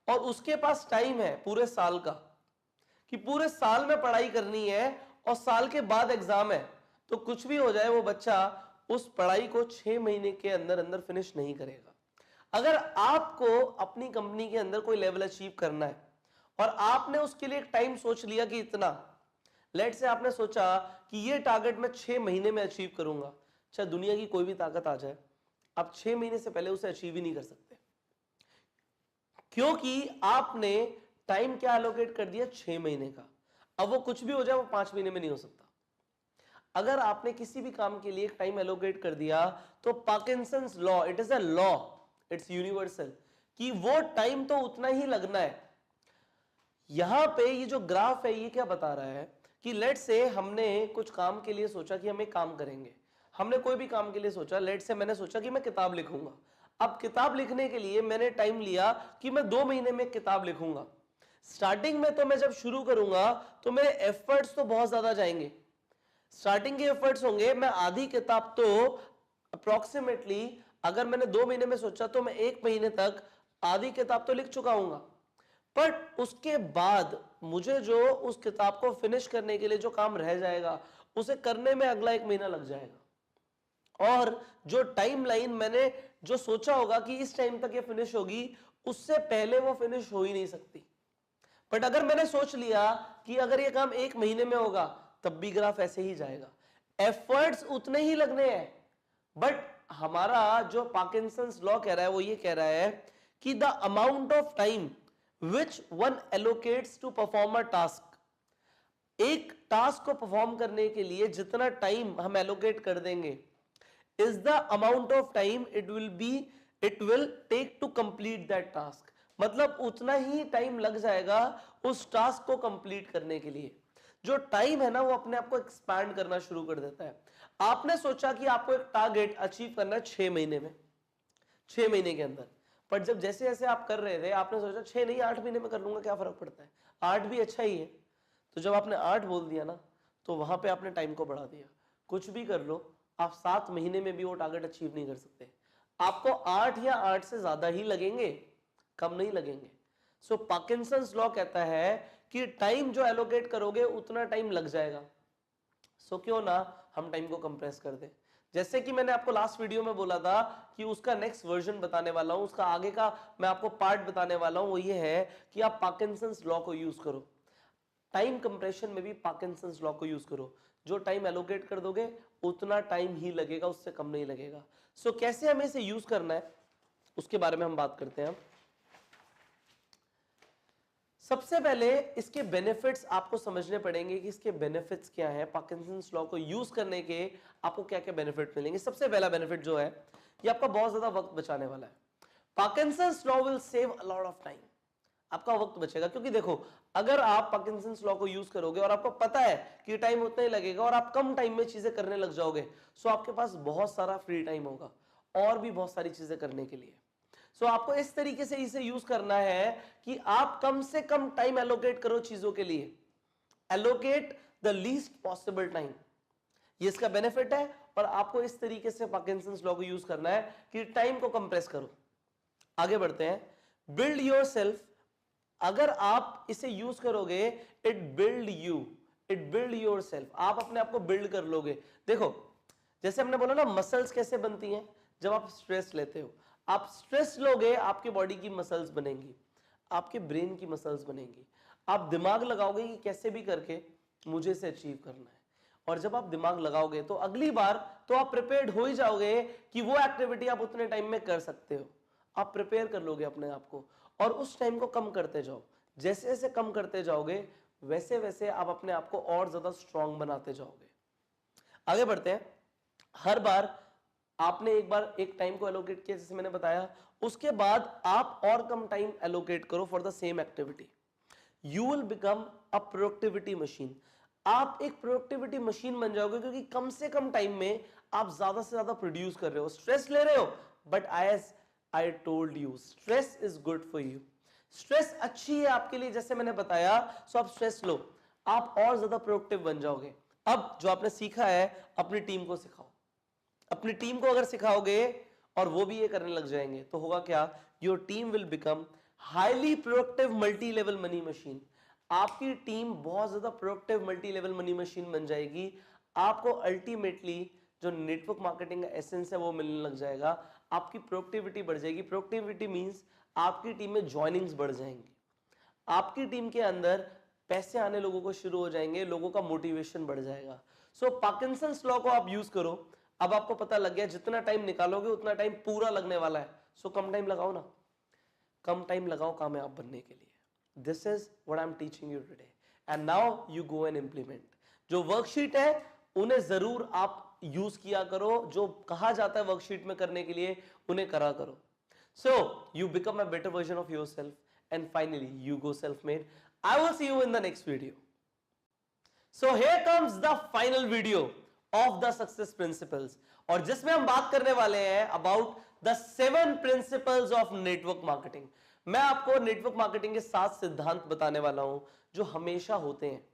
और उसके पास टाइम है पूरे साल का, कि पूरे साल में पढ़ाई करनी है और साल के बाद एग्जाम है, तो कुछ भी हो जाए वो बच्चा उस पढ़ाई को 6 महीने के अंदर अंदर फिनिश नहीं करेगा। अगर आपको अपनी कंपनी के अंदर कोई लेवल अचीव करना है और आपने उसके लिए एक टाइम सोच लिया कि इतना, लेट से आपने सोचा कि ये टारगेट मैं 6 महीने में अचीव करूंगा, चाहे दुनिया की कोई भी ताकत आ जाए, आप 6 महीने से पहले उसे अचीव ही नहीं कर सकते, क्योंकि आपने टाइम क्या एलोकेट कर दिया? 6 महीने का। अब वो कुछ भी हो जाए वो 5 महीने में नहीं हो सकता। अगर आपने किसी भी काम के लिए एक टाइम एलोकेट कर दिया, तो Parkinson's law, it is a law, it's universal, कि वो टाइम तो उतना ही लगना है। यहां पे ये जो ग्राफ है ये क्या बता रहा है कि लेट से हमने कुछ काम के लिए सोचा कि हम एक काम करेंगे, हमने कोई भी काम के लिए सोचा, लेट से मैंने सोचा कि मैं किताब लिखूंगा। अब किताब लिखने के लिए मैंने टाइम लिया कि मैं 2 महीने में किताब लिखूंगा। स्टार्टिंग में तो मैं जब शुरू करूंगा तो मेरे एफर्ट्स तो बहुत ज्यादा जाएंगे, स्टार्टिंग के एफर्ट्स होंगे, मैं आधी किताब तो अप्रोक्सीमेटली, अगर मैंने 2 महीने में सोचा तो मैं 1 महीने तक आधी किताब तो लिख चुका हूंगा। बट उसके बाद मुझे जो उस किताब को फिनिश करने के लिए जो काम रह जाएगा, उसे करने में अगला 1 महीना लग जाएगा। और जो टाइम लाइन मैंने जो सोचा होगा कि इस टाइम तक ये फिनिश होगी, उससे पहले वो फिनिश हो ही नहीं सकती। बट अगर मैंने सोच लिया कि अगर ये काम 1 महीने में होगा, तब भी ग्राफ ऐसे ही जाएगा, एफर्ट्स उतने ही लगने हैं, बट हमारा जो पार्किंसंस लॉ कह रहा है वो ये कह रहा है कि the amount of time which one allocates to perform a task, एक टास्क को परफॉर्म करने के लिए जितना टाइम हम एलोकेट कर देंगे, is the amount of time it will take to complete that task. मतलब उतना ही टाइम लग जाएगा उस टास्क को कंप्लीट करने के लिए। जो टाइम है ना वो अपने आप को एक्सपैंड करना शुरू कर देता है। आपने सोचा कि आपको एक टारगेट अचीव करना है 6 महीने में, 6 महीने के अंदर, पर जब जैसे जैसे आप कर रहे थे आपने सोचा 6 नहीं 8 महीने में कर लूंगा, क्या फर्क पड़ता है, 8 भी अच्छा ही है। तो जब आपने 8 बोल दिया ना तो वहां पे आपने टाइम को बढ़ा दिया। कुछ भी कर लो, आप 7 महीने में भी वो टारगेट अचीव नहीं कर सकते। आपको 8 या 8 से ज्यादा ही लगेंगे, कम नहीं लगेंगे। सो पार्किंसंस लॉ कहता है कि टाइम जो एलोकेट करोगे उतना टाइम लग जाएगा। सो क्यों ना हम टाइम को कंप्रेस कर दें। जैसे कि मैंने आपको लास्ट वीडियो में बोला था कि उसका नेक्स्ट वर्जन बताने वाला हूं, उसका आगे का मैं आपको पार्ट बताने वाला हूं। वो ये है कि आप पार्किंसंस लॉ को यूज करो, टाइम कंप्रेशन में भी पार्किंसंस लॉ को यूज करो। जो टाइम एलोकेट कर दोगे उतना टाइम ही लगेगा, उससे कम नहीं लगेगा। सो कैसे हमें इसे यूज करना है उसके बारे में हम बात करते हैं। सबसे पहले इसके बेनिफिट्स आपको समझने पड़ेंगे कि इसके बेनिफिट्स क्या हैं। पार्किंसंस लॉ को यूज करने के आपको क्या क्या बेनिफिट मिलेंगे। सबसे पहला बेनिफिट जो है ये आपका बहुत ज्यादा वक्त बचाने वाला है। Parkinson's law will save a lot of time. आपका वक्त बचेगा, क्योंकि देखो अगर आप पार्किंसंस लॉ को यूज करोगे और आपको पता है कि टाइम उतना ही लगेगा और आप कम टाइम में चीजें करने लग जाओगे, सो आपके पास बहुत सारा फ्री टाइम होगा और भी बहुत सारी चीजें करने के लिए। सो आपको इस तरीके से इसे यूज करना है कि आप कम से कम टाइम एलोकेट करो चीजों के लिए। Allocate the least possible time, ये इसका बेनिफिट है। और आपको इस तरीके से पार्किंसंस लॉ को यूज करना है कि टाइम को कंप्रेस करो। आगे बढ़ते हैं। बिल्ड योर सेल्फ, अगर आप इसे यूज करोगे it build you, it build your self, आप अपने आप को बिल्ड कर लोगे। देखो जैसे हमने बोला ना मसल्स कैसे बनती हैं, जब आप स्ट्रेस लेते हो, आप स्ट्रेस लोगे आपके बॉडी की मसल्स बनेंगी, आपके ब्रेन की मसल्स बनेंगी। आप दिमाग लगाओगे कि कैसे भी करके मुझे इसे अचीव करना है, और जब आप दिमाग लगाओगे तो अगली बार तो आप प्रिपेयर्ड हो ही जाओगे कि वो एक्टिविटी आप उतने टाइम में कर सकते हो। आप प्रिपेयर कर लोगे अपने आप को और उस टाइम को कम करते जाओ। जैसे जैसे कम करते जाओगे वैसे वैसे आप अपने आप को और ज्यादा स्ट्रांग बनाते जाओगे। आगे बढ़ते हैं। हर बार आपने एक बार एक टाइम को एलोकेट किया जैसे मैंने बताया, उसके बाद आप और कम टाइम एलोकेट करो for the same activity, you will become a productivity machine. आप एक प्रोडक्टिविटी मशीन बन जाओगे, क्योंकि कम से कम टाइम में आप ज्यादा से ज्यादा प्रोड्यूस कर रहे हो। स्ट्रेस ले रहे हो, but as I told you stress is good for you, stress अच्छी है आपके लिए, जैसे मैंने बताया। सो आप स्ट्रेस लो, आप और ज्यादा प्रोडक्टिव बन जाओगे। अब जो आपने सीखा है अपनी टीम को सिखाओ। अपनी टीम को अगर सिखाओगे और वो भी ये करने लग जाएंगे तो होगा क्या, your team will become highly productive multi level money machine. आपकी टीम बहुत ज्यादा productive multi level money machine बन जाएगी। आपको अल्टीमेटली जो नेटवर्क मार्केटिंग का एसेंस है वो मिलने लग जाएगा। आपकी प्रोडक्टिविटी बढ़ जाएगी। प्रोडक्टिविटी मींस आपकी टीम में ज्वाइनिंग्स बढ़ जाएंगी, आपकी टीम के अंदर पैसे आने लोगों को शुरू हो जाएंगे, लोगों का मोटिवेशन बढ़ जाएगा। सो पार्किंसंस लॉ को आप यूज करो। अब आपको पता लग गया जितना टाइम निकालोगे उतना टाइम पूरा लगने वाला है। सो कम टाइम लगाओ ना, कम टाइम लगाओ कामयाब बनने के लिए। This is what I am teaching you today and now you go and implement. जो वर्कशीट है उन्हें जरूर आप यूज किया करो, जो कहा जाता है वर्कशीट में करने के लिए उन्हें करा करो। So you become a better version of yourself and finally you go self-made. I will see you in the next video. So here comes the final video of the success principles, और जिसमें हम बात करने वाले हैं about the 7 principles of network marketing. मैं आपको network marketing के 7 सिद्धांत बताने वाला हूं जो हमेशा होते हैं।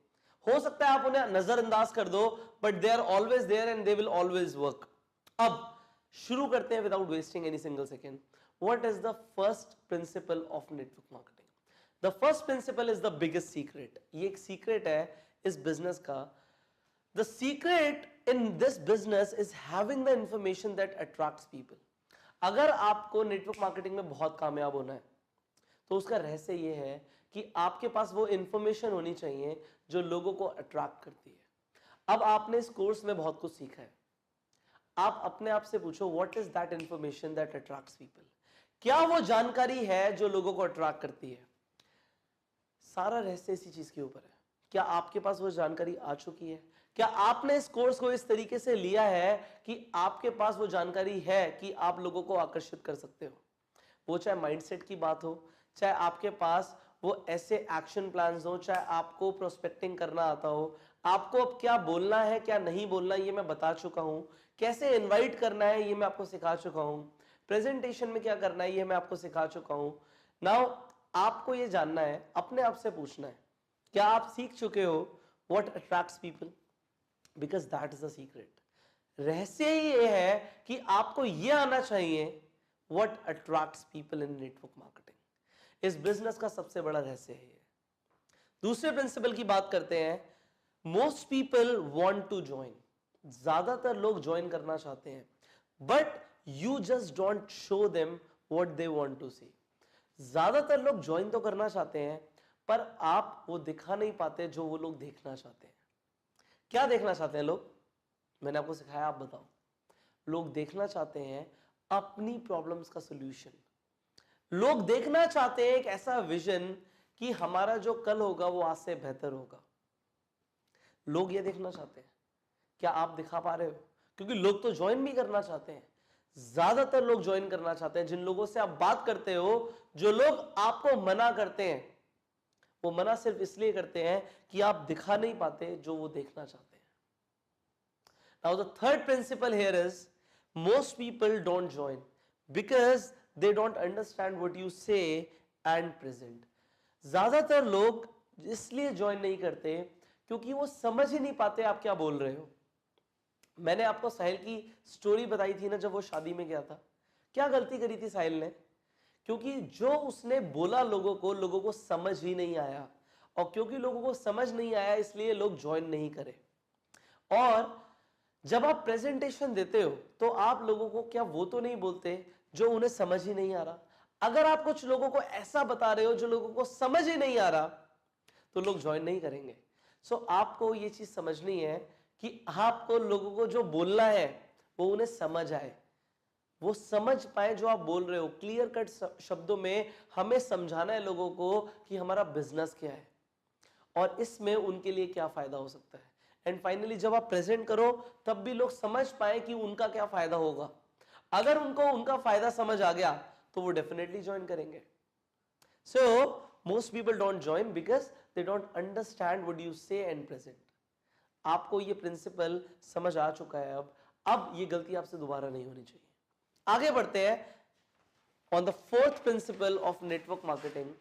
हो सकता है आप उन्हें नजरअंदाज कर दो, but they are always there and they will always work. अब शुरू करते हैं without wasting any single second. What is the first principle of network marketing? The first principle is the biggest secret. ये एक secret है इस business का। The secret in this business is having the information that attracts people. अगर आपको network marketing में बहुत कामयाब होना है तो उसका रहस्य ये है कि आपके पास वो information होनी चाहिए जो लोगों को attract करती है। अब आपने इस कोर्स में बहुत कुछ सीखा है, आप अपने आप से पूछो, what is that information that attracts people? क्या वो जानकारी है जो लोगों को अट्रैक्ट करती है? सारा रहस्य इसी चीज के ऊपर है। क्या आपके पास वो जानकारी आ चुकी है? क्या आपने इस कोर्स को इस तरीके से लिया है कि आपके पास वो जानकारी है कि आप लोगों को आकर्षित कर सकते हो? वो चाहे माइंडसेट की बात हो, चाहे आपके पास वो ऐसे एक्शन प्लान्स हो, चाहे आपको प्रोस्पेक्टिंग करना आता हो, आपको अब क्या बोलना है क्या नहीं बोलना ये मैं बता चुका हूं, कैसे इनवाइट करना है ये मैं आपको सिखा चुका हूं, प्रेजेंटेशन में क्या करना है ये मैं आपको सिखा चुका हूं। नाउ आपको ये जानना है, अपने आप से पूछना है, क्या आप सीख चुके हो what attracts people? Because that is the secret. रहस्य ही ये है कि आपको ये आना चाहिए what attracts people in network marketing. इस बिजनेस का सबसे बड़ा रहस्य है ये। दूसरे प्रिंसिपल की बात करते हैं, most people want to join. ज्यादातर लोग ज्वाइन करना चाहते हैं, but you just don't show them what they want to see. ज्यादातर लोग ज्वाइन तो करना चाहते हैं, पर आप वो दिखा नहीं पाते जो वो लोग देखना चाहते हैं। क्या देखना चाहते हैं लोग? मैंने आपको सिखाया, आप बताओ। लोग देखना चाहते हैं अपनी प्रॉब्लम्स का सॉल्यूशन। लोग देखना चाहते हैं एक ऐसा विजन कि हमारा जो कल होगा वो आज से बेहतर होगा। लोग ये देखना चाहते हैं। क्या आप दिखा पा रहे हो? क्योंकि लोग तो ज्वाइन भी करना चाहते हैं। ज्यादातर लोग ज्वाइन करना चाहते हैं। जिन लोगों से आप बात करते हो, जो लोग आपको मना करते हैं, वो मना सिर्फ इसलिए करते हैं कि आप दिखा नहीं पाते जो वो देखना चाहते हैं। Now the third principal here is, most people don't join because they don't understand what you say and present. ज्यादातर लोग इसलिए ज्वाइन नहीं करते क्योंकि वो समझ ही नहीं पाते आप क्या बोल रहे हो। मैंने आपको साहिल की स्टोरी बताई थी ना, जब वो शादी में गया था। क्या गलती करी थी साहिल ने? क्योंकि जो उसने बोला लोगों को समझ ही नहीं आया, और क्योंकि लोगों को समझ नहीं आया इसलिए लोग ज्वाइन नहीं करे। और जब आप प्रेजेंटेशन देते हो तो आप लोगों को क्या वो तो नहीं बोलते जो उन्हें समझ ही नहीं आ रहा? अगर आप कुछ लोगों को ऐसा बता रहे हो जो लोगों को समझ ही नहीं आ रहा, तो लोग ज्वाइन नहीं करेंगे। सो आपको ये चीज समझनी है कि आपको लोगों को जो बोलना है वो उन्हें समझ आए, वो समझ पाए जो आप बोल रहे हो। क्लियर कट शब्दों में हमें समझाना है लोगों को कि हमारा बिजनेस क्या है और इसमें उनके लिए क्या फायदा हो सकता है। एंड फाइनली जब आप प्रेजेंट करो तब भी लोग समझ पाए कि उनका क्या फायदा होगा। अगर उनको उनका फायदा समझ आ गया तो वो डेफिनेटली ज्वाइन करेंगे। So most people don't join because they don't understand what you से एंड प्रेजेंट। आपको ये प्रिंसिपल समझ आ चुका है। अब ये गलती आपसे दोबारा नहीं होनी चाहिए। आगे बढ़ते हैं on the fourth principal of network marketing,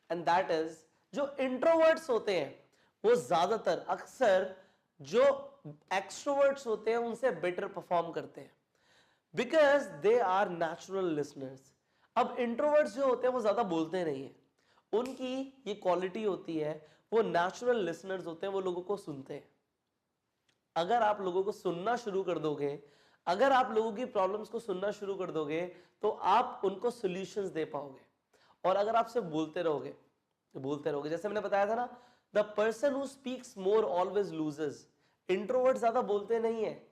and that is, जो इंट्रोवर्ट्स होते हैं वो ज्यादातर अक्सर जो एक्सट्रोवर्ट्स होते हैं उनसे बेटर परफॉर्म करते हैं, because they are natural listeners. अब इंट्रोवर्ट्स जो होते हैं वो ज्यादा बोलते नहीं है, उनकी ये क्वालिटी होती है, वो नेचुरल लिसनर्स होते हैं, वो लोगों को सुनते हैं। अगर आप लोगों को सुनना शुरू कर दोगे, अगर आप लोगों की प्रॉब्लम्स को सुनना शुरू कर दोगे, तो आप उनको सॉल्यूशंस दे पाओगे। और अगर आप सिर्फ बोलते रहोगे, जैसे मैंने बताया था ना, the person who speaks more always loses. Introverts ज्यादा बोलते नहीं है,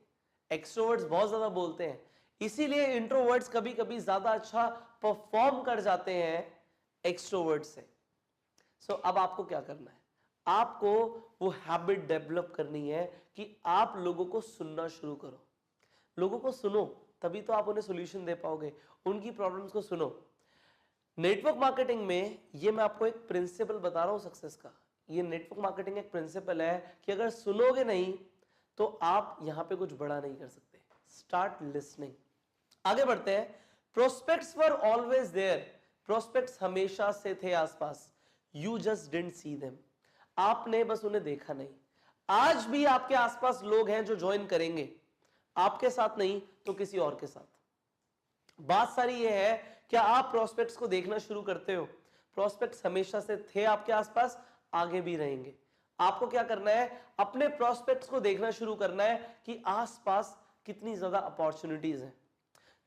एक्सट्रोवर्ट्स बहुत ज्यादा बोलते हैं। इसीलिए इंट्रोवर्ट्स कभी कभी ज्यादा अच्छा परफॉर्म कर जाते हैं एक्सट्रोवर्ट से। सो अब आपको क्या करना है? आपको वो हैबिट डेवलप करनी है कि आप लोगों को सुनना शुरू करो। लोगों को सुनो, तभी तो आप उन्हें सॉल्यूशन दे पाओगे। उनकी प्रॉब्लम्स को सुनो। नेटवर्क मार्केटिंग में ये मैं आपको एक प्रिंसिपल बता रहा हूं सक्सेस का। ये नेटवर्क मार्केटिंग एक प्रिंसिपल है कि अगर सुनोगे नहीं तो आप यहां पे कुछ बड़ा नहीं कर सकते। Start listening. आगे बढ़ते हैं। Prospects were always there. Prospects हमेशा से थे आसपास, you just didn't see them. आपने बस उन्हें देखा नहीं। आज भी आपके आसपास लोग हैं जो ज्वाइन करेंगे, आपके साथ नहीं तो किसी और के साथ। बात सारी ये है, क्या आप प्रोस्पेक्ट्स को देखना शुरू करते हो? प्रोस्पेक्ट्स हमेशा से थे आपके आसपास, आगे भी रहेंगे। आपको क्या करना है? अपने प्रोस्पेक्ट्स को देखना शुरू करना है कि आसपास कितनी ज्यादा अपॉर्चुनिटीज हैं।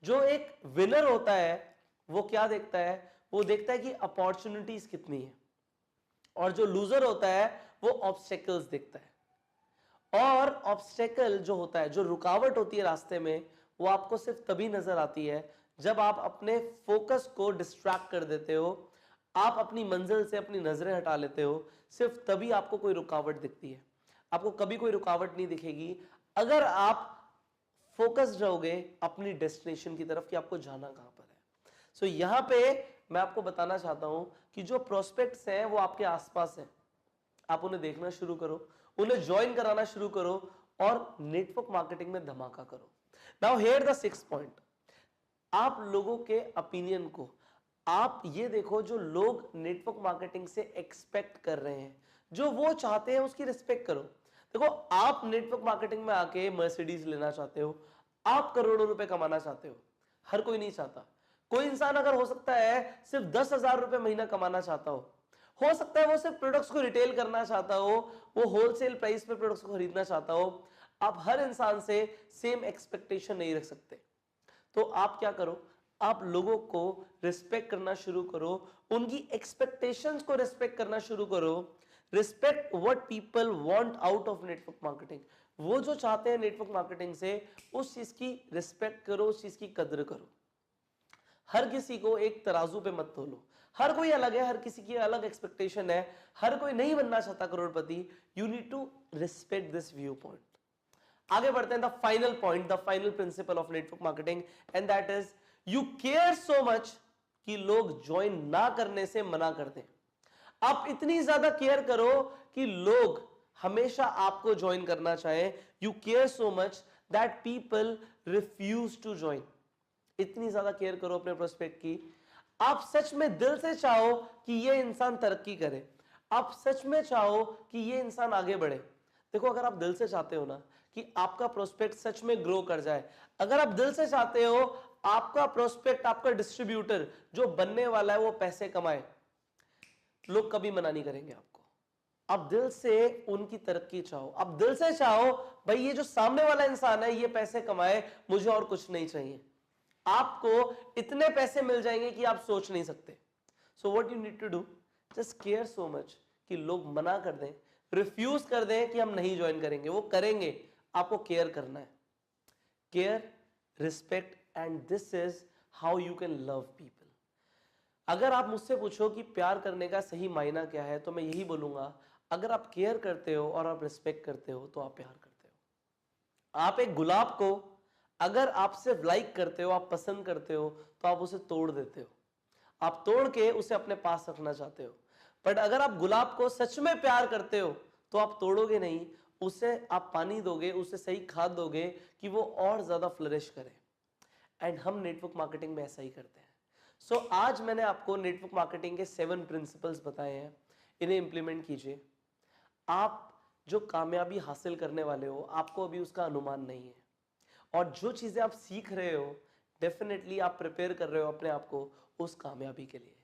जो एक विनर होता है वो क्या देखता है? वो देखता है कि अपॉर्चुनिटीज कितनी है। और जो लूजर होता है वो ऑब्स्टेकल्स देखता है। और ऑब्स्टेकल जो होता है, जो रुकावट होती है रास्ते में, वो आपको सिर्फ तभी नजर आती है जब आप अपने फोकस को डिस्ट्रैक्ट कर देते हो, आप अपनी मंजिल से अपनी नजरें हटा लेते हो, सिर्फ तभी आपको कोई रुकावट दिखती है। आपको कभी कोई रुकावट नहीं दिखेगी अगर आप फोकस्ड रहोगे अपनी डेस्टिनेशन की तरफ कि आपको जाना कहां पर है। सो यहां पे मैं आपको बताना चाहता हूं कि जो प्रोस्पेक्ट्स हैं वो आपके आसपास हैं, आप उन्हें देखना शुरू करो, उन्हें ज्वाइन कराना शुरू करो और नेटवर्क मार्केटिंग में धमाका करो। Now here the 6th point, आप लोगों के ओपिनियन को आप ये देखो, जो लोग नेटवर्क मार्केटिंग से एक्सपेक्ट कर रहे हैं, जो वो चाहते हैं, उसकी रिस्पेक्ट करो। देखो, आप नेटवर्क मार्केटिंग में आके मर्सिडीज लेना चाहते हो, आप करोड़ों रुपए कमाना चाहते हो, हर कोई नहीं चाहता। कोई इंसान अगर हो सकता है सिर्फ 10,000 रुपए महीना कमाना चाहता हो सकता है वो सिर्फ प्रोडक्ट्स को रिटेल करना चाहता हो, वो होलसेल प्राइस पे प्रोडक्ट्स को खरीदना चाहता हो। आप हर इंसान से सेम एक्सपेक्टेशन नहीं रख सकते। तो आप क्या करो, आप लोगों को रिस्पेक्ट करना शुरू करो, उनकी एक्सपेक्टेशंस को रिस्पेक्ट करना शुरू करो। Respect what people want out of network marketing. वो जो चाहते हैं नेटवर्क मार्केटिंग से, उस चीज की रिस्पेक्ट करो, उस चीज की कद्र करो। हर किसी को एक तराजू पे मत तोलो, हर कोई अलग है, हर किसी की अलग एक्सपेक्टेशन है, हर कोई नहीं बनना चाहता करोड़पति। You need to respect this view point. आगे बढ़ते हैं, the final point, the final principle of network marketing, and that is you care so much कि लोग ज्वाइन ना करने से मना कर दें। आप इतनी ज्यादा केयर करो कि लोग हमेशा आपको ज्वाइन करना चाहें। You care so much that people refuse to join. इतनी ज्यादा केयर करो अपने प्रोस्पेक्ट की, आप सच में दिल से चाहो कि ये इंसान तरक्की करे, आप सच में चाहो कि ये इंसान आगे बढ़े। देखो, अगर आप दिल से चाहते हो ना कि आपका प्रोस्पेक्ट सच में ग्रो कर जाए, अगर आप दिल से चाहते हो आपका प्रोस्पेक्ट, आपका डिस्ट्रीब्यूटर जो बनने वाला है वो पैसे कमाए, लोग कभी मना नहीं करेंगे आपको। आप दिल से उनकी तरक्की चाहो, आप दिल से चाहो भाई ये जो सामने वाला इंसान है ये पैसे कमाए, मुझे और कुछ नहीं चाहिए। आपको इतने पैसे मिल जाएंगे कि आप सोच नहीं सकते। So what you need to do, just care so much कि लोग मना कर दें, रिफ्यूज कर दें कि हम नहीं ज्वाइन करेंगे, वो करेंगे, आपको केयर करना है। Care, respect, and this is how you can love people. अगर आप मुझसे पूछो कि प्यार करने का सही मायना क्या है, तो मैं यही बोलूंगा, अगर आप केयर करते हो और आप रिस्पेक्ट करते हो तो आप प्यार करते हो। आप एक गुलाब को अगर आप सिर्फ लाइक करते हो, आप पसंद करते हो, तो आप उसे तोड़ देते हो, आप तोड़ के उसे अपने पास रखना चाहते हो। बट अगर आप गुलाब को सच में प्यार करते हो तो आप तोड़ोगे नहीं, उसे आप पानी दोगे, उसे सही खाद दोगे कि वो और ज्यादा फ्लरिश करे। एंड हम नेटवर्क मार्केटिंग में ऐसा ही करते हैं। सो आज मैंने आपको नेटवर्क मार्केटिंग के 7 प्रिंसिपल्स बताए हैं, इन्हें इंप्लीमेंट कीजिए। आप जो कामयाबी हासिल करने वाले हो, आपको अभी उसका अनुमान नहीं है, और जो चीजें आप सीख रहे हो डेफिनेटली आप प्रिपेयर कर रहे हो अपने आप को उस कामयाबी के लिए।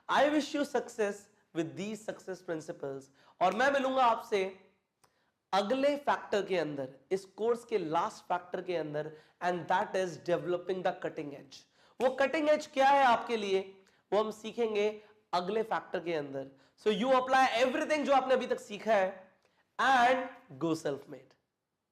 I wish you success with these success principles, और मैं मिलूंगा आपसे अगले फैक्टर के अंदर, इस कोर्स के लास्ट फैक्टर के अंदर, and that is developing the cutting edge. वो कटिंग एज क्या है आपके लिए, वो हम सीखेंगे अगले फैक्टर के अंदर। सो यू अप्लाई एवरीथिंग जो आपने अभी तक सीखा है एंड गो सेल्फ मेड।